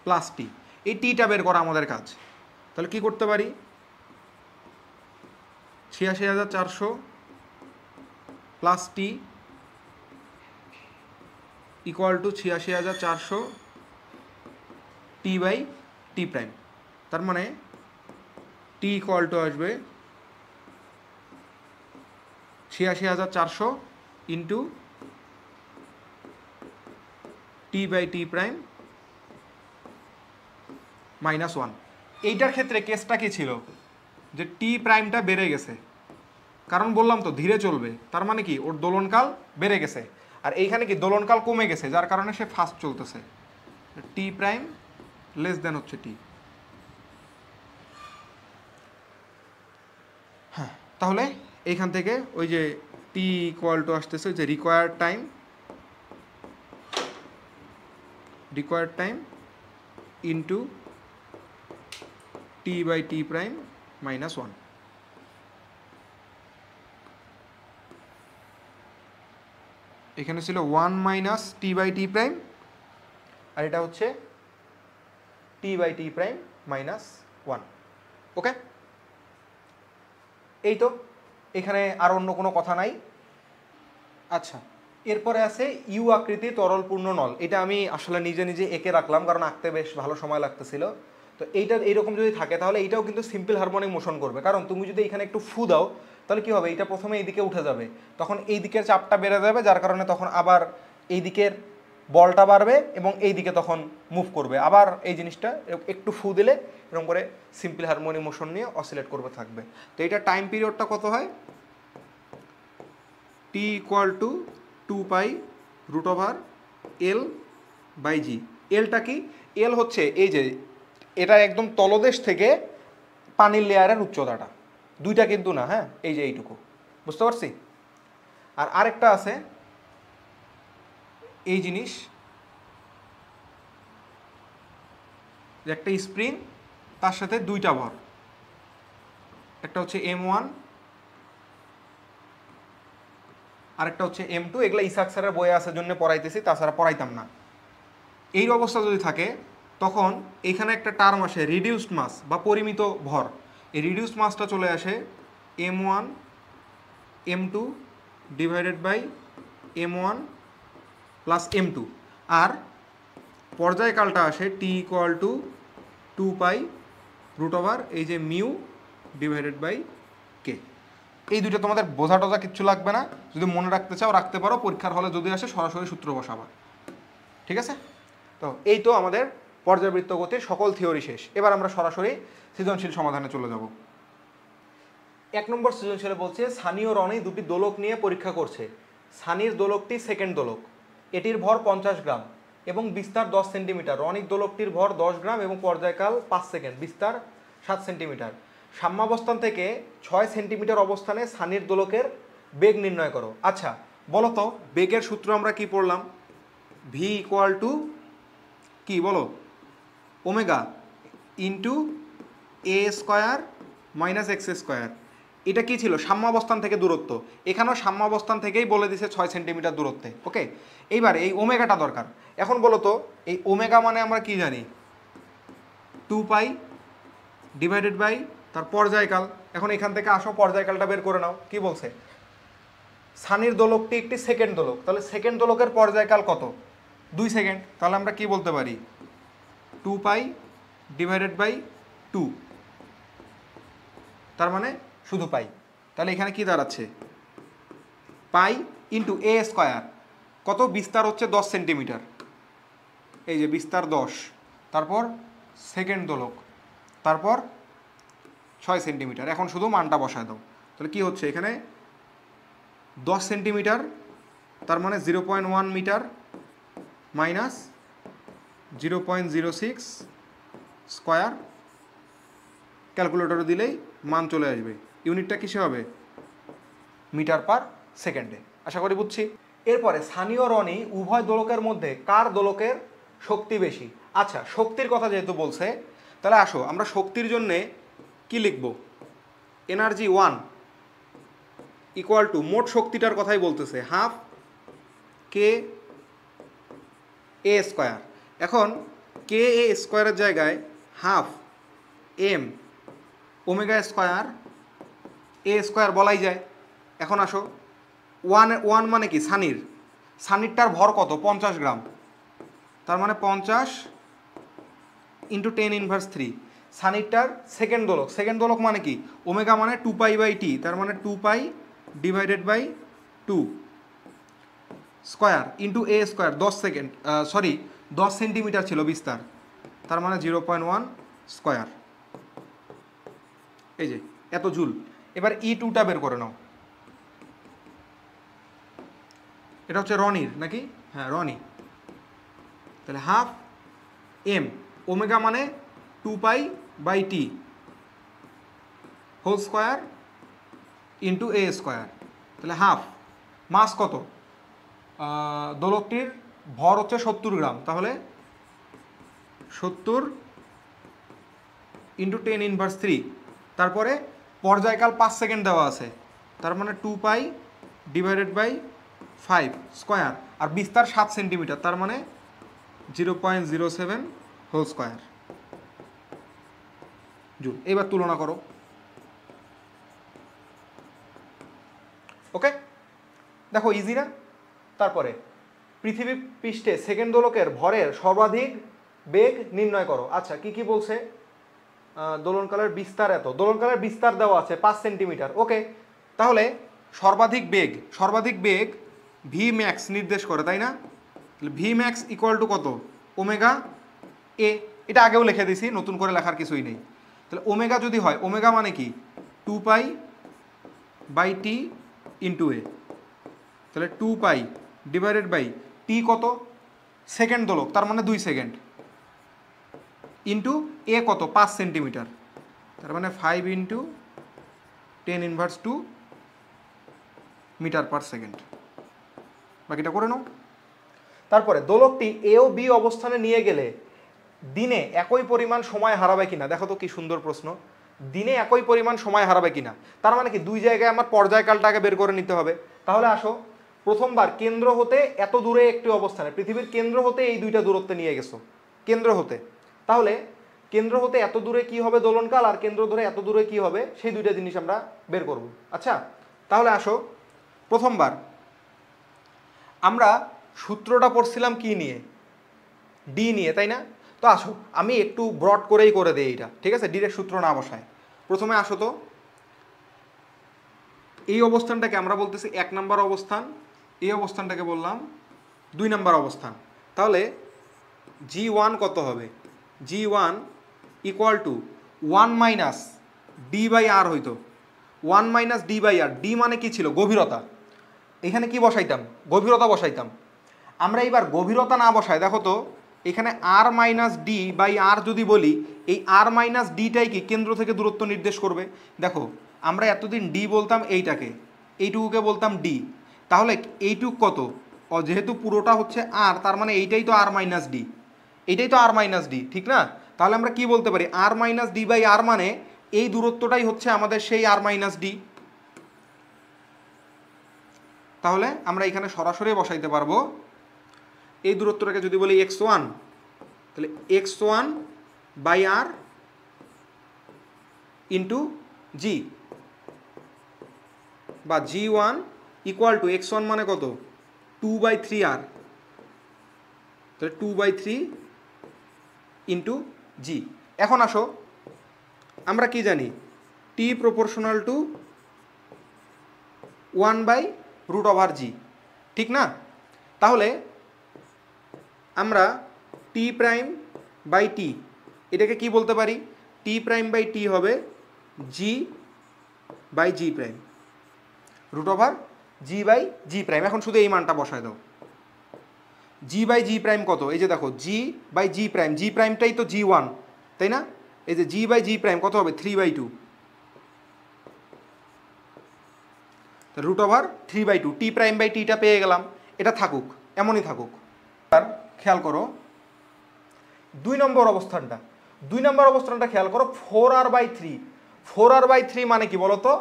প্লাস টি। এই টিটা বের করা আমাদের কাজ। তাহলে কি করতে পারি? ৮৬,৪০০ প্লাস টি ইকুয়াল টু ৮৬,৪০০ টি বাই টি প্রাইম। তার মানে টি ইকুয়াল টু আসবে ৮৬,৪০০ into T by T prime -1। এইটার ক্ষেত্রে কেসটা কি ছিল? যে টি প্রাইমটা বেড়ে গেছে, কারণ বললাম তো ধীরে চলবে, তার মানে কি ওর দোলনকাল বেড়ে গেছে। আর এইখানে কি দোলনকাল কমে গেছে, যার কারণে সে ফাস্ট চলতেছে। টি প্রাইম লেস দেন হচ্ছে টি। হ্যাঁ, তাহলে এইখান থেকে ওই যে টি ইকুয়াল টু আসতেছে যে required time into T by T prime minus 1। এখানে ছিল 1 minus T by T prime, আর এটা হচ্ছে T by T prime minus 1। Okay, এই তো, এখানে আর অন্য কোনো কথা নাই। আচ্ছা, এরপরে আছে ইউ আকৃতি তরল পূর্ণ নল। এটা আমি আসলে নিজে নিজে এঁকে রাখলাম, কারণ আঁকতে বেশ ভালো সময় লাগতেছিল। তো এইটার এইরকম যদি থাকে তাহলে এইটাও কিন্তু সিম্পল হারমোনিক মোশন করবে, কারণ তুমি যদি এখানে একটু ফু দাও তাহলে কি হবে, এইটা প্রথমে এইদিকে উঠে যাবে, তখন এই দিকের চাপটা বেড়ে যাবে, যার কারণে তখন আবার এই দিকের বলটা বাড়বে এবং এই দিকে তখন মুভ করবে। আবার এই জিনিসটা একটু ফু দিলে এরকম করে সিম্পল হারমোনিক মোশন নিয়ে অসিলেট করবে থাকবে। তো এটা টাইম পিরিয়ডটা কত হয়, টি ইকুয়াল টু 2π√L/g। এলটা কি, এল হচ্ছে এই যে এটা একদম তলদেশ থেকে পানির লেয়ারের উচ্চতাটা, দুইটা কিন্তু না, হ্যাঁ, এই যে এইটুকু, বুঝতে পারছি। আর আরেকটা আছে এই জিনিস, যে একটা স্প্রিং তার সাথে দুইটা ভর, একটা হচ্ছে M1 আরেকটা হচ্ছে M2। এগুলো ইসাক স্যারের বইয়ে আসার জন্য পড়াইতেছি, তাছাড়া পড়াইতাম না। এই অবস্থা যদি থাকে তখন এখানে একটা টার্ম আসে রিডিউসড মাস বা পরিমিত ভর। এই রিডিউসড মাসটা চলে আসে M1 M2 divided by M1 plus M2, আর পর্যায়কালটা আসে টি ইকুয়াল টু 2π√, এই যে মিউ ডিভাইডেড বাই কে। এই দুইটা তোমাদের বোঝা টোঝা কিচ্ছু লাগবে না, যদি মনে রাখতে চাও রাখতে পারো, পরীক্ষার হলে যদি আসে সরাসরি সূত্র বসাবা, ঠিক আছে। তো এই তো আমাদের পর্যাবৃত্ত গতির সকল থিওরি শেষ। এবার আমরা সরাসরি সৃজনশীল সমাধানে চলে যাব। 1 নম্বর সৃজনশীলে বলছে সানি ও রনি দুটি দোলক নিয়ে পরীক্ষা করছে। সানির দোলকটি সেকেন্ড দোলক, এটির ভর 50 গ্রাম এবং বিস্তার 10 সেন্টিমিটার। রনির দোলকটির ভর 10 গ্রাম এবং পর্যায়কাল 5 সেকেন্ড, বিস্তার 7 সেন্টিমিটার। সাম্যাবস্থান থেকে 6 সেন্টিমিটার অবস্থানে সানির দোলকের বেগ নির্ণয় করো। আচ্ছা বলো তো, বেগের সূত্র আমরা কি পড়লাম, ভি ইকুয়াল টু কি বলো, omega into A square minus x square. এটা কি ছিল, সাম্যাবস্থান থেকে দূরত্ব। এখানেও সাম্যাবস্থান থেকেই বলে দিছে 6 সেন্টিমিটার দূরত্বে। ওকে, এইবার এই ওমেগাটা দরকার। এখন বলো তো, এই ওমেগা মানে আমরা কি জানি, 2π ডিভাইডেড বাই তার পর্যায়কাল। এখন এখান থেকে আসো পর্যায়কালটা বের করে নাও। কি বলছে, সানির দোলকটি একটি সেকেন্ড দোলক, তাহলে সেকেন্ড দোলকের পর্যায়কাল কত, 2 সেকেন্ড। তাহলে আমরা কি বলতে পারি, 2π ডিভাইডেড বাই 2, তার মানে শুধু পাই। তাহলে এখানে কি দাঁড়াচ্ছে, পাই ইন্টু এ স্কোয়ার, কত, বিস্তার হচ্ছে 10 সেন্টিমিটার, এই যে বিস্তার 10, তারপর সেকেন্ড দোলক, তারপর 6 সেন্টিমিটার। এখন শুধু মানটা বসায় দাও, তাহলে কি হচ্ছে, এখানে 10 সেন্টিমিটার তার মানে 0.1 মিটার মাইনাস 0.06 স্কোয়ার, ক্যালকুলেটরে দিলেই মান চলে আসবে। ইউনিটটা কিসে হবে, মিটার পার সেকেন্ডে। আশা করি বুঝছি। এরপরে সানি ও রনি উভয় দোলকের মধ্যে কার দোলকের শক্তি বেশি। আচ্ছা, শক্তির কথা যেহেতু বলছে, তাহলে আসো আমরা শক্তির জন্যে কি লিখব, এনার্জি 1 ইকুয়াল টু, মোট শক্তিটার কথাই বলতেছে, হাফ কে এ স্কোয়ার। এখন কে এ স্কোয়ারের জায়গায় half m omega square A square বলাই যায়। এখন আসো, ওয়ান মানে কি, সানিরটার ভর কত, 50 গ্রাম, তার মানে 50 ইন্টু 10⁻³ সানিরটার সেকেন্ড দোলক মানে কি, ওমেগা মানে 2π/t, তার মানে 2π divided by 2 square into A square, 10 centimetre ছিল বিস্তার, তার মানে 0.1 স্কোয়ার, এই যে এত জুল। এবার E2টা বের করে নাও, এটা হচ্ছে রনির নাকি, হ্যাঁ রনি, তাহলে হাফ এম ওমেগা মানে 2π/t whole square into a square, তাহলে হাফ। মাস কত? দোলকটির ভর হচ্ছে 70 গ্রাম, তাহলে 70 ইন্টু 10⁻3। তারপরে পর্যায়কাল 5 সেকেন্ড দেওয়া আছে, তার মানে 2π/5 স্কোয়ার, আর বিস্তার 7 সেন্টিমিটার, তার মানে 0.07 হোল স্কোয়ার জুল। এবার তুলনা করো। ওকে, দেখো ইজি না? তারপরে পৃথিবী পৃষ্ঠে সেকেন্ড দোলকের ভরের সর্বাধিক বেগ নির্ণয় করো। আচ্ছা, কি কি বলছে? দোলনকালের বিস্তার এত, দোলনকালের বিস্তার দেওয়া আছে 5 সেন্টিমিটার। ওকে, তাহলে সর্বাধিক বেগ ভি ম্যাক্স নির্দেশ করে, তাই না? তাহলে ভি ম্যাক্স ইকুয়াল টু কত? ওমেগা এ। এটা আগেও লিখে দিছি, নতুন করে লেখার কিছুই নেই। তাহলে ওমেগা যদি হয়, ওমেগা মানে কি? 2π/t ইন্টু এ, তাহলে 2π/t কত? সেকেন্ড দোলক, তার মানে 2 সেকেন্ড, ইন্টু এ কত? 5 সেন্টিমিটার, তার মানে 5 ইন্টু 10⁻2 মিটার পার সেকেন্ড। বাকিটা করে নাও। তারপরে দোলকটি এ ও বি অবস্থানে নিয়ে গেলে দিনে একই পরিমাণ সময় হারাবে কিনা? দেখো তো কি সুন্দর প্রশ্ন, দিনে একই পরিমাণ সময় হারাবে কিনা। তার মানে কি দুই জায়গায় আমার পর্যায়কালটাকে বের করে নিতে হবে। তাহলে আসো, প্রথমবার কেন্দ্র হতে এত দূরে একটি অবস্থানে, পৃথিবীর কেন্দ্র হতে এই দুইটা দূরত্বে নিয়ে গেছো, কেন্দ্র হতে। তাহলে কেন্দ্র হতে এত দূরে কি হবে দোলনকাল, আর কেন্দ্র ধরে এত দূরে কি হবে, সেই দুইটা জিনিস আমরা বের করব। আচ্ছা, তাহলে আসো, প্রথমবার আমরা সূত্রটা পড়ছিলাম কি নিয়ে? ডি নিয়ে, তাই না? তো আসো, আমি একটু ব্রড করেই করে দিই এটা, ঠিক আছে? ডিরেক্ট সূত্র না বসায়। প্রথমে আসো তো, এই অবস্থানটাকে আমরা বলতেছি 1 নম্বর অবস্থান, এই অবস্থানটাকে বললাম 2 নম্বর অবস্থান। তাহলে G1 কত হবে? G1 equal to 1 minus d/r হইতো, 1 মাইনাস d/r। ডি মানে কি ছিল? গভীরতা। এখানে কি বসাইতাম? গভীরতা বসাইতাম। আমরা এবার গভীরতা না বসাই, দেখো তো এখানে r মাইনাস d/r যদি বলি, এই r মাইনাস ডিটাই কি কেন্দ্র থেকে দূরত্ব নির্দেশ করবে। দেখো, আমরা এতদিন ডি বলতাম এইটাকে, এইটুকুকে বলতাম ডি, তাহলে এইটুক কত? যেহেতু পুরোটা হচ্ছে r, তার মানে এইটাই তো r মাইনাস ডি, এইটাই তো r মাইনাস ডি, ঠিক না? তাহলে আমরা কি বলতে পারি? r মাইনাস d/r মানে এই দূরত্বটাই হচ্ছে আমাদের সেই r মাইনাস ডি। তাহলে আমরা এখানে সরাসরি বসাইতে পারবো, এই দূরত্বটাকে যদি বলি x1, তাহলে x1/r ইন্টু জি, বা G1 ইকুয়াল টু x1 মানে কত? 2/3r, তাহলে 2/3 ইন্টু জি। এখন আসো, আমরা কি জানি? t প্রপোর্শনাল টু 1/√g, ঠিক না? তাহলে আমরা t'/t এটাকে কি বলতে পারি? t'/t হবে g/g', √g/g'। এখন শুধু এই মানটা বসায় দাও। g/g' কত? এই যে দেখো, g/g', g'-টাই তো g1, তাই না? এই যে g/g' কত হবে? 3/2, √3/2। t'/tটা পেয়ে গেলাম, এটা থাকুক, এমনই থাকুক। আর খেয়াল করো 2 নম্বর অবস্থানটা খেয়াল করো, 4r/3। 4r/3 মানে কি বলতো?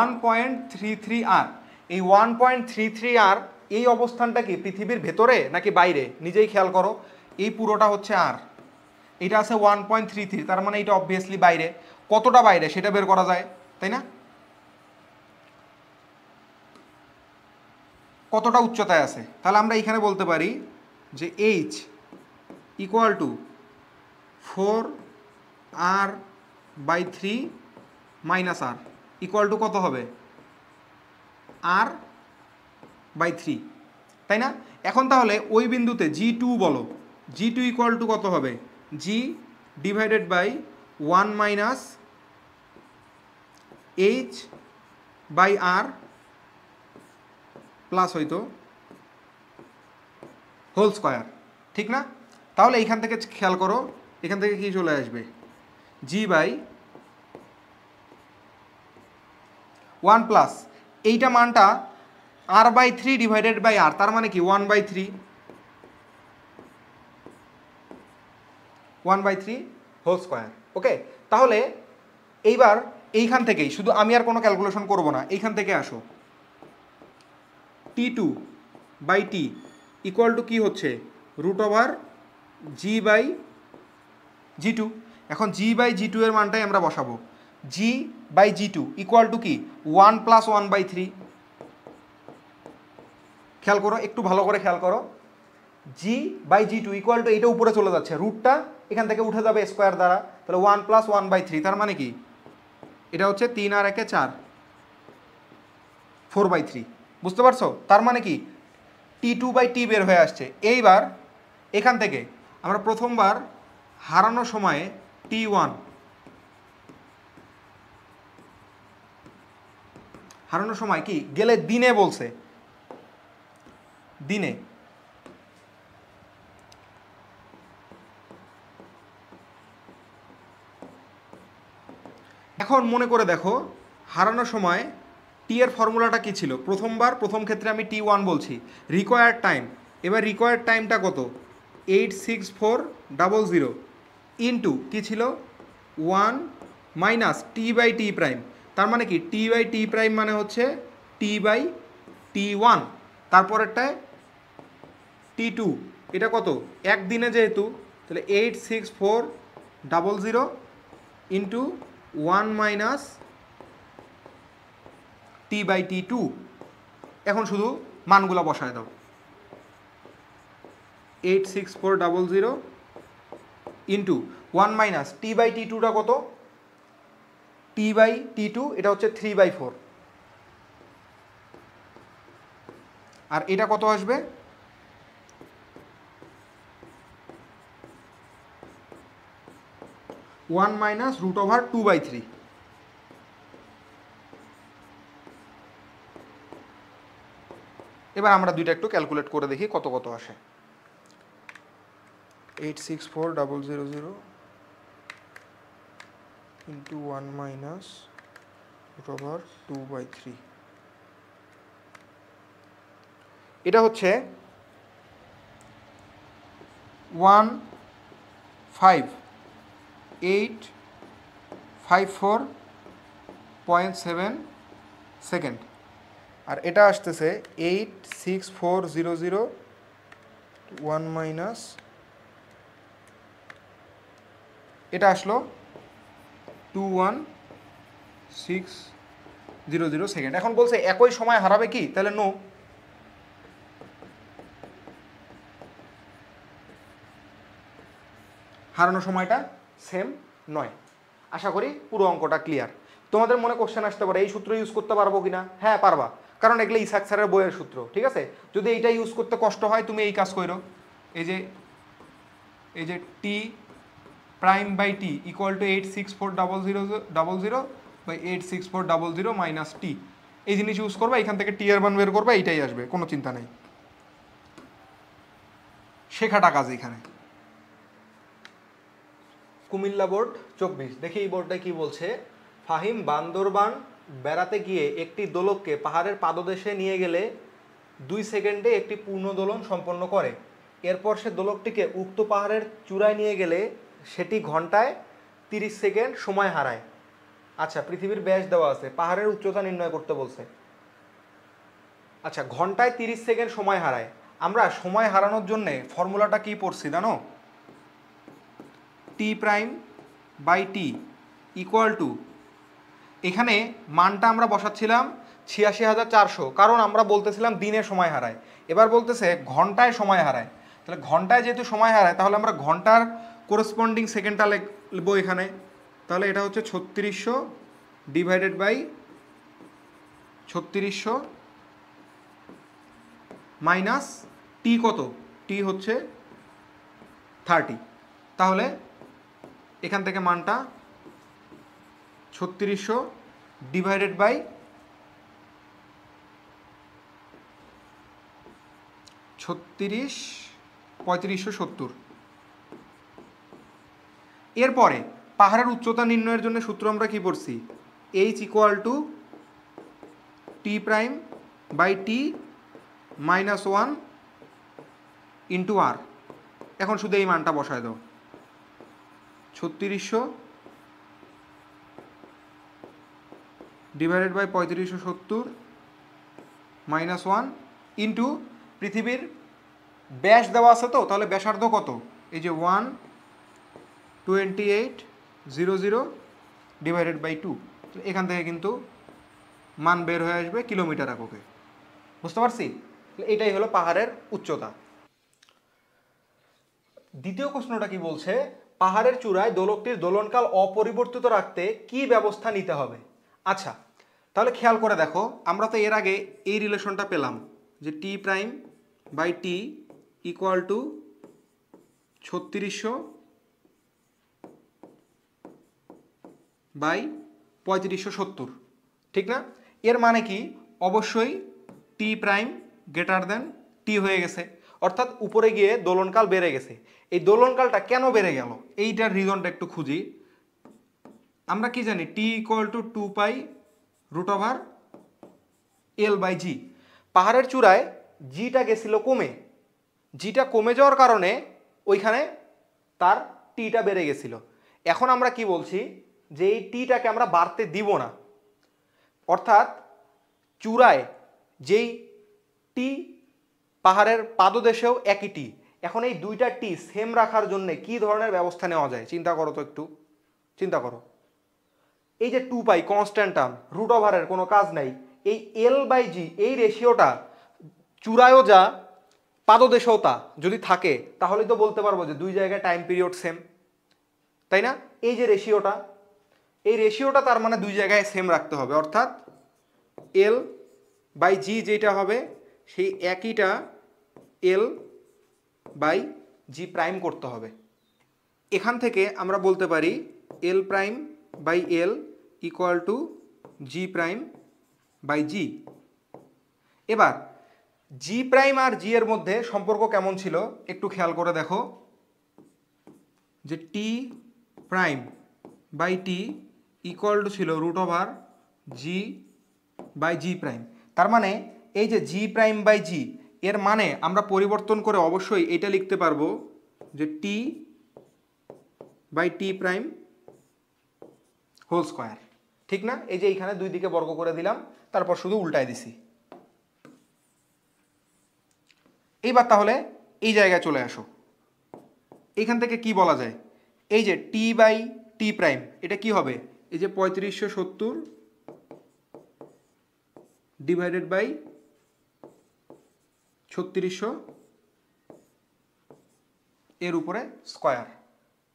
1.33r। এই 1.33r এই অবস্থানটা কি পৃথিবীর ভেতরে নাকি বাইরে? নিজেই খেয়াল করো, এই পুরোটা হচ্ছে আর, এটা আছে 1.33, তার মানে এটা অবভিয়াসলি বাইরে। কতটা বাইরে সেটা বের করা যায়, তাই না? কতটা উচ্চতায় আছে? তাহলে আমরা এখানে বলতে পারি যে h equal to 4r/3 minus r equal to কত হবে? r/3, তাই না? এখন তাহলে ওই বিন্দুতে G2 বলো, G2 ইকুয়াল টু কত হবে? G/1 মাইনাস h/r প্লাস হইতো হোল স্কোয়ার, ঠিক না? তাহলে এইখান থেকে খেয়াল করো, এখান থেকে কি চলে আসবে, জি বাই 1 প্লাস এইটা মানটা আর বাই 3 ডিভাইডেড বাই আর, তার মানে কি 1/3 হোল স্কোয়ার। ওকে, তাহলে এইবার এইখান থেকেই, শুধু আমি আর কোনো ক্যালকুলেশন করব না, এইখান থেকে আসো, T2/T ইকুয়াল টু কী হচ্ছে, √G/G2। এখন G/G2 এর মানটাই আমরা বসাবো, G/G2 ইকুয়াল টু কি 1 + 1/3। খেয়াল করো, একটু ভালো করে খেয়াল করো, G/G2 ইকুয়াল টু এইটা উপরে চলে যাচ্ছে, রুটটা এখান থেকে উঠে যাবে স্কোয়ার দ্বারা, তাহলে 1 + 1/3, তার মানে কি এটা হচ্ছে 3 আর 1 4, 4/3। বুঝতে পারছো? তার মানে কি T2/T বের হয়ে আসছে। এইবার এখান থেকে আমরা প্রথমবার হারানোর সময়ে T1 হারানোর সময় কি গেলে দিনে বলছে, দিনে এখন মনে করে দেখো হারানোর সময় টি এর ফর্মুলাটা কী ছিল, প্রথম ক্ষেত্রে আমি T1 বলছি, রিকোয়ার্ড টাইম, এবার রিকোয়ার্ড টাইমটা কত 86400 ইন্টু কী ছিল 1 মাইনাস T/T প্রাইম, তার মানে কি T/T প্রাইম মানে হচ্ছে T/T1, তারপরেরটায় T2, এটা কত একদিনে যেহেতু, তাহলে 86400 ইন্টু 1 মাইনাস T/T2। এখন শুধু মানগুলো বসায় দাও, 86400 ইন্টু 1 মাইনাস T/T2টা কত, T/T2 এটা হচ্ছে 3/4, আর এটা কত আসবে 1 মাইনাস √2/3। এবার আমরা দুইটা একটু ক্যালকুলেট করে দেখি কত কত আসে। 86400 ইন্টু 1 মাইনাস √2/3, এটা হচ্ছে 15854.7 সেকেন্ড, আর এটা আসতেছে 86400 1 মাইনাস, এটা আসলো 21600 সেকেন্ড। এখন বলছে একই সময় হারাবে কি, তাহলে নো, হারানোর সময়টা সেম নয়। আশা করি পুরো অঙ্কটা ক্লিয়ার। তোমাদের মনে কোশ্চেন আসতে পারে এই সূত্র ইউজ করতে পারবো কিনা, হ্যাঁ পারবা, কারণ এগুলো ইসাক স্যারের বইয়ের সূত্র, ঠিক আছে। যদি এইটা ইউজ করতে কষ্ট হয় তুমি এই কাজ করো, এই যে T'/T equal to 86400 by 86400 minus T, এই জিনিস ইউজ করবা, এখান থেকে টি এর মান বের করবা, এইটাই আসবে, কোনো চিন্তা নেই, শেখাটা কাজ এখানে। কুমিল্লা বোর্ড 24, দেখি এই বোর্ডটা কি বলছে। ফাহিম বান্দরবান বেড়াতে গিয়ে একটি দোলককে পাহাড়ের পাদদেশে নিয়ে গেলে 2 সেকেন্ডে একটি পূর্ণ দোলন সম্পন্ন করে, এরপর সে দোলকটিকে উক্ত পাহাড়ের চূড়ায় নিয়ে গেলে সেটি ঘন্টায় 30 সেকেন্ড সময় হারায়। আচ্ছা, পৃথিবীর ব্যাস দেওয়া আছে, পাহাড়ের উচ্চতা নির্ণয় করতে বলছে। আচ্ছা, ঘন্টায় 30 সেকেন্ড সময় হারায়, আমরা সময় হারানোর জন্য ফর্মুলাটা কি পড়ছি জানো, T'/T ইকুয়াল টু, এখানে মানটা আমরা বসাচ্ছিলাম 86400, কারণ আমরা বলতেছিলাম দিনে সময় হারায়, এবার বলতেছে ঘন্টায় সময় হারায়, তাহলে ঘন্টায় যেহেতু সময় হারায় তাহলে আমরা ঘন্টার কোরেসপন্ডিং সেকেন্ডটা লিখবো এখানে, তাহলে এটা হচ্ছে 3600 ডিভাইডেড বাই 3600 মাইনাস টি, কত টি হচ্ছে 30, তাহলে এখান থেকে মানটা 3600 ডিভাইডেড বাই 3570, এরপরে পাহাড়ের উচ্চতা নির্ণয়ের জন্য সূত্র আমরা কি পড়ছি, H equal to T prime by T minus one into R. এখন শুধু এই মানটা বসায় দাও, 3600 divided by 3570 minus one into পৃথিবীর ব্যাস দেওয়া আছে, তো তাহলে ব্যাসার্ধ কত, এই যে 12800 ডিভাইডেড বাই 2। এখান থেকে কিন্তু মান বের হয়ে আসবে কিলোমিটার এককে। বুঝতে পারছি? এটাই হলো পাহাড়ের উচ্চতা। দ্বিতীয় প্রশ্নটা কি বলছে, পাহাড়ের চূড়ায় দোলকটির দোলনকাল অপরিবর্তিত রাখতে কি ব্যবস্থা নিতে হবে। আচ্ছা, তাহলে খেয়াল করে দেখো, আমরা তো এর আগে এই রিলেশনটা পেলাম যে T prime by T equal to 3600 by 3570, ঠিক না? এর মানে কি, অবশ্যই টি প্রাইম গ্রেটার দেন টি হয়ে গেছে, অর্থাৎ উপরে গিয়ে দোলনকাল বেড়ে গেছে। এই দোলনকালটা কেন বেড়ে গেল, এইটার রিজনটা একটু খুঁজি। আমরা কি জানি, T equal to 2 pi root over L by G. পাহাড়ের চূড়ায় জিটা গেছিল কমে, জিটা কমে যাওয়ার কারণে ওইখানে তার টিটা বেড়ে গেছিল। এখন আমরা কি বলছি, যে এই টিটাকে আমরা বাড়তে দিব না, অর্থাৎ চূড়ায় যেই টি, পাহাড়ের পাদদেশেও একই টি। এখন এই দুইটা টি সেম রাখার জন্য কি ধরনের ব্যবস্থা নেওয়া যায়, চিন্তা করো তো, একটু চিন্তা করো। এই যে 2 পাই কনস্ট্যান্ট টার্ম, রুট ওভারের কোনো কাজ নাই, এই এল বাই জি এই রেশিওটা চূড়ায়ও যা পাদদেশেও তা যদি থাকে, তাহলে তো বলতে পারবো যে দুই জায়গায় টাইম পিরিয়ড সেম, তাই না? এই যে রেশিওটা, এই রেশিওটা তার মানে দুই জায়গায় সেম রাখতে হবে, অর্থাৎ এল বাই জি যেটা হবে সেই একইটা এল বাই জি প্রাইম করতে হবে। এখান থেকে আমরা বলতে পারি L prime by L equal to G prime by G. এবার জি প্রাইম আর জি এর মধ্যে সম্পর্ক কেমন ছিল একটু খেয়াল করে দেখো, যে T prime by T equal to ছিল root over G by G prime. তার মানে এই যে জি প্রাইম বাই জি এর মানে আমরা পরিবর্তন করে অবশ্যই এটা লিখতে পারবো যে T by T prime whole square, ঠিক না? এই যে এইখানে দুই দিকে বর্গ করে দিলাম, তারপর শুধু উল্টায় দিছি। এইবার তাহলে এই জায়গায় চলে আসো, এইখান থেকে কি বলা যায়, এই যে টি বাই টি প্রাইম এটা কি হবে, এই যে 3570 ডিভাইডেড বাই 3600 এর উপরে স্কোয়ার,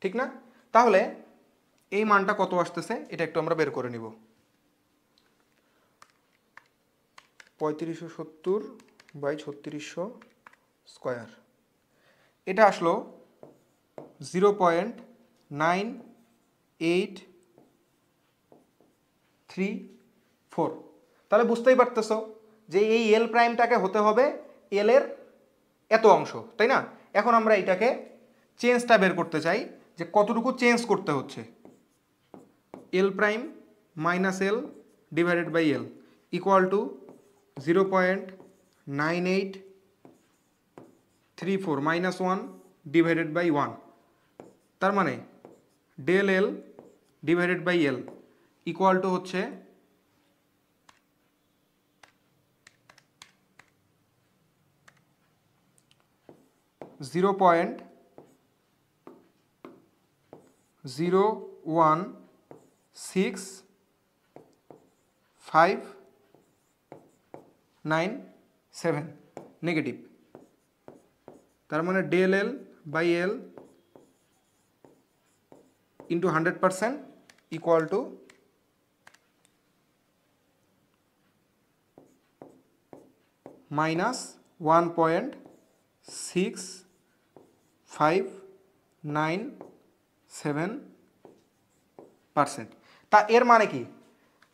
ঠিক না? তাহলে এই মানটা কত আসতেছে এটা একটু আমরা বের করে নিব। 3570 বাই 3600 স্কোয়ার, এটা আসলো 0.9834। তাহলে বুঝতেই পারতেছো যে এই এল প্রাইমটাকে হতে হবে এল এর এত অংশ, তাই না? এখন আমরা এটাকে চেঞ্জটা বের করতে চাই যে কতটুকু চেঞ্জ করতে হচ্ছে, L prime minus L divided by L equal to 0.9834 minus 1 divided by 1। তার মানে del L divided by L equal to হচ্ছে 0.016597 নেগেটিভ। তার মানে del L by L into 100% equal to minus 1.6597%। তা এর মানে কি,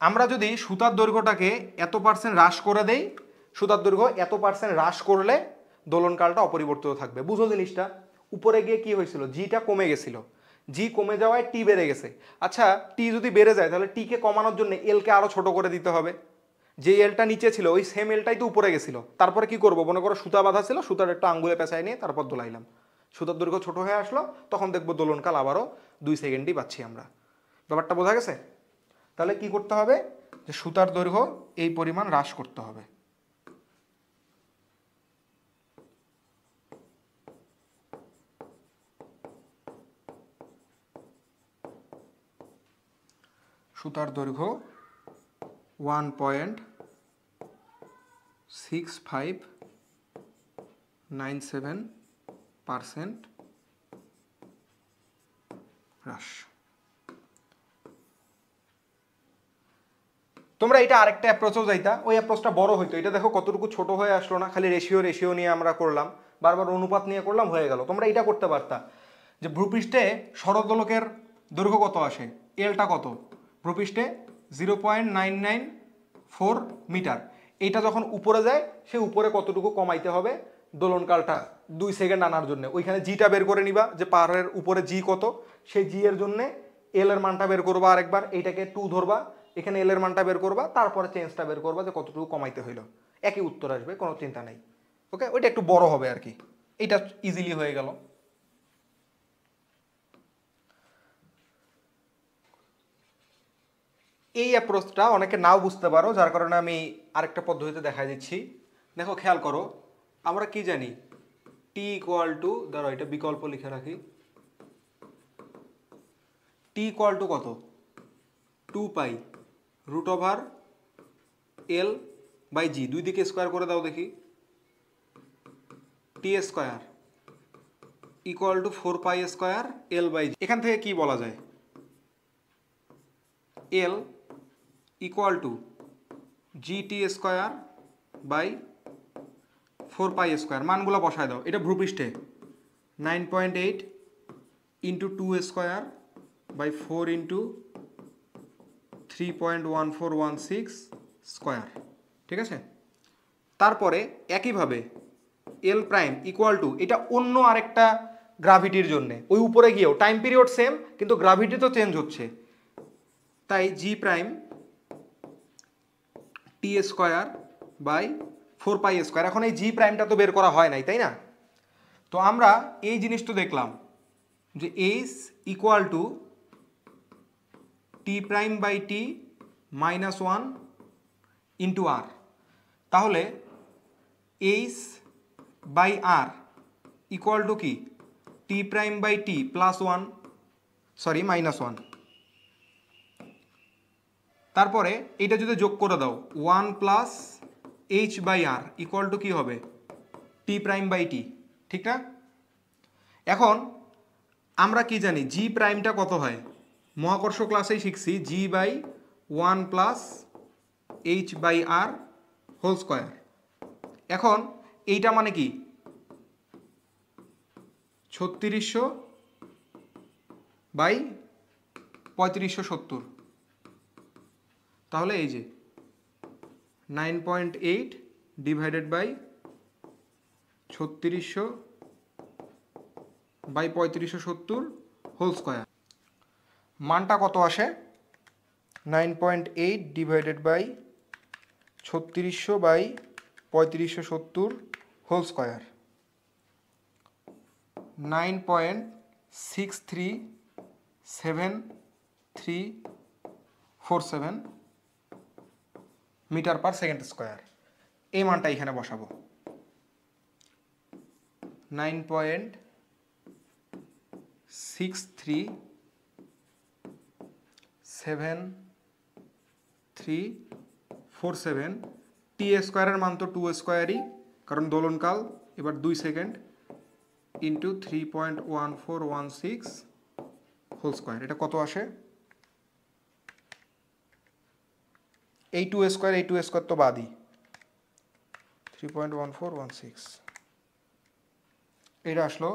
আমরা যদি সুতার দৈর্ঘ্যটাকে এত পার্সেন্ট হ্রাস করে দেই, সুতার দৈর্ঘ্য এত পার্সেন্ট হ্রাস করলে দোলনকালটা অপরিবর্তিত থাকবে। বুঝো জিনিসটা, উপরে গিয়ে কি হয়েছিল, জিটা কমে গেছিল, জি কমে যাওয়ায় টি বেড়ে গেছে। আচ্ছা টি যদি বেড়ে যায় তাহলে টিকে কমানোর জন্য এলকে আরও ছোট করে দিতে হবে। যে এলটা নিচে ছিল ওই সেম এলটাই তো উপরে গেছিল, তারপরে কি করবো, মনে করো সুতা বাঁধা ছিল, সুতার একটা আঙ্গুলে পেঁচায় নিয়ে তারপর দোলাইলাম, সুতার দৈর্ঘ্য ছোট হয়ে আসলো, তখন দেখবো দোলনকাল আবারও 2 সেকেন্ডই পাচ্ছি আমরা। ব্যাপারটা বোঝা গেছে? তাহলে কি করতে হবে, যে সুতার দৈর্ঘ্য এই পরিমাণ হ্রাস করতে হবে। সুতার দৈর্ঘ্য 1.6597% হ্রাস। তোমরা এটা আরেকটা অ্যাপ্রোচও যাইতা, ওই অ্যাপ্রোচটা বড় হইতো, এটা দেখো কতটুকু ছোট হয়ে আসলো না, খালি রেশিও নিয়ে আমরা করলাম, বারবার অনুপাত নিয়ে করলাম, হয়ে গেল। তোমরা এটা করতে পারতা যে ভূপৃষ্ঠে সরলদোলকের দৈর্ঘ্য কত আসে, এলটা কত, ভূপৃষ্ঠে 0.994 মিটার, এইটা যখন উপরে যায় সে উপরে কতটুকু কমাইতে হবে দোলনকালটা 2 সেকেন্ড আনার জন্য, ওইখানে জিটা বের করে নিবা যে পাহাড়ের উপরে জি কত, সেই জি এর জন্য এল এর মানটা বের করবা, আরেকবার এইটাকে 2 ধরবা, এখানে এল এর মানটা বের করবা, তারপরে চেঞ্জটা বের করবা যে কতটুকু কমাইতে হইলো, একই উত্তর আসবে, কোনো চিন্তা নাই। ওকে, ওইটা একটু বড় হবে আর কি, এটা ইজিলি হয়ে গেল। এই অ্যাপ্রোচটা অনেকে নাও বুঝতে পারো, যার কারণে আমি আরেকটা পদ্ধতিতে দেখাই দিচ্ছি। দেখো খেয়াল করো, আমরা কি জানি টি ইকুয়াল টু, ধরো এটা বিকল্প লিখে রাখি, টি ইকুয়াল টু কত, 2 pi root over L by G, দুই দিকে স্কোয়ার করে দাও দেখি, T square equal to 4 pi square L by G. এখান থেকে কি বলা যায়, L equal to G T square by 4 pi square, মানগুলো বসায় দাও, এটা ভূপৃষ্ঠে 9.8 into 2 square by 4 into 3.1416 square, ঠিক আছে। তারপরে একইভাবে এল প্রাইম ইকুয়াল টু, এটা অন্য আরেকটা গ্রাভিটির জন্য, ওই উপরে গিয়েও টাইম পিরিয়ড সেম কিন্তু গ্রাভিটি তো চেঞ্জ হচ্ছে, তাই G prime T square by 4 pi square. এখন এই জি প্রাইমটা তো বের করা হয় নাই, তাই না? তো আমরা এই জিনিস তো দেখলাম যে H equal to T prime by T minus 1 into R, তাহলে H by R equal to কি, T prime by T plus 1, sorry minus 1, তারপরে এইটা যদি যোগ করে দাও 1 plus H by R equal to কি হবে, টি প্রাইম বাই টি, ঠিক না? এখন আমরা কি জানি জি প্রাইমটা কত হয়, মহাকর্ষ ক্লাসেই শিখছি, G by 1 plus H by R whole square. এখন এইটা মানে কি 3600 বাই 3570, তাহলে এই যে 9.8 divided by 3600 by 3570 whole square, মানটা কত আসে, 9.8 divided by 3600 by 3570 whole square, 9.637347 metre per second square. এই মানটা এখানে বসাবো, 9.637347, টি স্কোয়ারের মান তো 2 স্কোয়ারই, কারণ দোলনকাল এবার 2 সেকেন্ড, ইন্টু 3.1416 হোল স্কোয়ার, এটা কত আসে, এই 2 স্কোয়ার তো বাদই, 3.1416, এটা আসলো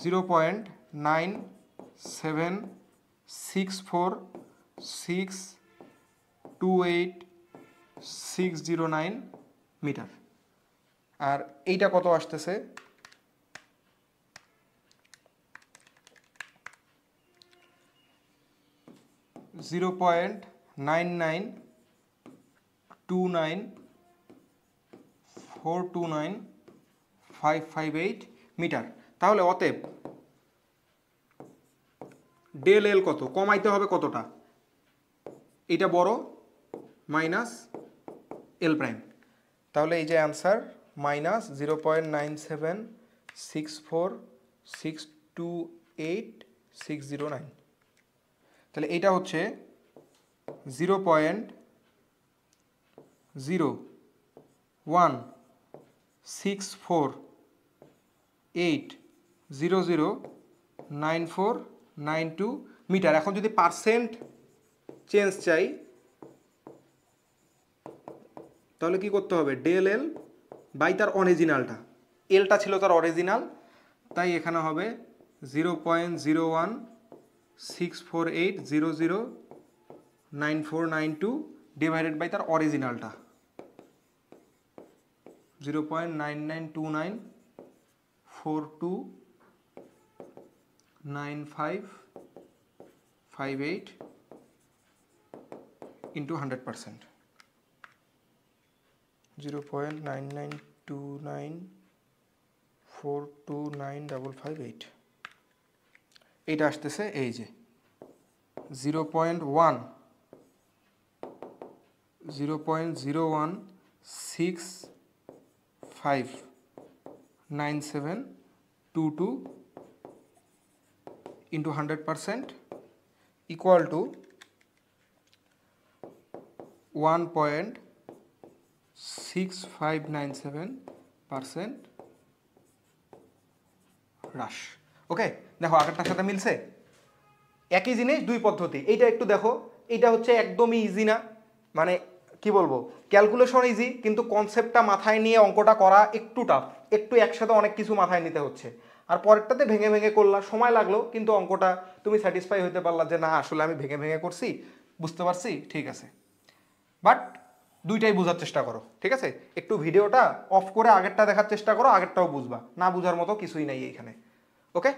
0.9764628,609 মিটার। আর এইটা কত আসতেছে, 0.9929429,558 মিটার। তাহলে অতএব ডেল এল কত, কমাইতে হবে কতটা, এটা বড় মাইনাস এল প্রাইম। তাহলে এই যে অ্যান্সার -0.9764628609, তাহলে এইটা হচ্ছে 0.016480094992 মিটার। এখন যদি পার্সেন্ট চেঞ্জ চাই তাহলে কি করতে হবে, ডেল এল বাই তার অরিজিনালটা, এলটা ছিল তার অরিজিনাল, তাই এখানে হবে 0.016480094992 ডিভাইডেড বাই তার অরিজিনালটা 0.9929429558 ইন্টু 100%, 0.9929429558, এইটা আসতেছে এই যে 0.01659722 ইন্টু 100% ইকুয়াল টু 1.6597% হ্রাস। ওকে, দেখো আগেরটার সাথে মিলছে, একই জিনিস দুই পদ্ধতি। এইটা একটু দেখো, এইটা হচ্ছে একদমই ইজি না, মানে কি বলবো, ক্যালকুলেশন ইজি কিন্তু কনসেপ্টটা মাথায় নিয়ে অঙ্কটা করা একটু টাফ, একটু একসাথে অনেক কিছু মাথায় নিতে হচ্ছে। আর পরেরটাতে ভেঙে ভেঙে করলা, সময় লাগলো কিন্তু অঙ্কটা তুমি স্যাটিসফাই হতে পারলা যে না আসলে আমি ভেঙে ভেঙে করছি, বুঝতে পারছি, ঠিক আছে। বাট দুইটাই বোঝার চেষ্টা করো, ঠিক আছে। একটু ভিডিওটা অফ করে আগেরটা দেখার চেষ্টা করো, আগেরটাও বুঝবা, না বুঝার মতো কিছুই নাই এইখানে। ওকে।